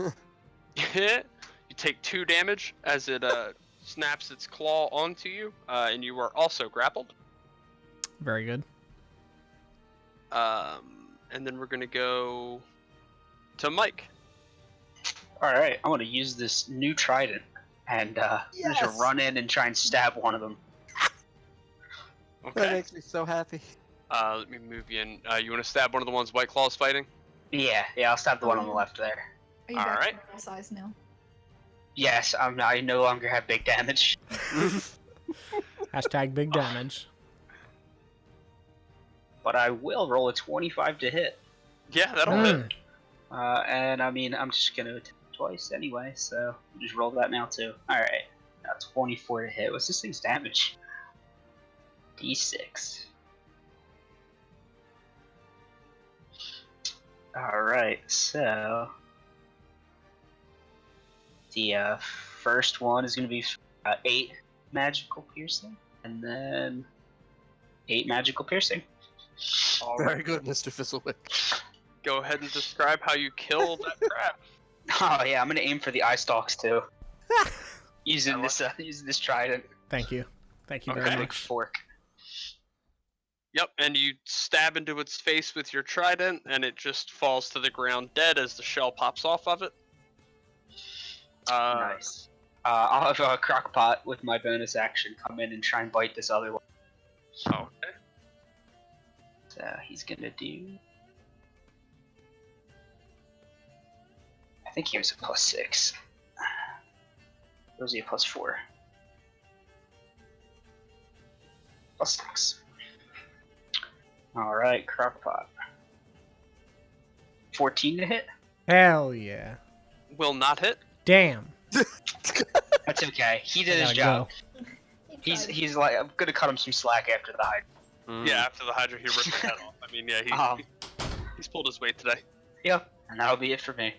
You take 2 damage as it snaps its claw onto you, and you are also grappled. Very good. And then we're gonna go to Mike. Alright, I'm gonna use this new trident and just Yes! run in and try and stab one of them. That Okay. makes me so happy. Let me move you in. You want to stab one of the ones White Claw's fighting? Yeah, I'll stab the one on the left there. Are you All back right. to normal size now? Yes, I no longer have big damage. Hashtag big damage. But I will roll a 25 to hit. Yeah, that'll hit. And I mean, I'm just gonna attempt twice anyway, so I'll just roll that now too. Alright, now 24 to hit. What's this thing's damage? D6. Alright, so the first one is gonna be 8 magical piercing, and then 8 magical piercing. All Very right. good, Mr. Fizzlewick. Go ahead and describe how you killed that crab. Oh yeah, I'm gonna aim for the eye stalks too. using this trident. Thank you. Thank you Okay. very Big much. fork. Yep, and you stab into its face with your trident, and it just falls to the ground dead as the shell pops off of it. Nice. I'll have a crockpot with my bonus action come in and try and bite this other one. Okay. So he's gonna do. I think he was a +6. Or was he a +4? +6. Alright, crockpot. 14 to hit? Hell yeah. Will not hit. Damn. That's okay. He did I his gotta job. go. He's like, I'm gonna cut him some slack after the hide. Yeah, after the Hydra, he ripped the head off. I mean, yeah, he's pulled his weight today. Yep. And that'll be it for me.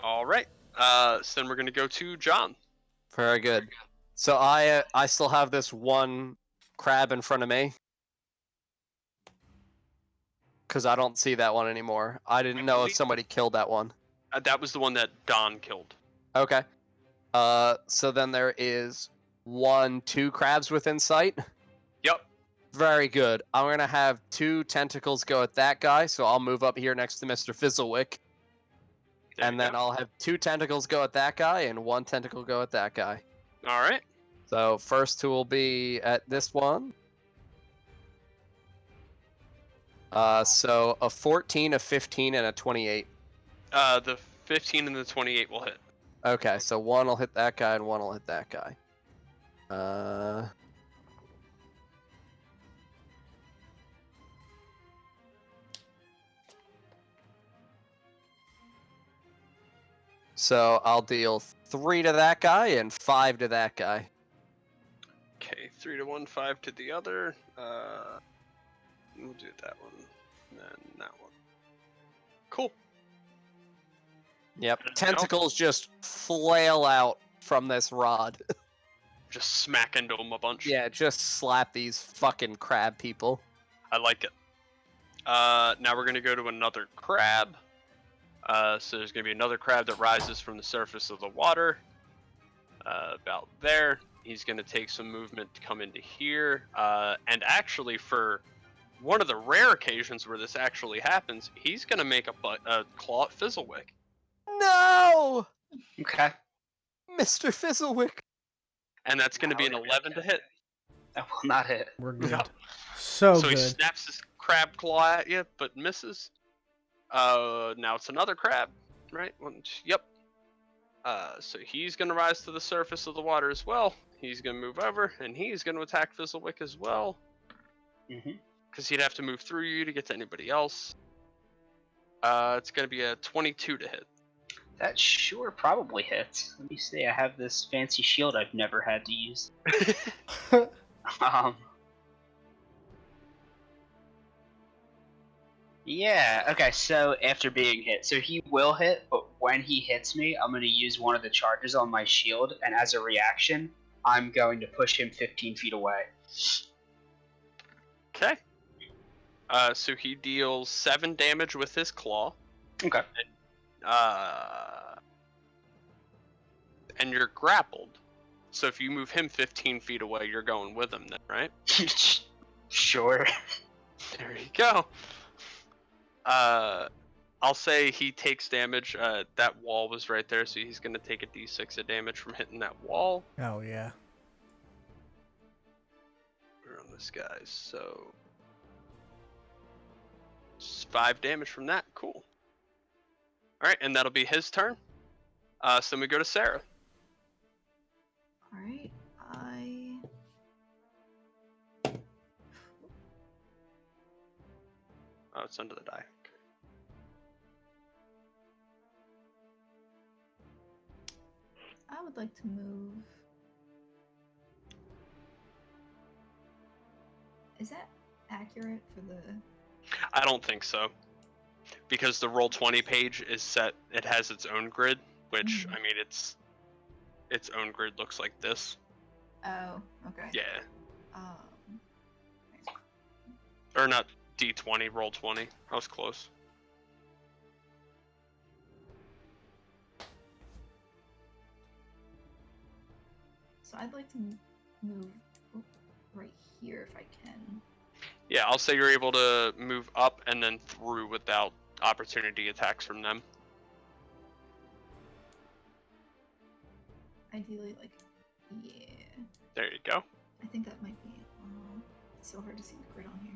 All right. So then we're gonna go to John. Very good. So I still have this one crab in front of me. Because I don't see that one anymore. I didn't know if somebody killed that one. That was the one that Don killed. Okay. So then there is 2 crabs within sight. Yep. Very good. I'm going to have 2 tentacles go at that guy, so I'll move up here next to Mr. Fizzlewick. There And you then go. I'll have 2 tentacles go at that guy and 1 tentacle go at that guy. All right. So first 2 will be at this one. So a 14, a 15, and a 28. The 15 and the 28 will hit. Okay, so 1 will hit that guy and 1 will hit that guy. So I'll deal 3 to that guy and 5 to that guy. Okay, 3 to 1, 5 to the other. We'll do that one, and then that one. Cool. Yep. Anything Tentacles just flail out from this rod. Just smack into him a bunch. Yeah, just slap these fucking crab people. I like it. Now we're gonna go to another crab. So there's gonna be another crab that rises from the surface of the water. About there. He's gonna take some movement to come into here. And actually, for one of the rare occasions where this actually happens, he's gonna make a claw at Fizzlewick. No! Okay. Mr. Fizzlewick. And that's gonna be an 11 to hit. That will not hit. We're good. No. So So he good. snaps his crab claw at you, but misses. Now it's another crab, right? Yep. So he's gonna rise to the surface of the water as well. He's gonna move over, and he's gonna attack Fizzlewick as well. Mm-hmm. Because he'd have to move through you to get to anybody else. It's gonna be a 22 to hit. That sure probably hits. Let me see. I have this fancy shield I've never had to use. Yeah, okay, so after being hit, so he will hit, but when he hits me, I'm going to use one of the charges on my shield, and as a reaction, I'm going to push him 15 feet away. Okay. So he deals 7 damage with his claw. Okay. And you're grappled. So if you move him 15 feet away, you're going with him then, right? Sure. There you go. I'll say he takes damage. That wall was right there, so he's gonna take a d6 of damage from hitting that wall. Oh yeah. We're on this guy, so 5 damage from that. Cool. All right, and that'll be his turn. So then we go to Sarah. All right, Oh, it's under the die. I would like to move. Is that accurate for the? I don't think so, because the Roll20 page is set. It has its own grid, which I mean, its own grid looks like this. Oh, okay. Yeah, Nice. or not D20, Roll20. I was close. So I'd like to move right here if I can. Yeah, I'll say you're able to move up and then through without opportunity attacks from them. Ideally, like, yeah. There you go. I think that might be. It's so hard to see the grid on here.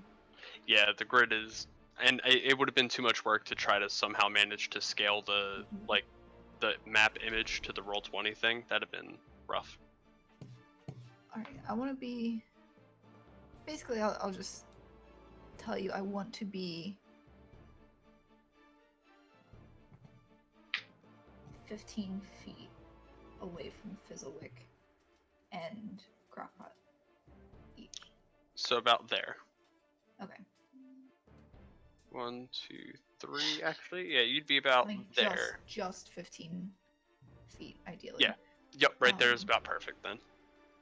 Yeah, the grid is, and it would have been too much work to try to somehow manage to scale the the map image to the Roll20 thing. That'd have been rough. All right, I want to be. Basically, I'll just tell you. I want to be 15 feet away from Fizzlewick and Crockpot each. So about there. Okay. 1, 2, 3. Actually, yeah, you'd be about Like there. just 15 feet, ideally. Yeah. Yep, right there is Um, about perfect then.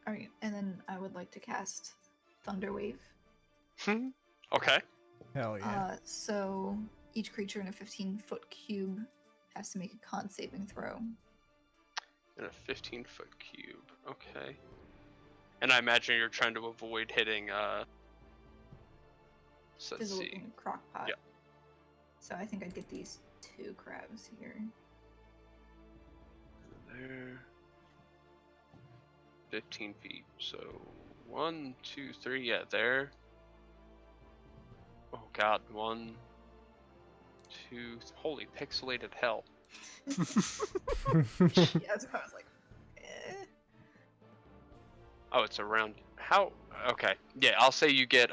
All right, and then I would like to cast Thunder Wave. Okay. Hell yeah. So each creature in a 15-foot cube has to make a con saving throw. In a 15-foot cube. Okay. And I imagine you're trying to avoid hitting So let's Fizzle see. in a crock pot. Yep. So I think I'd get these 2 crabs here. There. 15 feet. So 1, 2, 3. Yeah, there. Oh God. 1, 2. Holy pixelated hell. Yeah, that's what I was like. Oh, it's around. How? Okay. Yeah, I'll say you get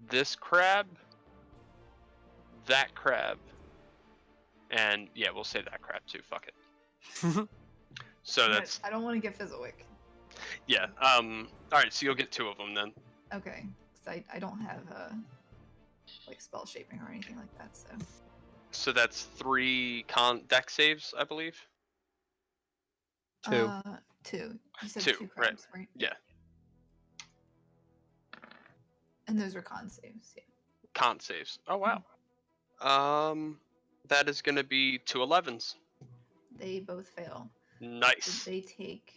this crab, that crab, and yeah, we'll say that crab too. Fuck it. So that's I don't want to get Fizzlewick. yeah. All right. So you'll get 2 of them then. Okay, because I don't have like spell shaping or anything like that. So. So that's 3 deck saves, I believe. 2. 2. You said 2, 2 right. crabs, right? Yeah. And those are con saves. Yeah. Con saves. Oh wow. That is gonna be 2 11s. They both fail. Nice. They take.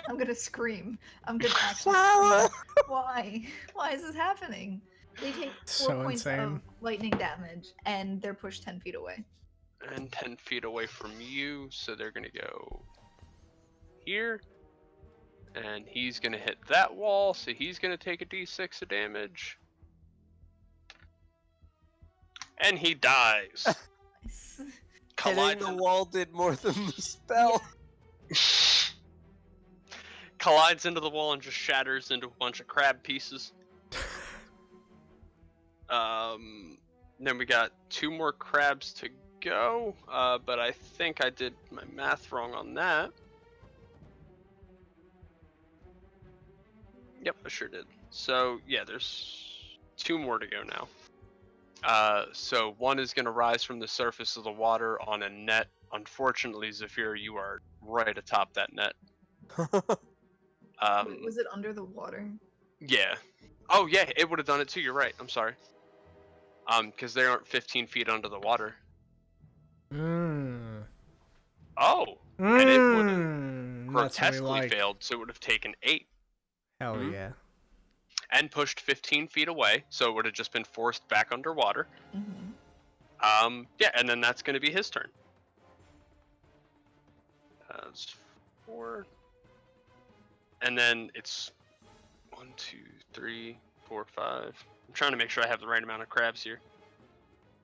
I'm gonna scream. I'm gonna actually scream. Why? Why is this happening? They take 4 So points insane. of lightning damage, and they're pushed 10 feet away. And 10 feet away from you, so they're gonna go here. And he's gonna hit that wall, so he's gonna take a d6 of damage. And he dies. Nice. Collides, Hitting the wall did more than the spell. collides into the wall and just shatters into a bunch of crab pieces. Then we got 2 more crabs to go, but I think I did my math wrong on that. Yep, I sure did. So yeah, there's 2 more to go now. So one is going to rise from the surface of the water on a net. Unfortunately, Zephyr, you are right atop that net. Wait, was it under the water? Yeah. Oh yeah, it would have done it too. You're right. I'm sorry. Because they aren't 15 feet under the water. Oh. And it would have That's what we grotesquely like. failed, so it would have taken 8 Hell Mhm. yeah. and pushed 15 feet away, so it would have just been forced back underwater. Mm-hmm. Yeah, and then that's going to be his turn. That's 4. And then it's 1, 2, 3, 4, 5. I'm trying to make sure I have the right amount of crabs here.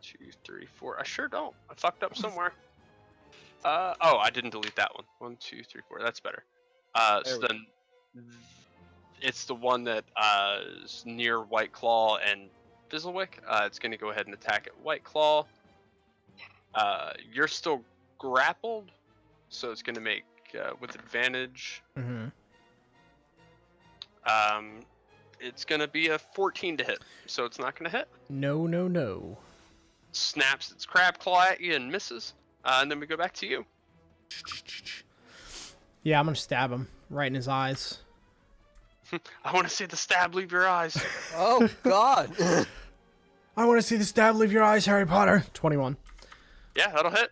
2, 3, 4. I sure don't. I fucked up somewhere. Oh, I didn't delete that one. 1, 2, 3, 4. That's better. So There we then it's the one that is near White Claw and Fizzlewick. It's going to go ahead and attack at White Claw. You're still grappled, so it's going to make with advantage. Mm-hmm. It's going to be a 14 to hit, so it's not going to hit. No. Snaps its crab claw at you and misses. And then we go back to you. Yeah, I'm gonna stab him right in his eyes. I want to see the stab leave your eyes. Oh God. I want to see the stab leave your eyes, Harry Potter. 21. Yeah, that'll hit.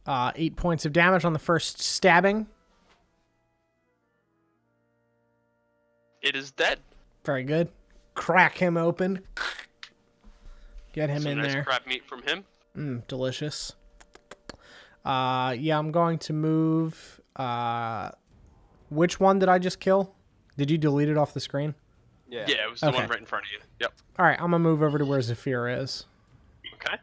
8 points of damage on the first stabbing. It is dead. Very good. Crack him open. Get him Some in nice there. crab meat from him. Delicious. Yeah, I'm going to move. Which one did I just kill? Did you delete it off the screen? Yeah. Yeah, it was the Okay. one right in front of you. Yep. All right, I'm gonna move over to where Zephyr is. Okay.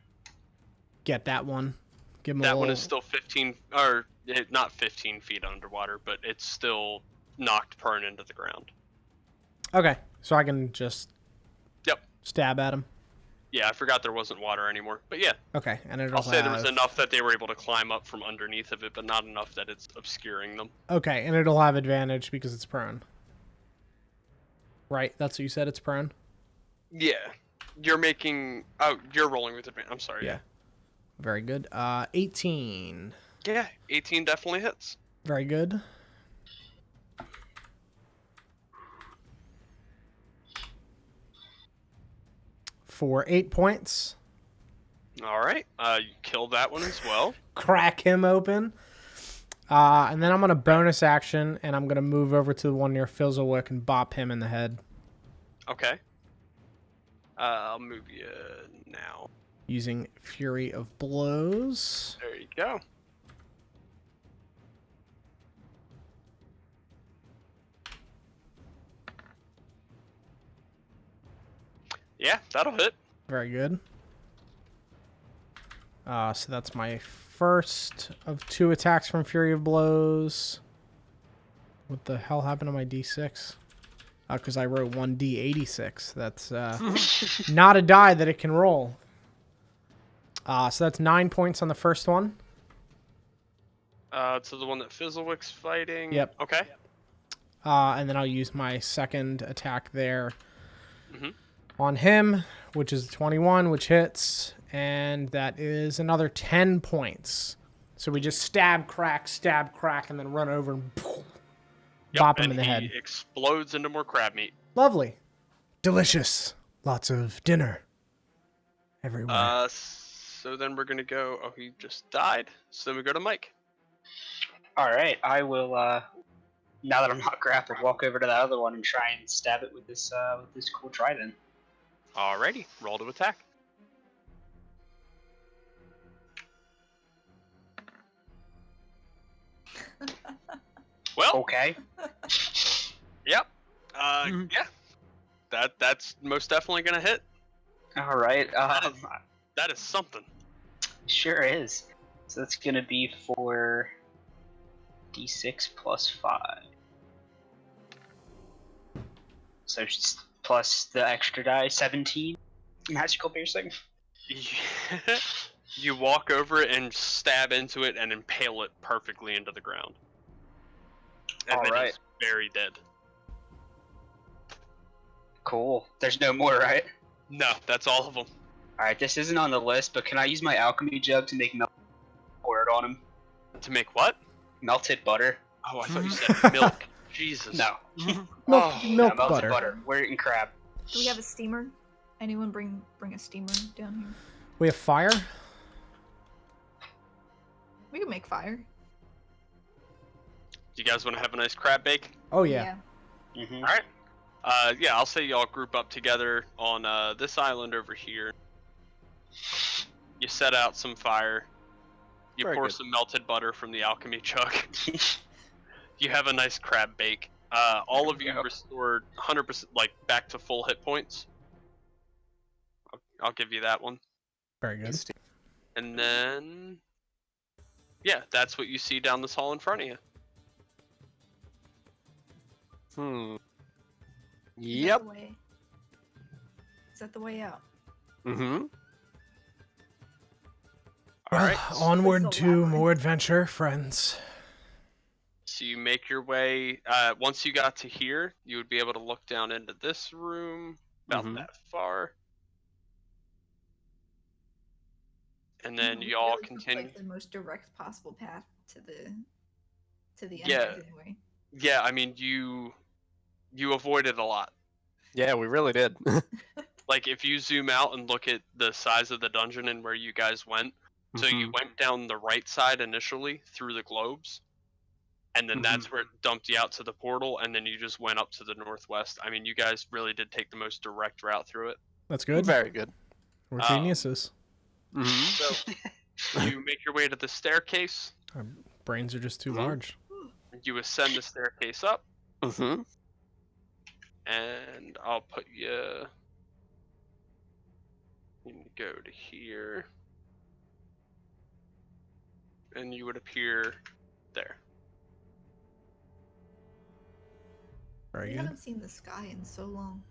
Get that one. Give him a That little... one is still 15, or not 15 feet underwater, but it's still knocked prone into the ground. Okay, so I can just. Yep. Stab at him. Yeah, I forgot there wasn't water anymore, but yeah, Okay, and it'll I'll say there was have- enough that they were able to climb up from underneath of it, but not enough that it's obscuring them. Okay, and it'll have advantage because it's prone. Right, that's what you said. It's prone. Yeah, you're making. Oh, you're rolling with advantage. I'm sorry. Yeah. Very good. 18. Yeah, 18 definitely hits. Very good. For 8 points. All right. You kill that one as well. Crack him open. And then I'm going to bonus action, and I'm going to move over to the one near Fizzlewick and bop him in the head. Okay. I'll move you now. Using Fury of Blows. There you go. Yeah, that'll hit. Very good. So that's my first of 2 attacks from Fury of Blows. What the hell happened to my D6? Because I wrote 1D86. That's not a die that it can roll. So that's 9 points on the first one. To the one that Fizzlewick's fighting. Yep. Okay. And then I'll use my second attack there Mhm. on him, which is 21, which hits. And that is another 10 points. So we just stab, crack, and then run over and bop him and in the he head. explodes into more crab meat. Lovely. Delicious. Lots of dinner everywhere. So then we're gonna go. Oh, he just died. So then we go to Mike. All right, I will. Now that I'm not grappled, walk over to that other one and try and stab it with this cool trident. Alrighty, roll to attack. Well, Okay. yep. Yeah. That's most definitely gonna hit. All right. That is something. Sure is. So that's gonna be for D6 plus 5. So just plus the extra die, 17 magical piercing. You walk over it and stab into it and impale it perfectly into the ground. And then Alright. it's very dead. Cool. There's no more, right? No, that's all of them. Alright, this isn't on the list, but can I use my alchemy jug to make melted pour it on him? To make what? Melted butter? Oh, I thought you said milk. Jesus. No. Milk No, melted butter. butter. We're eating crab. Do we have a steamer? Anyone bring a steamer down here? We have fire. We can make fire. Do you guys want to have a nice crab bake? Oh, yeah. Mm-hmm. Alright. Yeah, I'll say y'all group up together on this island over here. You set out some fire. You Very pour good. some melted butter from the alchemy jug. You have a nice crab bake. All of you Yep. restored 100%, like back to full hit points. I'll give you that one. Very good. And then, yeah, that's what you see down this hall in front of you. Hmm. Is that Yep. the way- Is that the way out? Mm-hmm. Well, Alright, onward What's the to labyrinth? more adventure, friends. so you make your way, once you got to here, you would be able to look down into this room, about Mhm. that far. And then We you all really took, continue. like, the most direct possible path to the Yeah. end anyway. Yeah, I mean, you avoided a lot. Yeah, we really did. Like, if you zoom out and look at the size of the dungeon and where you guys went, so you went down the right side initially through the globes, and then that's where it dumped you out to the portal, and then you just went up to the northwest. I mean, you guys really did take the most direct route through it. That's good. Very good. We're Um, geniuses. Mm-hmm. So you make your way to the staircase. Our brains are just too Mhm. large. You ascend the staircase up, Mm-hmm. and I'll put you. You go to here, and you would appear there. Very We good. haven't seen the sky in so long.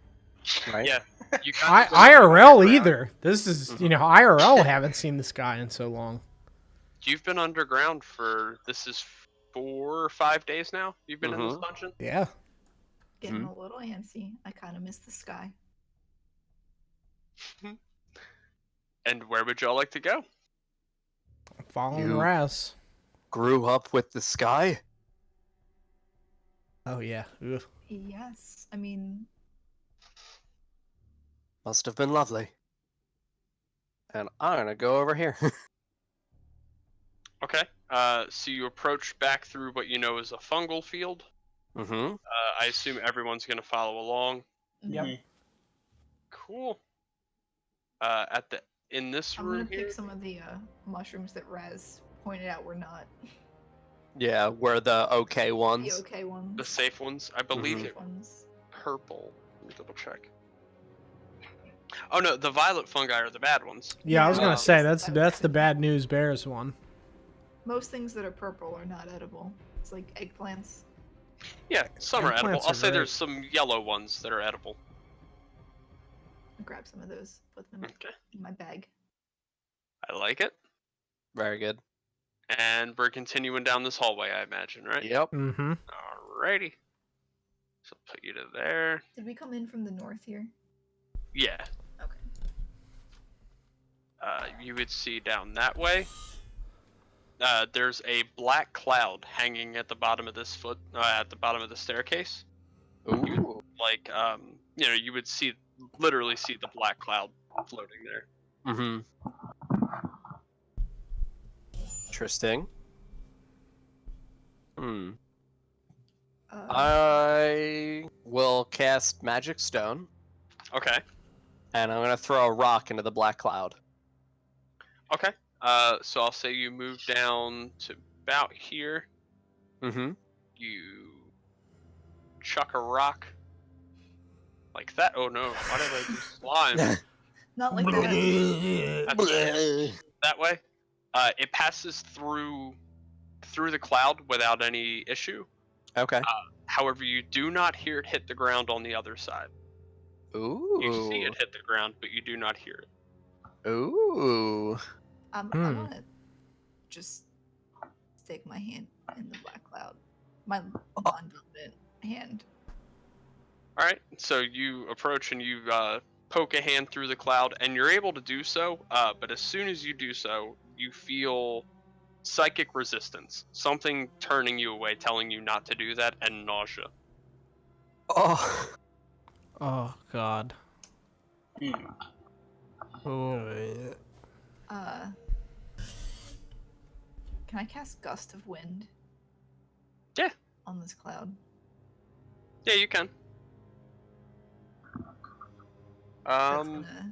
Right. Yeah, you I, got to go IRL underground. either. This is, IRL haven't seen the sky in so long. You've been underground for this is 4 or 5 days now. You've been in this dungeon. Yeah. Getting Mhm. a little antsy. I kind of miss the sky. And where would y'all like to go? Following You- Raz. Grew up with the sky. Oh, yeah. Ugh. Yes, I mean, Must have been lovely. And I'm gonna go over here. Okay. So you approach back through what you know is a fungal field. Mm-hmm. I assume everyone's going to follow along. Yep. Mhm. Cool. In this I'm gonna room pick here. some of the mushrooms that Raz pointed out were not Yeah, we're the okay the ones. okay ones. The safe ones. I believe Mhm. it Safe ones. purple. Let me double check. Oh no, the violet fungi are the bad ones. Yeah, I was gonna Um, say Yes, that's the couldn't bad help. news bears one. Most things that are purple are not edible. It's like eggplants. Yeah, some are edible. Eggplants I'll are say great. there's some yellow ones that are edible. I'll grab some of those, put them Okay, in my bag. I like it. Very good. And we're continuing down this hallway, I imagine, right? Yep. Mm-hmm. Alrighty. So put you to there. Did we come in from the north here? Yeah. Okay. You would see down that way. There's a black cloud hanging at the bottom of this at the bottom of the staircase. Ooh. Like, you would literally see the black cloud floating there. Mm-hmm. Interesting. Hmm. I will cast Magic Stone, Okay. and I'm gonna throw a rock into the black cloud. Okay. So I'll say you move down to about here. Mm-hmm. You chuck a rock like that. Oh no! Why did I do slime? Not like that. That way. It passes through the cloud without any issue. Okay. However, you do not hear it hit the ground on the other side. Ooh. You see it hit the ground, but you do not hear it. Ooh. I Hmm. want to just stick my hand in the black cloud. My non-dominant hand. All right. So you approach and you poke a hand through the cloud, and you're able to do so. But as soon as you do so, you feel psychic resistance, something turning you away, telling you not to do that, and nausea. Oh. Oh God. Hmm. Oh. Can I cast Gust of Wind? Yeah. On this cloud. Yeah, you can. That's gonna...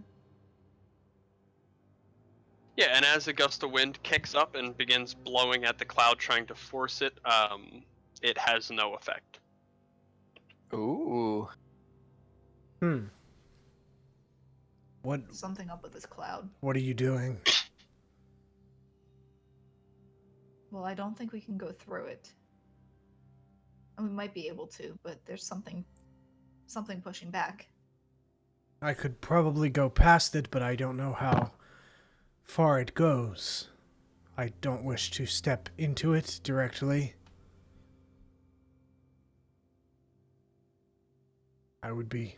Yeah, and as a gust of wind kicks up and begins blowing at the cloud, trying to force it, it has no effect. Ooh. Hmm. What Something up with this cloud. are you doing? Well, I don't think we can go through it. And we might be able to, but there's something pushing back. I could probably go past it, but I don't know how far it goes. I don't wish to step into it directly. I would be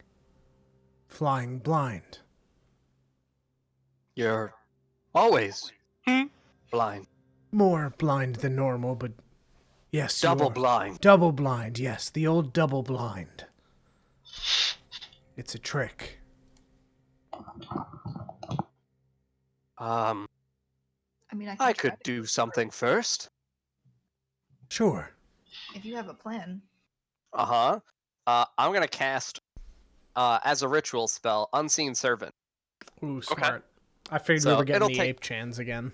flying blind. You're always blind. More blind than normal, but yes, Double you're blind. double blind. Yes, the old double blind. It's a trick. I mean, I I try could to do go something first. Sure. if you have a plan. Uh-huh. I'm gonna cast, as a ritual spell, Unseen Servant. Ooh, smart. I figured we So, were getting it'll the take- ape chans again.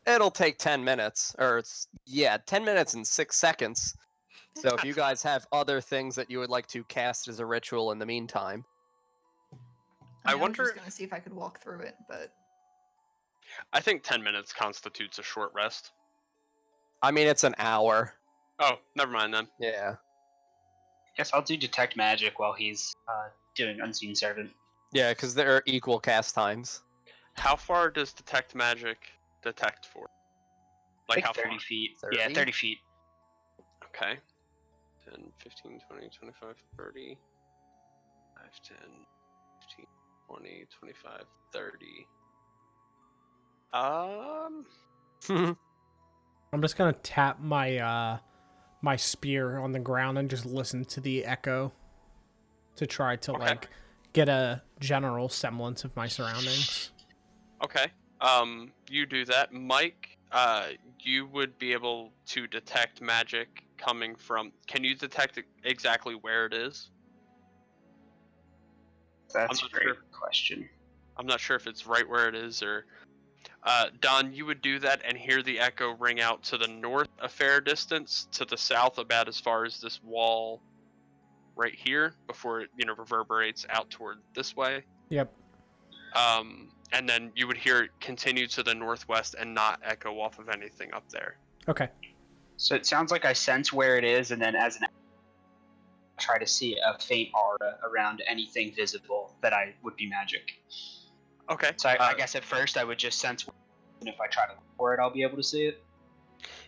It'll take 10 minutes, or 10 minutes and 6 seconds. So if you guys have other things that you would like to cast as a ritual in the meantime. I I was wonder- just gonna see if I could walk through it, but I think 10 minutes constitutes a short rest. I mean, it's an hour. Oh, never mind then. Yeah. Guess I'll do detect magic while he's doing unseen servant. Yeah, because there are equal cast times. How far does detect magic detect for? Like how 30 far? feet. 30? Yeah, 30 feet. Okay. 10, 15, 20, 25, 30. 5, 10, 15, 20, 25, 30. I'm just gonna tap my my spear on the ground and just listen to the echo to try to Okay. like get a general semblance of my surroundings. Okay. You do that. Mike, you would be able to detect magic coming from. Can you detect exactly where it is? That's I'm a not great sure. question. I'm not sure if it's right where it is or. Don, you would do that and hear the echo ring out to the north a fair distance, to the south about as far as this wall right here before it reverberates out toward this way. Yep. And then you would hear it continue to the northwest and not echo off of anything up there. Okay. So it sounds like I sense where it is, and then as an try to see a faint aura around anything visible that I would be magic. Okay. So I guess at first I would just sense, and if I try to look for it, I'll be able to see it.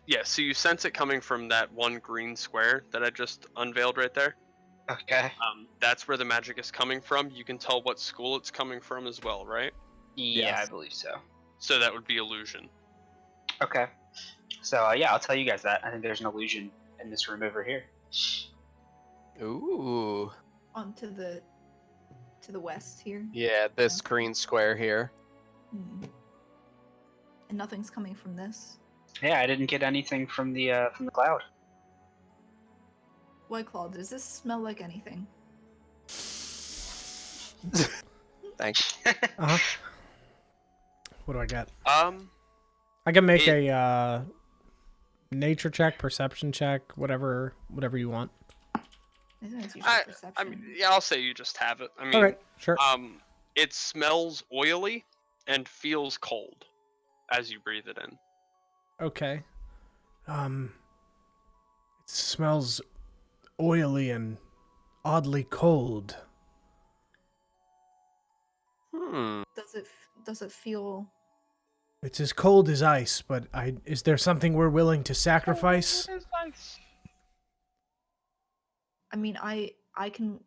Yeah, so you sense it coming from that one green square that I just unveiled right there. Okay. That's where the magic is coming from. You can tell what school it's coming from as well, right? Yeah, Yes. I believe so. So that would be illusion. Okay. So yeah, I'll tell you guys that. I think there's an illusion in this room over here. Ooh. On to the west here. Yeah, this green square here. Hmm. And nothing's coming from this. Yeah, I didn't get anything from the cloud. White Claw, does this smell like anything? Thanks. Uh-huh. What do I get? Um, I can make a nature check, perception check, whatever you want. I think it's usually perception. I mean, yeah, I'll say you just have it. I mean, Okay, sure. it smells oily and feels cold as you breathe it in. Okay. It smells oily and oddly cold. Does it feel? It's as cold as ice, but is there something we're willing to sacrifice? I mean, I can.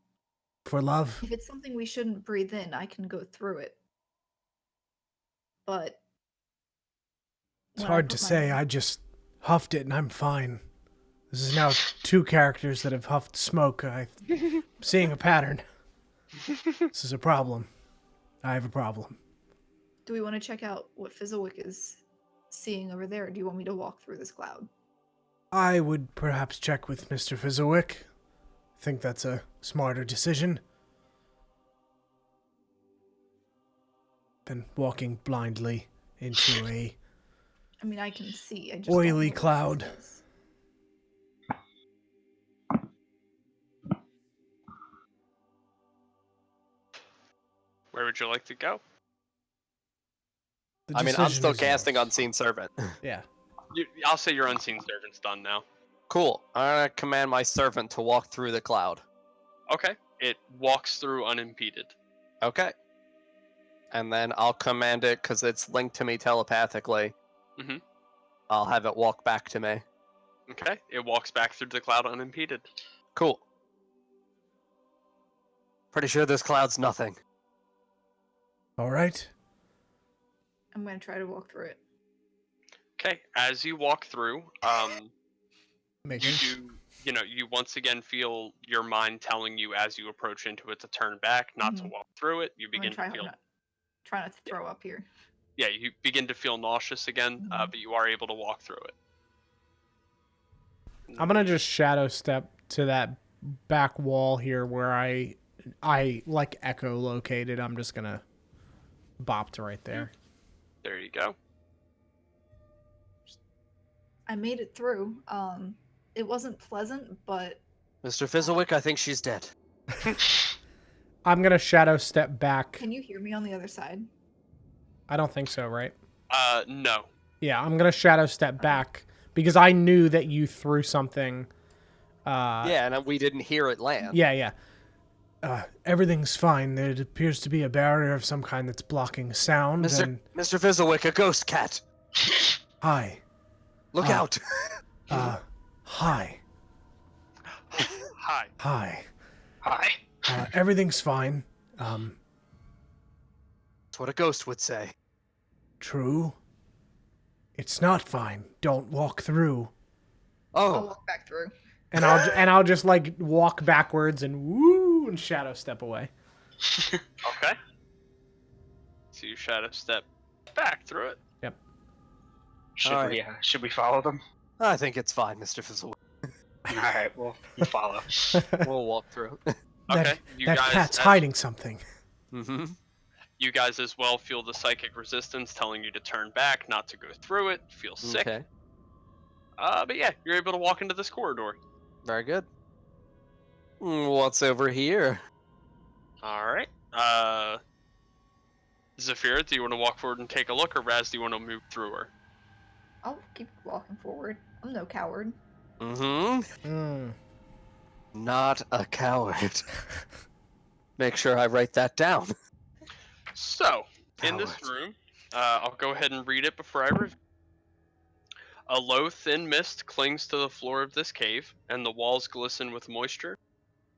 For love? If it's something we shouldn't breathe in, I can go through it. But It's when I hard to put my say. hand- I just huffed it and I'm fine. This is now 2 characters that have huffed smoke. I'm seeing a pattern. This is a problem. I have a problem. Do we want to check out what Fizzlewick is seeing over there? Or do you want me to walk through this cloud? I would perhaps check with Mr. Fizzlewick. I think that's a smarter decision than walking blindly into a I mean, I can see. I just oily don't know what cloud. this is. Where would you like to go? The I mean, I'm decision still is casting yours. Unseen Servant. Yeah. I'll say your unseen servant's done now. Cool. I'm gonna command my servant to walk through the cloud. Okay. It walks through unimpeded. Okay. And then I'll command it, because it's linked to me telepathically. Mhm. I'll have it walk back to me. Okay. It walks back through the cloud unimpeded. Cool. Pretty sure this cloud's nothing. All right. I'm gonna try to walk through it. Okay. As you walk through, Making. you once again feel your mind telling you as you approach into it to turn back, not to Mhm. walk through it. You I'm gonna begin to feel, try not to throw up here. yeah, you begin to feel nauseous again, Mhm. but you are able to walk through it. I'm gonna just shadow step to that back wall here where I like echolocated. I'm just gonna bop to right there. There you go. I made it through. It wasn't pleasant, but Mr. Fizzlewick, I think she's dead. I'm gonna shadow step back. can you hear me on the other side? I don't think so, right? No. Yeah, I'm gonna shadow step back because I knew that you threw something. Yeah, and we didn't hear it land. Yeah. Everything's fine. There appears to be a barrier of some kind that's blocking sound. Mr. Fizzlewick, a ghost cat. Hi. Look out. Hi. Hi. Hi. Hi. Everything's fine. That's what a ghost would say. True. It's not fine. Don't walk through. I'll Oh, walk back through. And I'll just like walk backwards and woo and shadow step away. Okay. So you shadow step back through it. Yep. Should we follow them? I think it's fine, Mr. Fizzle. All right, we'll follow. We'll walk through. Okay, That cat's hiding something. Mm-hmm. You guys as well feel the psychic resistance telling you to turn back, not to go through it. Feel sick. Okay. But yeah, you're able to walk into this corridor. Very good. What's over here? All right. Zafira, do you want to walk forward and take a look, or Raz, do you want to move through her? I'll keep walking forward. I'm no coward. Mm-hmm. Not a coward. Make sure I write that down. So, in this Coward. room, I'll go ahead and read it before I review. A low, thin mist clings to the floor of this cave, and the walls glisten with moisture.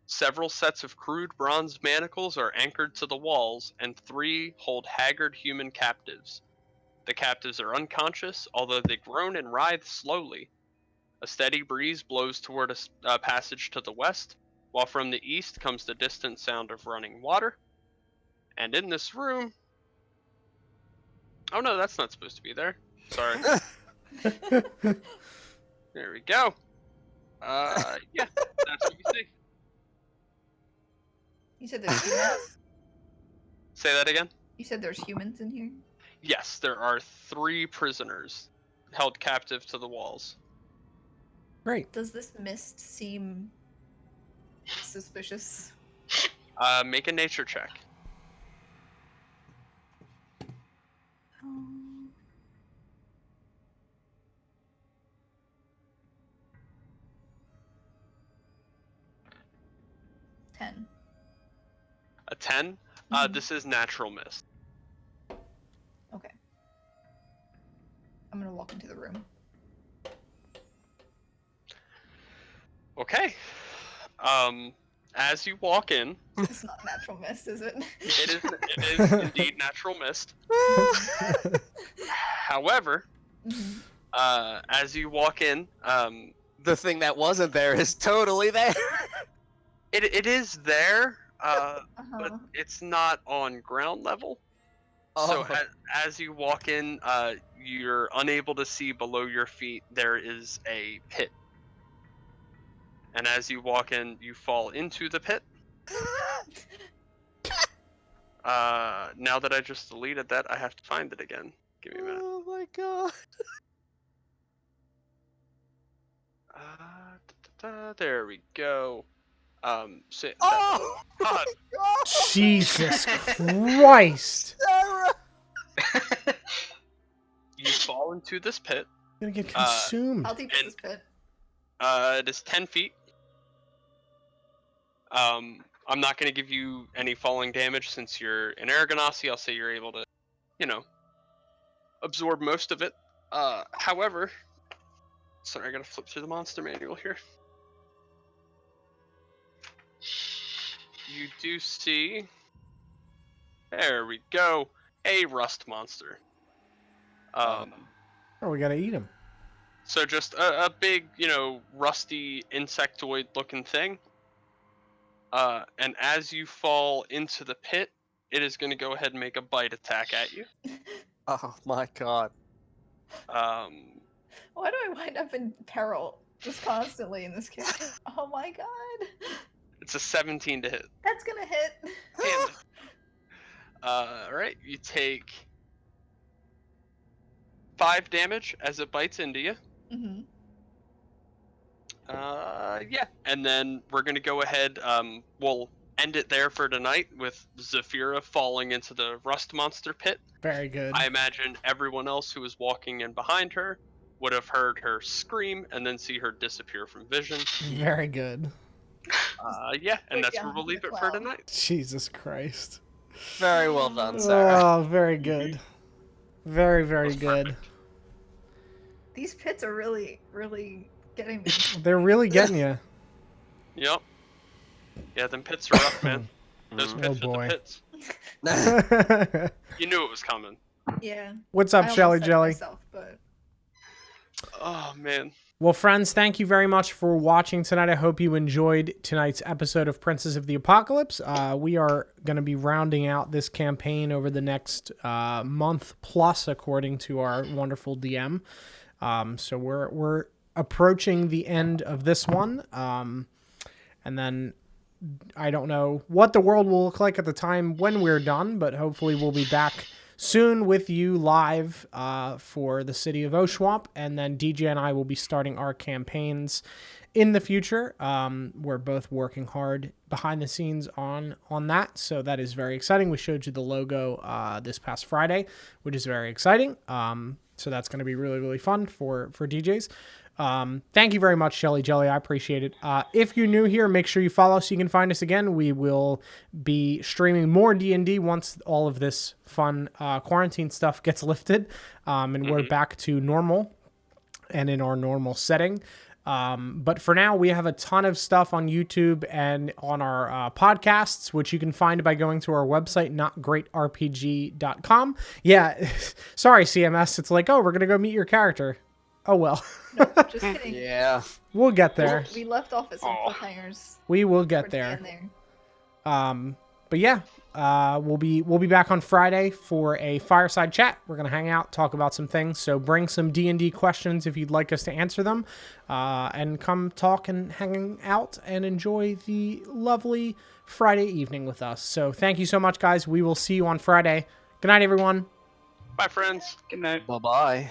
Several sets of crude bronze manacles are anchored to the walls, and 3 hold haggard human captives. The captives are unconscious, although they groan and writhe slowly. A steady breeze blows toward a passage to the west, while from the east comes the distant sound of running water. And in this room... Oh no, that's not supposed to be there. Sorry. There we go. Yeah, that's what you see. You said there's humans? Say that again? You said there's humans in here? Yes, there are 3 prisoners held captive to the walls. Great. Does this mist seem suspicious? Make a nature check. Um, Ten. A 10? Mhm. This is natural mist. Okay. I'm gonna walk into the room. Okay. As you walk in, It's not natural mist, is it? it is indeed natural mist. However, Mhm. as you walk in, The thing that wasn't there is totally there. it is there, but Uh-huh. it's not on ground level. So Oh. as you walk in, you're unable to see below your feet. There is a pit. And as you walk in, you fall into the pit. Now that I just deleted that, I have to find it again. Give me a minute. Oh my god. There we go. Oh! God. Jesus Christ! Sarah! You fall into this pit. I'm gonna get consumed. How deep is this pit? It is 10 feet. I'm not going to give you any falling damage since you're an air ganassi. I'll say you're able to, absorb most of it. However, sorry, I gotta flip through the monster manual here. You do see, there we go, a rust monster. Oh, we gotta eat him. So just a big, rusty insectoid-looking thing. And as you fall into the pit, it is going to go ahead and make a bite attack at you. Oh my god. Why do I wind up in peril just constantly in this game? Oh my god. It's a 17 to hit. That's gonna hit. Damn it. Alright, you take 5 damage as it bites into you. Mm-hmm. Yeah, and then we're gonna go ahead. We'll end it there for tonight with Zafira falling into the rust monster pit. Very good. I imagine everyone else who was walking in behind her would have heard her scream and then see her disappear from vision. Very good. Yeah, and Wait, that's yeah, where we'll leave it wow. for tonight. Jesus Christ. Very well done, Sarah. Oh, very good. Very, very That's good. perfect. These pits are really, really getting me. They're really getting you. Yep. Yeah, them pits are rough, man. Those Mhm. pits Oh, are boy. the pits. You knew it was coming. Yeah. What's I up, almost Shelly said it Jelly? myself, but Oh man. Well, friends, thank you very much for watching tonight. I hope you enjoyed tonight's episode of Princes of the Apocalypse. We are going to be rounding out this campaign over the next month plus, according to our wonderful DM. So we're approaching the end of this one. And then I don't know what the world will look like at the time when we're done, but hopefully we'll be back soon with you live for the city of Oshwamp, and then DJ and I will be starting our campaigns in the future. We're both working hard behind the scenes on that, so that is very exciting. We showed you the logo this past Friday, which is very exciting. So that's going to be really, really fun for DJs. Thank you very much, Shelly Jelly. I appreciate it. If you're new here, make sure you follow so you can find us again. We will be streaming more D&D once all of this fun quarantine stuff gets lifted, and we're back to normal and in our normal setting. But for now, we have a ton of stuff on YouTube and on our podcasts, which you can find by going to our website, notgreatrpg.com. Yeah, sorry, CMS. It's like, oh, we're going to go meet your character. Oh, well. No, just kidding. Yeah. We'll get there. We left off at some cliffhangers. We will get towards the there. end there. But yeah, we'll be back on Friday for a fireside chat. We're gonna hang out, talk about some things. So bring some D&D questions if you'd like us to answer them, and come talk and hang out and enjoy the lovely Friday evening with us. So thank you so much, guys. We will see you on Friday. Good night, everyone. Bye, friends. Good night. Bye-bye.